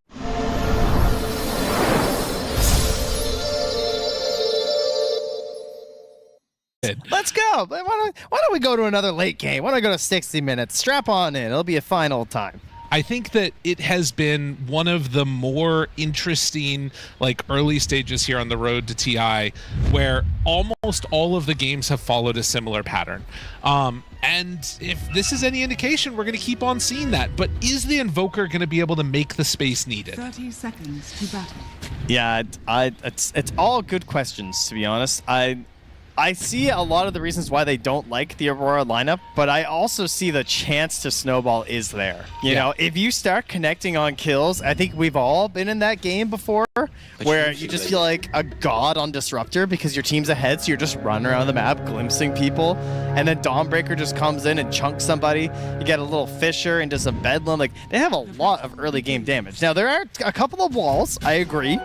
Let's go. Why don't we go to another late game? Why don't I go to 60 minutes? Strap on in. It'll be a fine old time. I think that it has been one of the more interesting, like, early stages here on the road to TI, where almost all of the games have followed a similar pattern. And if this is any indication, we're going to keep on seeing that. But is the Invoker going to be able to make the space needed? 30 seconds to battle. Yeah, it's all good questions, to be honest. I see a lot of the reasons why they don't like the Aurora lineup, but I also see the chance to snowball is there. You know, if you start connecting on kills, I think we've all been in that game before, where you just feel like a god on Disruptor because your team's ahead, so you're just running around the map, glimpsing people, and then Dawnbreaker just comes in and chunks somebody. You get a little Fisher into some Bedlam. Like, they have a lot of early game damage. Now, there are a couple of walls, I agree.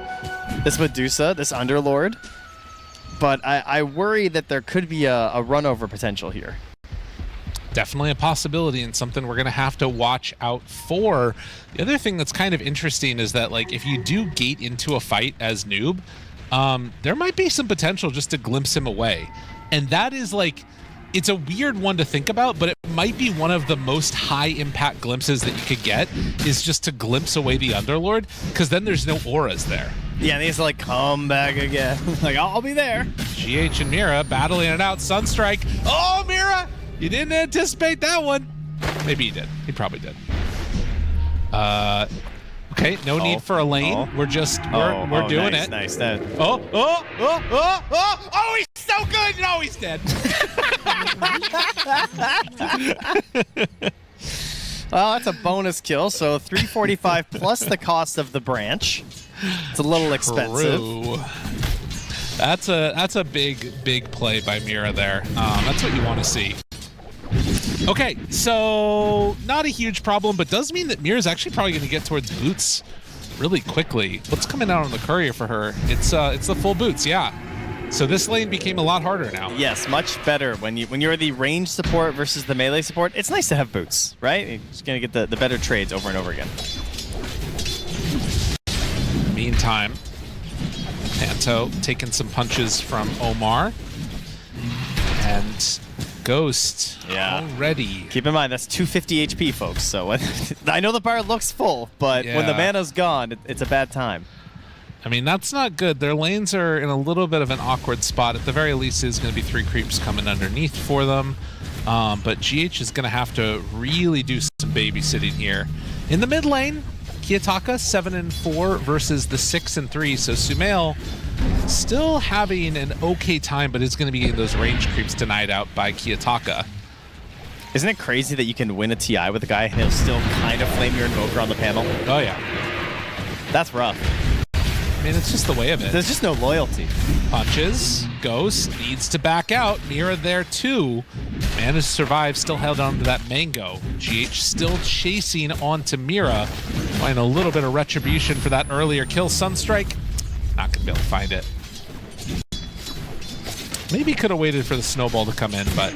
This Medusa, this Underlord. But I worry that there could be a run-over potential here. Definitely a possibility and something we're going to have to watch out for. The other thing that's kind of interesting is that, like, if you do gate into a fight as Noob, there might be some potential just to glimpse him away. And that is, like, it's a weird one to think about, but it might be one of the most high-impact glimpses that you could get, is just to glimpse away the Underlord, because then there's no auras there. Yeah, and he has to, like, come back again. Like, I'll be there. GH and Mira battling it out. Sunstrike. Oh, Mira! You didn't anticipate that one. Maybe he did. He probably did. Okay, no need for a lane. We're just, we're doing it. Nice. Oh, he's so good! No, he's dead. Well, that's a bonus kill, so 345 plus the cost of the branch. It's a little expensive. True. That's a big play by Mira there. That's what you want to see. Okay, so not a huge problem, but does mean that Mira's actually probably going to get towards boots really quickly. What's coming out on the courier for her? It's the full boots, yeah. So this lane became a lot harder now. Yes, much better when you're the range support versus the melee support. It's nice to have boots, right? You're just gonna get the better trades over and over again. Meantime, Panto taking some punches from Omar, and Ghost already. Keep in mind, that's 250 HP, folks. So I know the bar looks full, but when the mana's gone, it's a bad time. I mean, that's not good. Their lanes are in a little bit of an awkward spot. At the very least, there's going to be 3 creeps coming underneath for them. But GH is going to have to really do some babysitting here. In the mid lane, Kiyotaka 7-4 versus the 6-3. So Sumail still having an okay time, but is going to be getting those range creeps denied out by Kiyotaka. Isn't it crazy that you can win a TI with a guy and he'll still kind of flame your Invoker on the panel? Oh, yeah. That's rough. I mean, it's just the way of it. There's just no loyalty. Punches. Ghost needs to back out. Mira there, too. Managed to survive, still held on to that Mango. GH still chasing onto Mira. Find a little bit of retribution for that earlier kill. Sunstrike, not going to be able to find it. Maybe could have waited for the snowball to come in, but...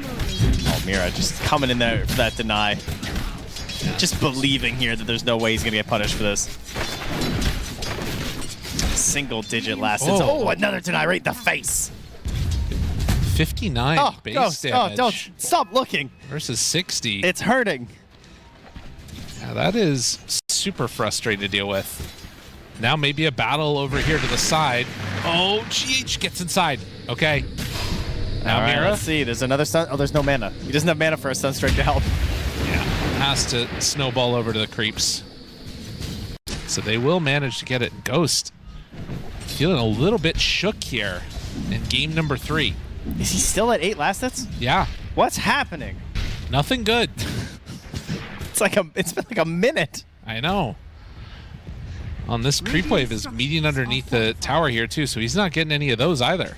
Oh, Mira just coming in there for that deny. Yeah. Just believing here that there's no way he's going to get punished for this. Single-digit last hits. Oh, another deny right in the face. 59 base Ghost. damage. Oh, don't stop looking. Versus 60. It's hurting. Yeah, that is super frustrating to deal with. Now maybe a battle over here to the side. Oh, GH gets inside. Okay. Now All right, Mira. let's see. There's another sun. Oh, there's no mana. He doesn't have mana for a Sunstrike to help. Yeah. Has to snowball over to the creeps. So they will manage to get it. Ghost feeling a little bit shook here in game number 3. Is he still at 8 last hits? Yeah. What's happening? Nothing good. It's been like a minute. I know. On this creep wave is meeting underneath the tower here too, so he's not getting any of those either.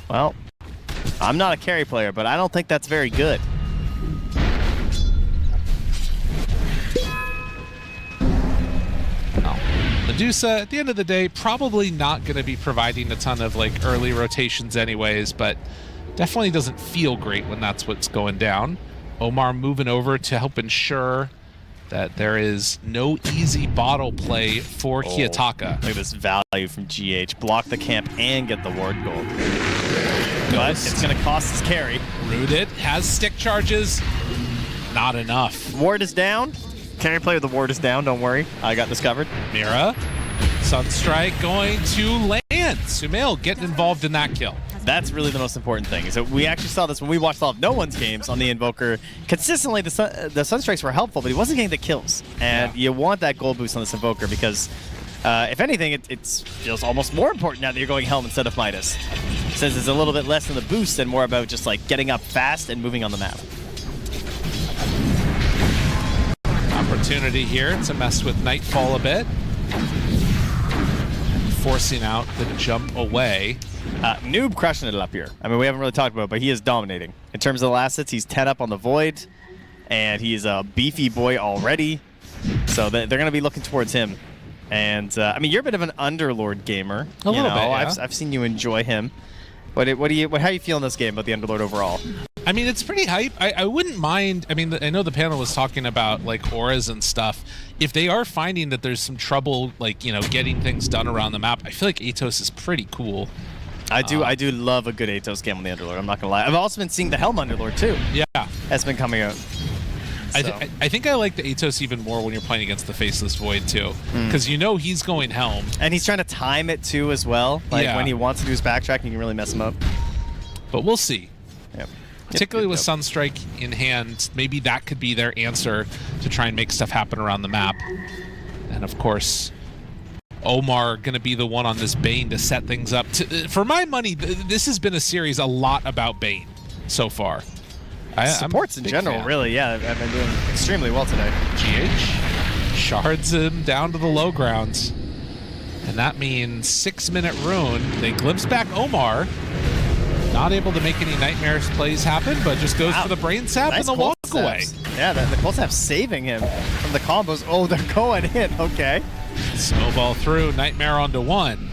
Well, I'm not a carry player, but I don't think that's very good. Medusa, at the end of the day, probably not going to be providing a ton of like early rotations anyways, but definitely doesn't feel great when that's what's going down. Omar moving over to help ensure that there is no easy bottle play for Kiyotaka. Look at this value from GH. Block the camp and get the ward gold. But it's going to cost his carry. Rooted, has stick charges. Not enough. Ward is down. Carry player, the ward is down. Don't worry. I got this covered. Mira, Sunstrike going to land. Sumail getting involved in that kill. That's really the most important thing. Is that we actually saw this when we watched all of No One's games on the Invoker. Consistently, the Sunstrikes were helpful, but he wasn't getting the kills. And you want that gold boost on this Invoker because, if anything, it feels almost more important now that you're going Helm instead of Midas. Since it's a little bit less than the boost and more about just like getting up fast and moving on the map. Opportunity here to mess with Nightfall a bit. Forcing out the jump away. Noob crushing it up here. I mean, we haven't really talked about it, but he is dominating. In terms of the last hits, he's 10 up on the Void, and he's a beefy boy already. So they're going to be looking towards him. And, I mean, you're a bit of an Underlord gamer. A little bit, yeah. I've seen you enjoy him. How are you feeling this game about the Underlord overall? I mean, it's pretty hype. I wouldn't mind. I mean, I know the panel was talking about like auras and stuff. If they are finding that there's some trouble, like, you know, getting things done around the map, I feel like Atos is pretty cool. I do love a good Atos game on the Underlord. I'm not gonna lie. I've also been seeing the Helm Underlord too. Yeah, that's been coming out. So. I think I like the Atos even more when you're playing against the Faceless Void too, because you know he's going Helm, and he's trying to time it too as well. Like when he wants to do his backtrack, you can really mess him up. But we'll see. Yep. Particularly with Sunstrike in hand, maybe that could be their answer to try and make stuff happen around the map. And of course, Omar going to be the one on this Bane to set things up. For my money, this has been a series a lot about Bane so far. Supports in general, fan. Really, yeah. I've been doing extremely well today. GH shards him down to the low grounds. And that means 6-minute rune. They glimpse back Omar. Not able to make any Nightmares plays happen, but just goes for the brain sap and the walk away. Yeah, the cold sap saving him from the combos. Oh, they're going in. Okay. Snowball through. Nightmare onto 1.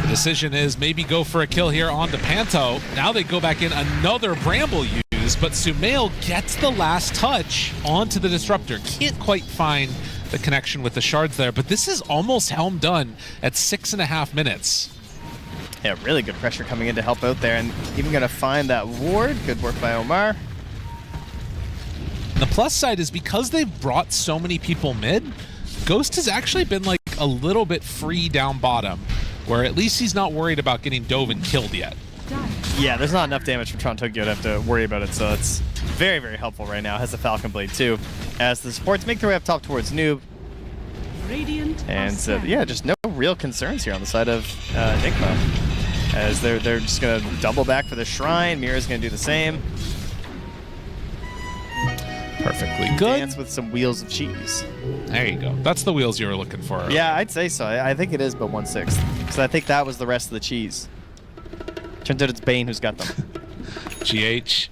The decision is maybe go for a kill here onto Panto. Now they go back in, another Bramble use, but Sumail gets the last touch onto the Disruptor. Can't quite find the connection with the shards there, but this is almost Helm done at 6.5 minutes. Yeah, really good pressure coming in to help out there, and even going to find that ward. Good work by Omar. And the plus side is because they've brought so many people mid, Ghost has actually been like a little bit free down bottom, where at least he's not worried about getting dove and killed yet. Yeah, there's not enough damage from Tron Tokyo to have to worry about it, so it's very, very helpful right now. Has the Falcon Blade too, as the supports make their way up top towards Noob. And yeah, just no real concerns here on the side of Nigma, as they're just gonna double back for the Shrine. Mira's gonna do the same. perfectly good. Dance with some wheels of cheese. There you go. That's the wheels you were looking for. Yeah, I'd say so. I think it is but 1/6. Because I think that was the rest of the cheese. Turns out it's Bane who's got them. GH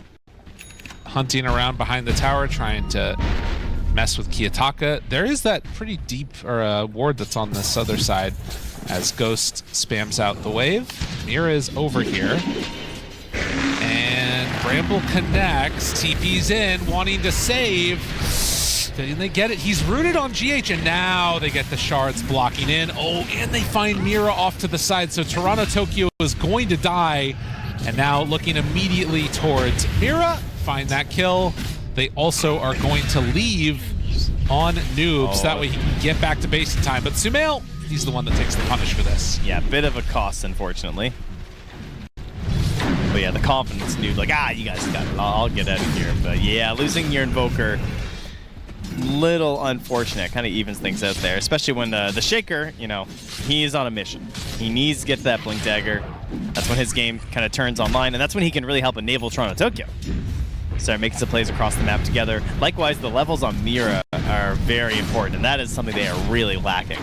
hunting around behind the tower, trying to mess with Kiyotaka. There is that pretty deep ward that's on this other side as Ghost spams out the wave. Mira is over here. And Bramble connects, TP's in, wanting to save. And they get it. He's rooted on GH, and now they get the shards blocking in. Oh, and they find Mira off to the side. So Toronto Tokyo is going to die. And now looking immediately towards Mira, find that kill. They also are going to leave on Noobs. That way he can get back to base in time. But Sumail, he's the one that takes the punish for this. Yeah, bit of a cost, unfortunately. But yeah, the confidence, dude, like, you guys got it. I'll get out of here. But yeah, losing your Invoker, little unfortunate. Kind of evens things out there, especially when the Shaker, you know, he is on a mission. He needs to get to that Blink Dagger. That's when his game kind of turns online, and that's when he can really help enable Toronto Tokyo. Start making some plays across the map together. Likewise, the levels on Mira are very important, and that is something they are really lacking.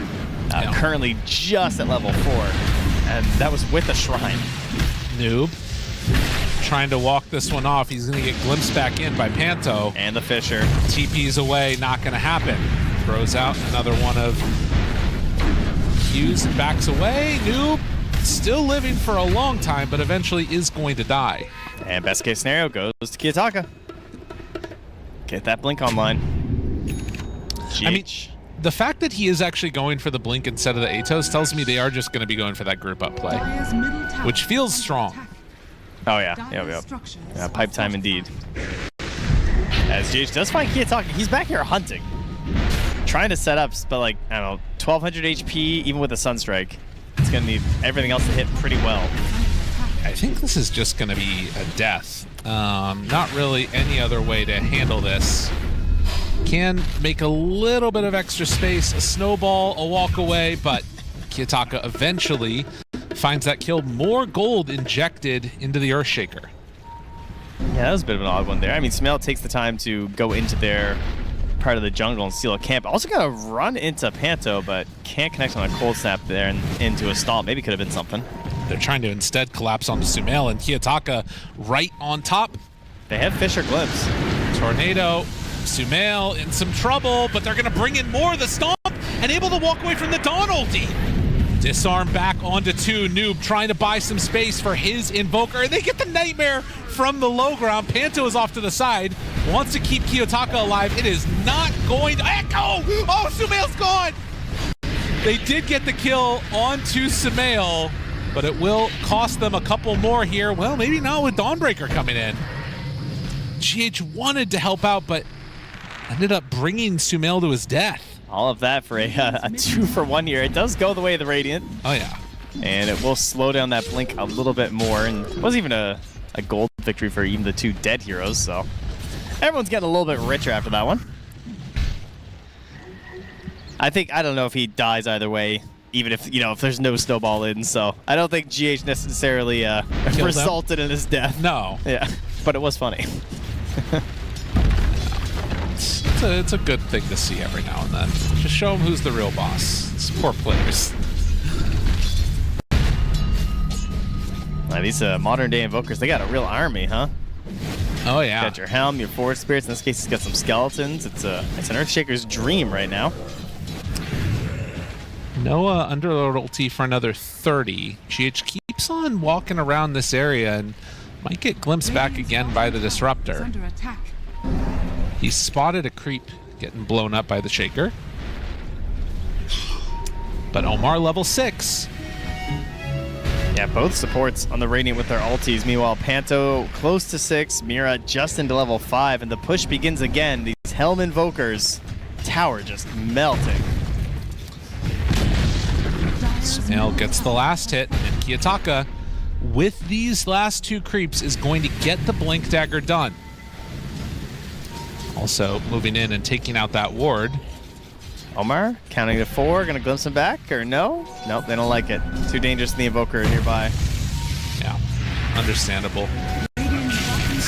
Currently just at level 4, and that was with a Shrine. Noob trying to walk this one off. He's going to get glimpsed back in by Panto. And the Fisher. TP's away, not going to happen. Throws out another one of Q's and backs away. Noob still living for a long time, but eventually is going to die. And best case scenario goes to Kiyotaka. Get that Blink online. I mean, the fact that he is actually going for the Blink instead of the Atos tells me they are just going to be going for that group up play, which feels strong. Oh yeah, yeah, pipe time indeed. As GH does find Kiyotaka, he's back here hunting. Trying to set up, but like, I don't know, 1200 HP, even with a Sunstrike. It's gonna need everything else to hit pretty well. I think this is just gonna be a death. Not really any other way to handle this. Can make a little bit of extra space, a snowball, a walk away, but Kiyotaka eventually finds that kill. More gold injected into the Earthshaker. Yeah, that was a bit of an odd one there. I mean, Sumail takes the time to go into their part of the jungle and steal a camp. Also gonna run into Panto, but can't connect on a cold snap there and into a stall. Maybe could have been something. They're trying to instead collapse onto Sumail, and Kiyotaka right on top. They have Fisher Glimpse. Tornado. Sumail in some trouble, but they're gonna bring in more of the stomp and able to walk away from the Dawn ulti. Disarm back onto 2. Noob trying to buy some space for his Invoker, and they get the Nightmare from the low ground. Panto is off to the side, wants to keep Kiyotaka alive. It is not going to echo. Oh, Sumail's gone. They did get the kill onto Sumail, but it will cost them a couple more here. Well, maybe not with Dawnbreaker coming in. GH wanted to help out, but ended up bringing Sumail to his death. All of that for a 2-for-1 here. It does go the way of the Radiant. Oh, yeah. And it will slow down that Blink a little bit more. And it wasn't even a gold victory for even the 2 dead heroes, so everyone's getting a little bit richer after that one. I don't know if he dies either way, even if, you know, if there's no snowball in, so I don't think GH necessarily resulted in his death. No. Yeah, but it was funny. It's a good thing to see every now and then. Just show them who's the real boss. It's poor players. These modern day Invokers, they got a real army, huh? Oh yeah. Got your Helm, your Forest Spirits. In this case, it's got some Skeletons. It's an Earthshaker's dream right now. Noah Underlord ulti for another 30. GH keeps on walking around this area and might get glimpsed back again by the Disruptor. He spotted a creep getting blown up by the Shaker. But Omar level 6. Yeah, both supports on the Radiant with their ultis. Meanwhile, Panto close to 6, Mira just into level 5, and the push begins again. These Helm Invokers, tower just melting. Sumail gets the last hit, and Kiyotaka, with these last 2 creeps, is going to get the Blink Dagger done. Also moving in and taking out that ward. Omar counting to 4, gonna glimpse him back, or no? Nope, they don't like it. Too dangerous to the Invoker nearby. Yeah, understandable.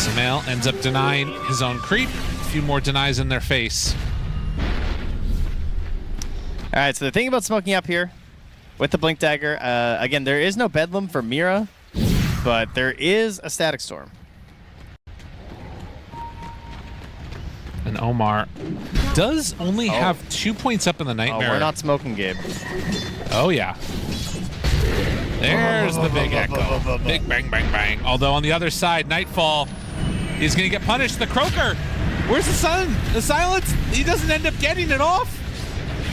Sumail ends up denying his own creep. A few more denies in their face. All right, so the thing about smoking up here with the Blink Dagger, again, there is no Bedlam for Mira, but there is a Static Storm. And Omar does only have 2 points up in the Nightmare. Oh, we're not smoking, Gabe. Oh, yeah. There's the big echo. Big bang, bang, bang. Although on the other side, Nightfall is going to get punished. The Croaker. Where's the sun? The silence? He doesn't end up getting it off.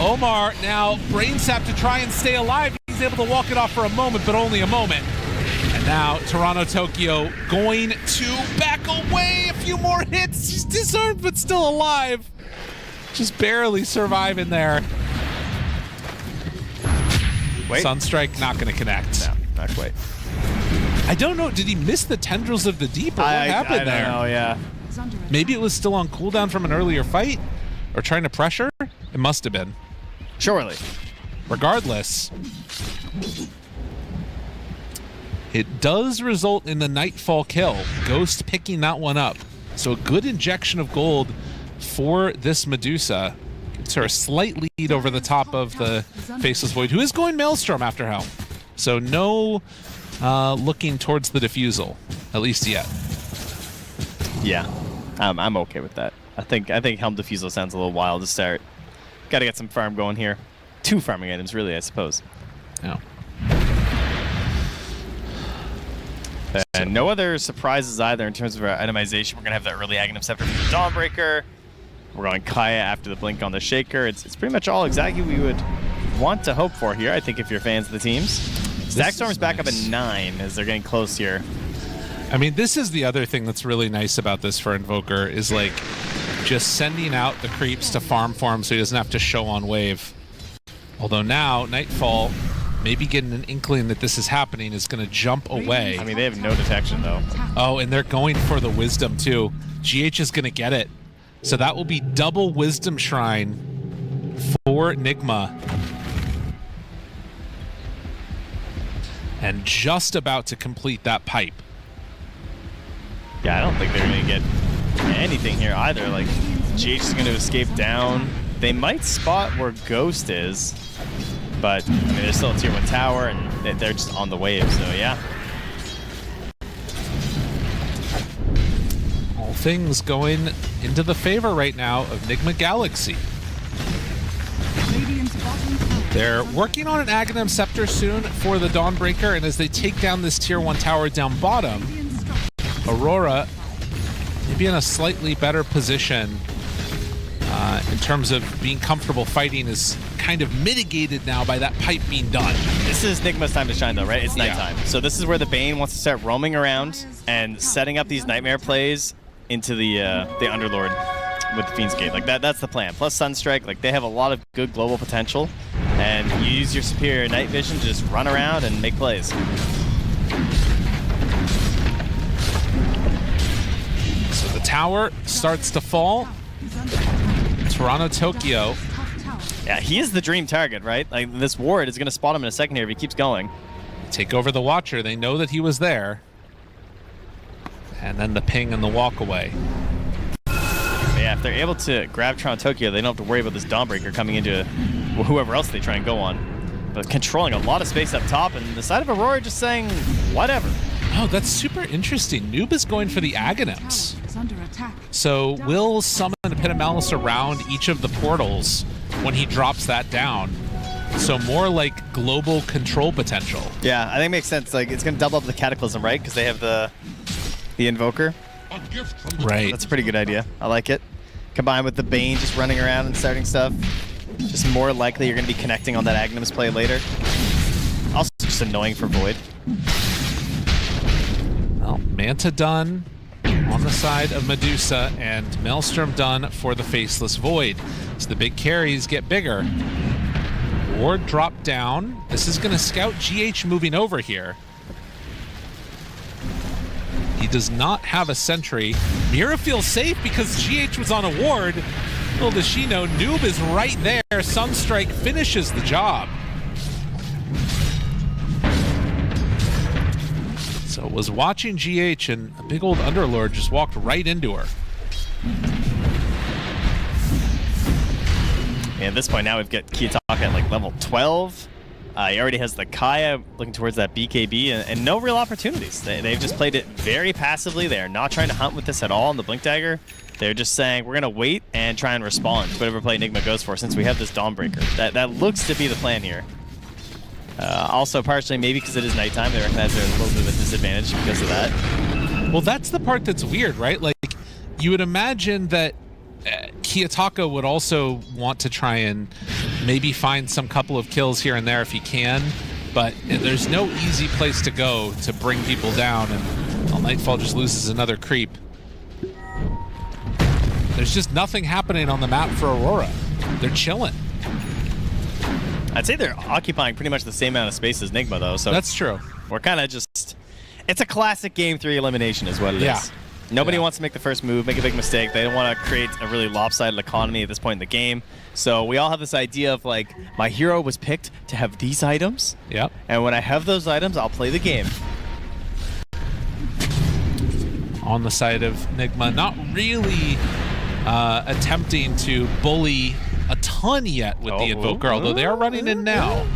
Omar now brain sap to try and stay alive. He's able to walk it off for a moment, but only a moment. And now Toronto Tokyo going to back away. A few more hits. He's disarmed, but still alive. Just barely surviving there. Wait. Sunstrike not going to connect. No, not quite. I don't know. Did he miss the Tendrils of the Deep, or what happened there? I don't know, yeah. Maybe it was still on cooldown from an earlier fight, or trying to pressure. It must have been. Surely. Regardless, it does result in the Nightfall kill. Ghost picking that one up. So a good injection of gold for this Medusa. Gives her a slight lead over the top of the Faceless Void, who is going Maelstrom after Helm. So no looking towards the defusal, at least yet. Yeah, I'm okay with that. I think Helm Defusal sounds a little wild to start. Got to get some farm going here. 2 farming items, really, I suppose. Yeah. And no other surprises either in terms of our itemization. We're going to have the early Aghanim Scepter for the Dawnbreaker. We're going Kaya after the Blink on the Shaker. It's pretty much all exactly we would want to hope for here, I think, if you're fans of the teams. Stack Storm's back up at 9 as they're getting close here. I mean, this is the other thing that's really nice about this for Invoker is, like, just sending out the creeps to farm for him so he doesn't have to show on wave. Although now, Nightfall, maybe getting an inkling that this is happening, is going to jump away. I mean, they have no detection, though. Oh, and they're going for the Wisdom, too. GH is going to get it. So that will be double Wisdom Shrine for Nigma. And just about to complete that pipe. Yeah, I don't think they're going to get anything here either. Like, GH is going to escape down. They might spot where Ghost is, but, I mean, there's still a tier 1 tower, and they're just on the wave, so yeah. All things going into the favor right now of Nigma Galaxy. They're working on an Aghanim Scepter soon for the Dawnbreaker, and as they take down this tier 1 tower down bottom, Aurora maybe in a slightly better position in terms of being comfortable fighting is kind of mitigated now by that pipe being done. This is Nigma's time to shine, though, right? It's nighttime. Yeah. So this is where the Bane wants to start roaming around and setting up these Nightmare plays into the Underlord with the Fiend's Gate. Like, that's the plan. Plus Sunstrike, like, they have a lot of good global potential, and you use your superior night vision to just run around and make plays. So the tower starts to fall. Toronto Tokyo. Yeah, he is the dream target, right? Like, this ward is going to spot him in a second here if he keeps going. Take over the Watcher. They know that he was there. And then the ping and the walk away. Yeah, if they're able to grab Toronto Tokyo, they don't have to worry about this Dawnbreaker coming into whoever else they try and go on. But controlling a lot of space up top, and the side of Aurora just saying, whatever. Oh, that's super interesting. Noob is going for the Aghanims. So will summon a Pit of Malice around each of the portals when he drops that down. So more like global control potential. Yeah, I think it makes sense. Like, it's going to double up the Cataclysm, right? Because they have the Invoker. Right. That's a pretty good idea. I like it. Combined with the Bane just running around and starting stuff. Just more likely you're going to be connecting on that Aghanims play later. Also just annoying for Void. Well, Manta done on the side of Medusa, and Maelstrom done for the Faceless Void. So the big carries get bigger. Ward dropped down. This is going to scout GH moving over here. He does not have a sentry. Mira feels safe because GH was on a ward. Little does she know, Noob is right there. Sunstrike finishes the job. So was watching GH, and a big old Underlord just walked right into her. And at this point now we've got Kiyotaka at like level 12. He already has the Kaya looking towards that BKB and no real opportunities. They've just played it very passively. They are not trying to hunt with this at all on the Blink Dagger. They're just saying, we're going to wait and try and respond to whatever play Nigma goes for since we have this Dawnbreaker. That looks to be the plan here. Also partially maybe because it is nighttime. They recognize they're a little bit of a disadvantage because of that. Well, that's the part that's weird, right? Like, you would imagine that Kiyotaka would also want to try and maybe find some couple of kills here and there if he can, but there's no easy place to go to bring people down, and Nightfall just loses another creep. There's just nothing happening on the map for Aurora. They're chilling. I'd say they're occupying pretty much the same amount of space as Nigma, though. So that's true. We're kind of just... It's a classic Game 3 elimination is what it is. Nobody wants to make the first move, make a big mistake. They don't want to create a really lopsided economy at this point in the game. So we all have this idea of, like, my hero was picked to have these items. Yep. And when I have those items, I'll play the game. On the side of Nigma, not really attempting to bully a ton yet with the Invoker, although they are running in now.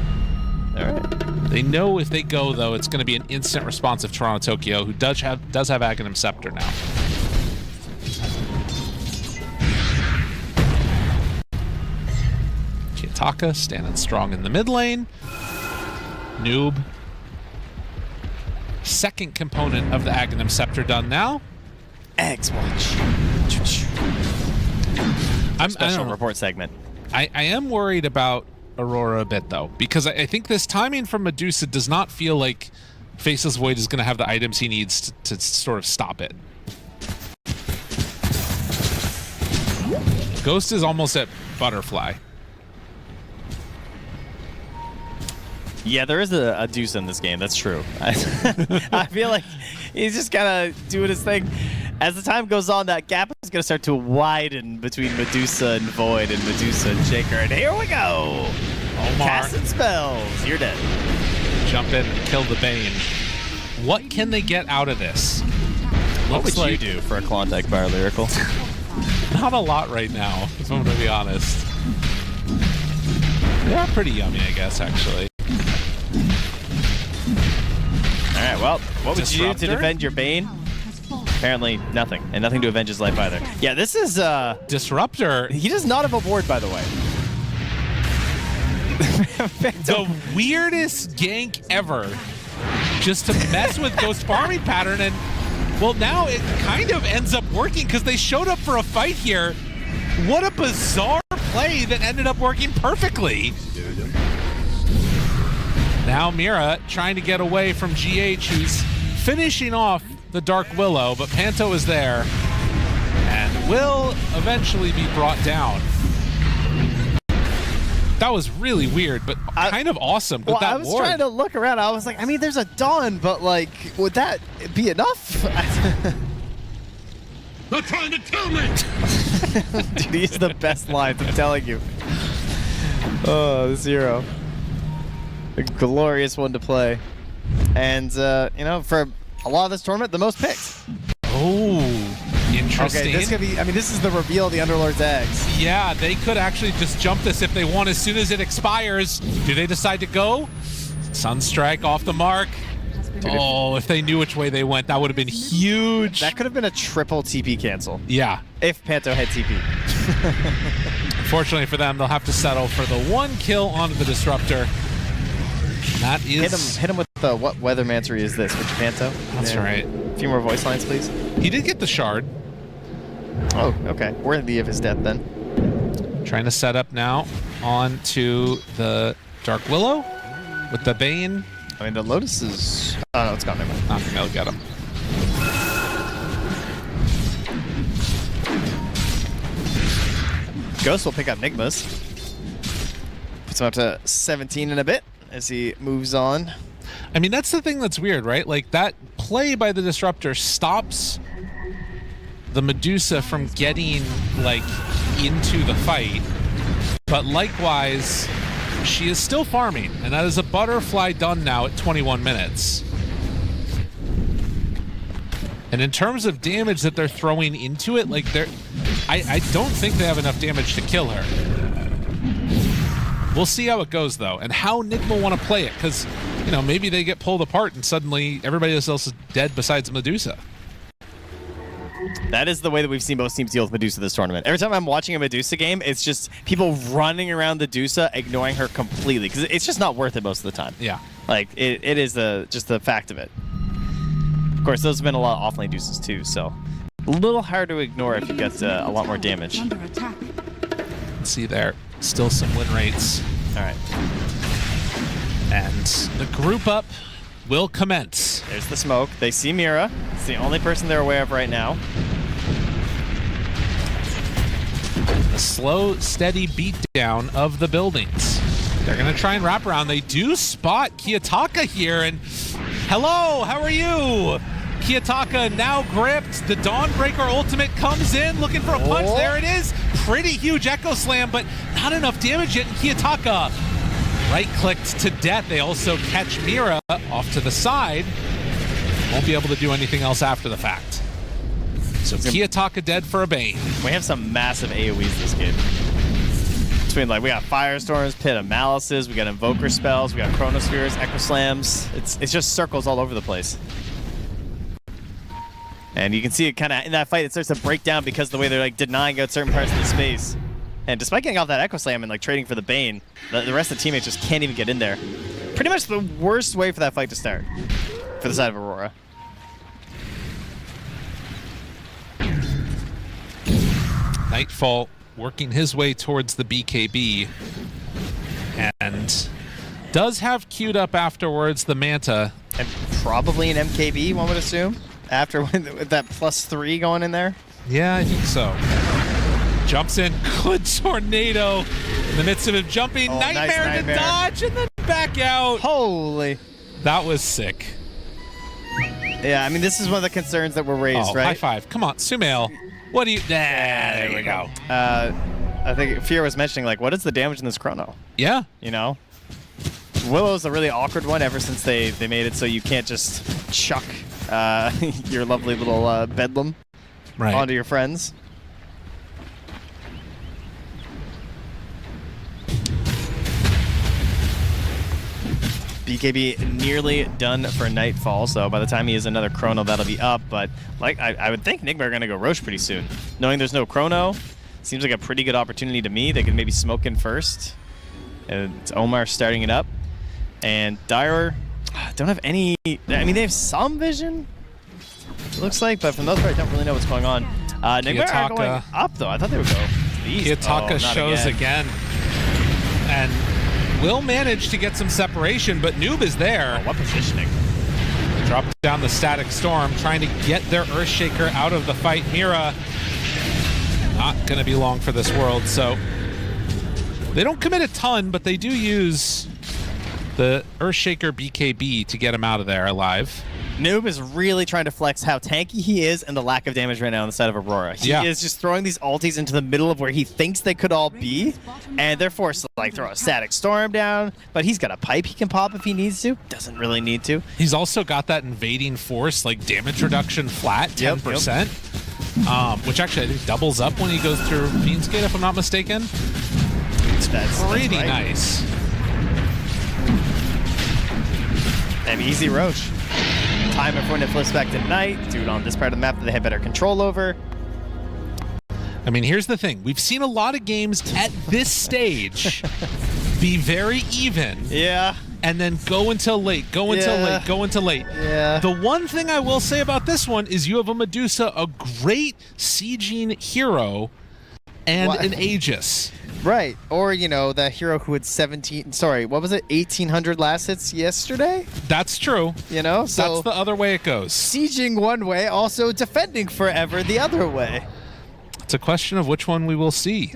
All right. They know if they go, though, it's going to be an instant response of Toronto Tokyo, who does have Aghanim Scepter now. Kiyotaka standing strong in the mid lane. Noob. Second component of the Aghanim Scepter done now. X Watch. Special report segment. I am worried about Aurora a bit, though, because I think this timing from Medusa does not feel like Faceless Void is going to have the items he needs to sort of stop it. Ghost is almost at Butterfly. Yeah, there is a deuce in this game. That's true. I feel like he's just kind of doing his thing. As the time goes on, that gap is going to start to widen between Medusa and Void and Medusa and Shaker. And here we go. Omar. Casting spells. You're dead. Jump in and kill the Bane. What can they get out of this? What would you do for a Klondike bar, Lyrical? Not a lot right now, if I'm going to be honest. They are pretty yummy, I guess, actually. All right, well, what would you do to defend your Bane? Apparently nothing, and nothing to avenge his life either. Yeah, this is Disruptor. He does not have a ward, by the way. The weirdest gank ever, just to mess with Ghost farming pattern, and well, now it kind of ends up working because they showed up for a fight here. What a bizarre play that ended up working perfectly. Now Mira trying to get away from GH, who's finishing off the Dark Willow, but Panto is there and will eventually be brought down. That was really weird, but kind of awesome. Well, I was trying to look around. I was like, I mean, there's a Dawn, but like, would that be enough? They're trying to kill me! Dude, he's the best lines, I'm telling you. Oh, this hero. A glorious one to play. And, you know, for a lot of this tournament, the most picked. Oh, interesting. Okay, this could be, I mean, this is the reveal of the Underlord's eggs. Yeah, they could actually just jump this if they want as soon as it expires. Do they decide to go? Sunstrike off the mark. Dude, if they knew which way they went, that would have been huge. That could have been a triple TP cancel. Yeah. If Panto had TP. Unfortunately for them, they'll have to settle for the one kill onto the Disruptor. That is... Hit him with the what Weathermancery is this, with Panto? That's right. A few more voice lines, please. He did get the shard. Oh, okay. Worthy of his death, then. Trying to set up now onto the Dark Willow with the Bane. I mean, the Lotus is... Oh, no, it's gone. Never mind. Not going to be able to get him. Ghost will pick up Nigma's. Puts him up to 17 in a bit as he moves on. I mean, that's the thing that's weird, right? Like, that play by the Disruptor stops the Medusa from getting, like, into the fight. But likewise, she is still farming, and that is a Butterfly done now at 21 minutes. And in terms of damage that they're throwing into it, like I don't think they have enough damage to kill her. We'll see how it goes though, and how Nigma want to play it, because you know, maybe they get pulled apart and suddenly everybody else is dead besides Medusa. That is the way that we've seen most teams deal with Medusa this tournament. Every time I'm watching a Medusa game, it's just people running around Medusa, ignoring her completely, because it's just not worth it most of the time. Yeah. Like, it is just the fact of it. Of course, those have been a lot of off-lane deuces too, so a little hard to ignore if you've got a lot more damage. Under attack. Let's see there. Still some win rates. All right. And the group up will commence. There's the smoke. They see Mira. It's the only person they're aware of right now. A slow, steady beatdown of the buildings. They're going to try and wrap around. They do spot Kiyotaka here, and hello, how are you? Kiyotaka now gripped. The Dawnbreaker ultimate comes in, looking for a punch. Oh. There it is. Pretty huge Echo Slam, but not enough damage yet. And Kiyotaka right-clicked to death. They also catch Mira off to the side. Won't be able to do anything else after the fact. So Kiyotaka dead for a Bane. We have some massive AoEs this game. Between, like, we got Firestorms, Pit of Malices, we got Invoker spells, we got Chronospheres, Echo Slams. It's just circles all over the place. And you can see it kind of in that fight, it starts to break down because of the way they're like denying out certain parts of the space. And despite getting off that Echo Slam and like trading for the Bane, the rest of the teammates just can't even get in there. Pretty much the worst way for that fight to start for the side of Aurora. Nightfall working his way towards the BKB. And does have queued up afterwards the Manta. And probably an MKB, one would assume, after with that +3 going in there. Yeah, I think so. Jumps in, good tornado in the midst of him jumping. Oh, Nightmare nice to Nightmare. dodge and then back out. Holy. That was sick. Yeah, I mean, this is one of the concerns that were raised, Oh, right? high five. Come on, Sumail. What do you... there we go. I think Fear was mentioning, like, what is the damage in this chrono? Yeah. You know? Willow's a really awkward one ever since they made it so you can't just chuck your lovely little bedlam onto your friends. BKB nearly done for Nightfall, so by the time he has another Chrono, that'll be up. But like I would think Nigma are going to go Roche pretty soon. Knowing there's no Chrono, seems like a pretty good opportunity to me. They could maybe smoke in first. And it's Omar starting it up. And Dire don't have any... I mean, they have some vision, it looks like, but for the most part, I don't really know what's going on. Nigma are going up, though. I thought they would go to the east. Kiyotaka shows again. And will manage to get some separation, but Noob is there. Oh, what positioning? Drop down the Static Storm, trying to get their Earthshaker out of the fight. Mira, not going to be long for this world, so they don't commit a ton, but they do use the Earthshaker BKB to get him out of there alive. Noob is really trying to flex how tanky he is and the lack of damage right now on the side of Aurora. He is just throwing these ultis into the middle of where he thinks they could all be, and they're forced to like throw a Static Storm down, but he's got a pipe he can pop if he needs to. Doesn't really need to. He's also got that invading force, like damage reduction flat, 10%, which actually I think doubles up when he goes through Fiend's Gate, if I'm not mistaken. That's pretty right. nice. And easy Roche. Timer for when it flips back to night. Do it on this part of the map that they have better control over. I mean, here's the thing. We've seen a lot of games at this stage be very even. Yeah. And then go until late, go until late, go until late. Yeah. The one thing I will say about this one is you have a Medusa, a great sieging hero, and an Aegis. Right. Or, you know, that hero who had 1,800 last hits yesterday? That's true. You know? So that's the other way it goes. Sieging one way, also defending forever the other way. It's a question of which one we will see.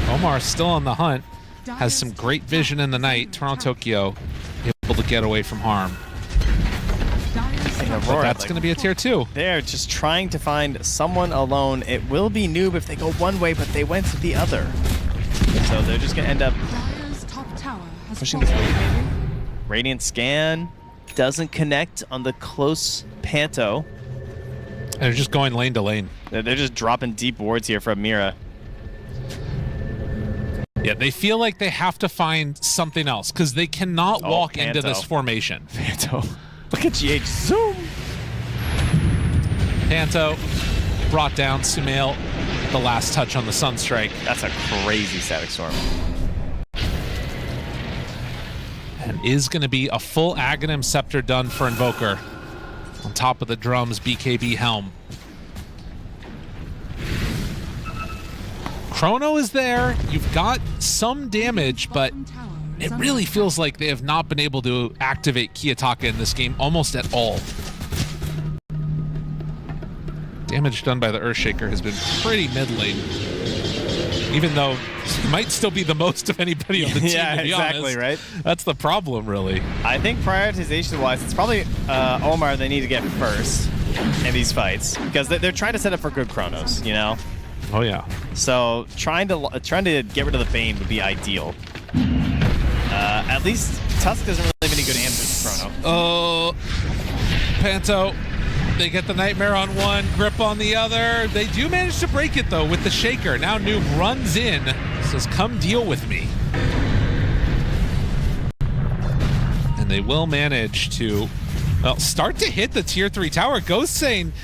Omar still on the hunt. Has some great vision in the night. Toronto Tokyo able to get away from harm. Aurora, but that's going to be a tier 2. They're just trying to find someone alone. It will be Noob if they go one way, but they went to the other. So they're just going to end up pushing this way. Radiant Scan doesn't connect on the close Panto. They're just going lane to lane. They're just dropping deep wards here from Mira. Yeah, they feel like they have to find something else because they cannot walk into this formation. Panto. Look at GH. Zoom! Panto brought down Sumail. The last touch on the Sunstrike. That's a crazy Static Storm. And is going to be a full Aghanim Scepter done for Invoker. On top of the drums, BKB Helm. Chrono is there. You've got some damage, but it really feels like they have not been able to activate Kiyotaka in this game almost at all. Damage done by the Earthshaker has been pretty middling. Even though it might still be the most of anybody on the team, yeah, to be exactly, honest. right? That's the problem, really. I think prioritization-wise, it's probably Omar they need to get first in these fights because they're trying to set up for good Chronos, you know? Oh, yeah. So trying to get rid of the Bane would be ideal. At least Tusk doesn't really have any good answers to Chrono. Oh, Panto. They get the Nightmare on one, Grip on the other. They do manage to break it, though, with the Shaker. Now Noob runs in, says, come deal with me. And they will manage to, well, start to hit the Tier 3 tower. Ghost saying,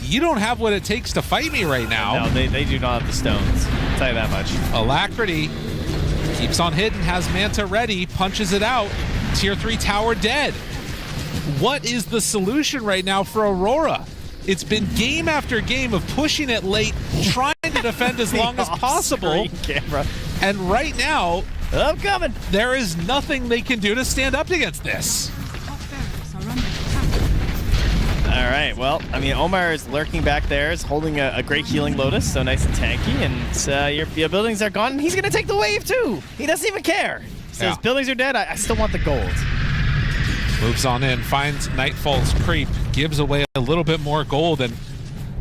you don't have what it takes to fight me right now. No, they do not have the stones. I'll tell you that much. Alacrity keeps on hitting, has Manta ready, punches it out. Tier 3 tower dead. What is the solution right now for Aurora? It's been game after game of pushing it late, trying to defend as long as possible. Camera. And right now, I'm coming. There is nothing they can do to stand up against this. All right, well, I mean, Omar is lurking back there, is holding a great healing Lotus, so nice and tanky, and your buildings are gone, and he's going to take the wave, too. He doesn't even care. He says, buildings are dead, I still want the gold. Moves on in, finds Nightfall's creep, gives away a little bit more gold, and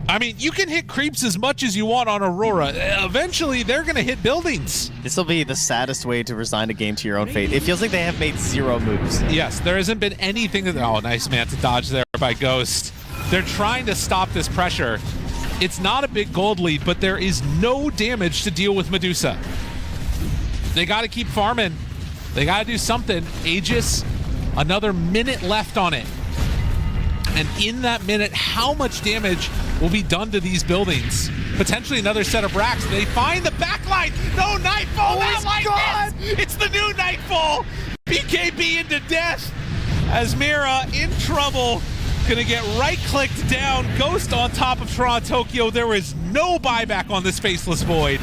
I mean, you can hit creeps as much as you want on Aurora. Eventually, they're going to hit buildings. This will be the saddest way to resign a game to your own fate. It feels like they have made 0 moves. Yes, there hasn't been anything that... Oh, nice man to dodge there by Ghost. They're trying to stop this pressure. It's not a big gold lead, but there is no damage to deal with Medusa. They got to keep farming. They got to do something. Aegis, another minute left on it. And in that minute, how much damage will be done to these buildings? Potentially another set of racks. They find the backline. No, Nightfall. It's the new Nightfall. BKB into death as Mira in trouble. Gonna get right-clicked down. Ghost on top of Toronto Tokyo. There is no buyback on this Faceless Void.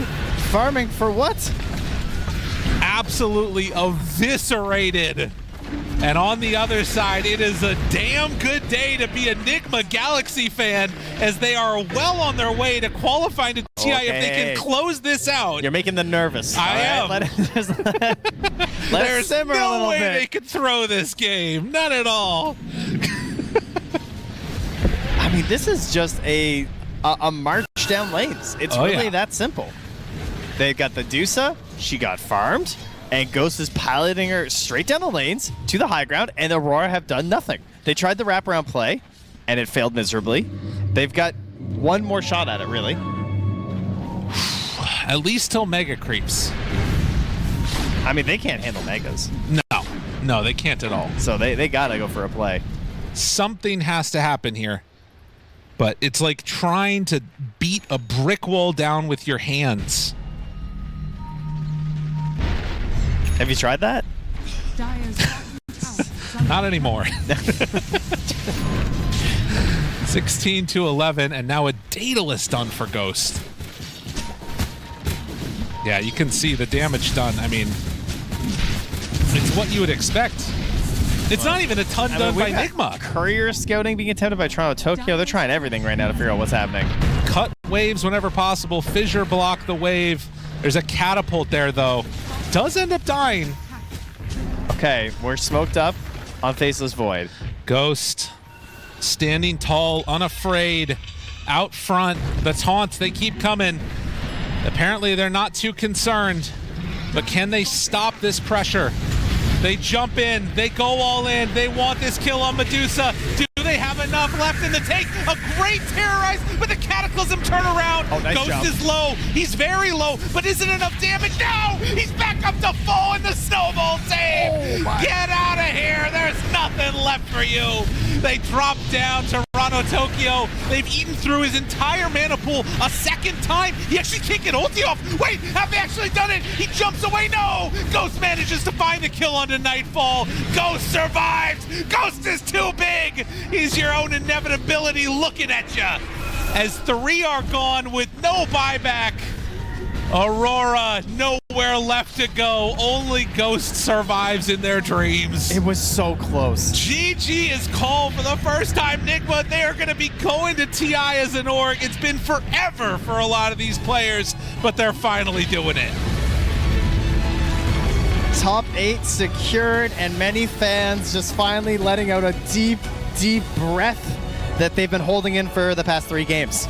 Farming for what? Absolutely eviscerated. And on the other side, it is a damn good day to be a Nigma Galaxy fan as they are well on their way to qualifying to TI if they can close this out. You're making them nervous. I am. Let There's simmer no a little way bit. they could throw this game. None at all. I mean, this is just a march down lanes. It's really that simple. They've got the Dusa. She got farmed. And Ghost is piloting her straight down the lanes to the high ground, and Aurora have done nothing. They tried the wraparound play, and it failed miserably. They've got one more shot at it, really. At least till Mega creeps. I mean, they can't handle Megas. No, they can't at all. So they gotta go for a play. Something has to happen here. But it's like trying to beat a brick wall down with your hands. Have you tried that? Not anymore. 16-11, and now a Daedalus done for Ghost. Yeah, you can see the damage done. I mean, it's what you would expect. It's not even a ton done by Nigma. Courier scouting being attempted by Toronto Tokyo. They're trying everything right now to figure out what's happening. Cut waves whenever possible. Fissure block the wave. There's a catapult there, though. Does end up dying. Okay, we're smoked up on Faceless Void. Ghost standing tall, unafraid, out front. The taunts, they keep coming. Apparently, they're not too concerned. But can they stop this pressure? They jump in. They go all in. They want this kill on Medusa. Do they have enough left in the tank. A great terrorize, but the Cataclysm turnaround. Oh, nice Ghost job. is low. He's very low, but isn't enough damage. No! He's back up to full in the snowball save. Get out of here. There's nothing left for you. They drop down to Toronto Tokyo. They've eaten through his entire mana pool a second time. He actually can't get ulti off. Wait, have they actually done it? He jumps away. No! Ghost manages to find the kill onto Nightfall. Ghost survives. Ghost is too big. He's your own inevitability looking at you. As 3 are gone with no buyback. Aurora, nowhere left to go. Only Ghost survives in their dreams. It was so close. GG is called for the first time. Nigma, they are going to be going to TI as an org. It's been forever for a lot of these players, but they're finally doing it. Top 8 secured, and many fans just finally letting out a deep, deep breath that they've been holding in for the past 3 games.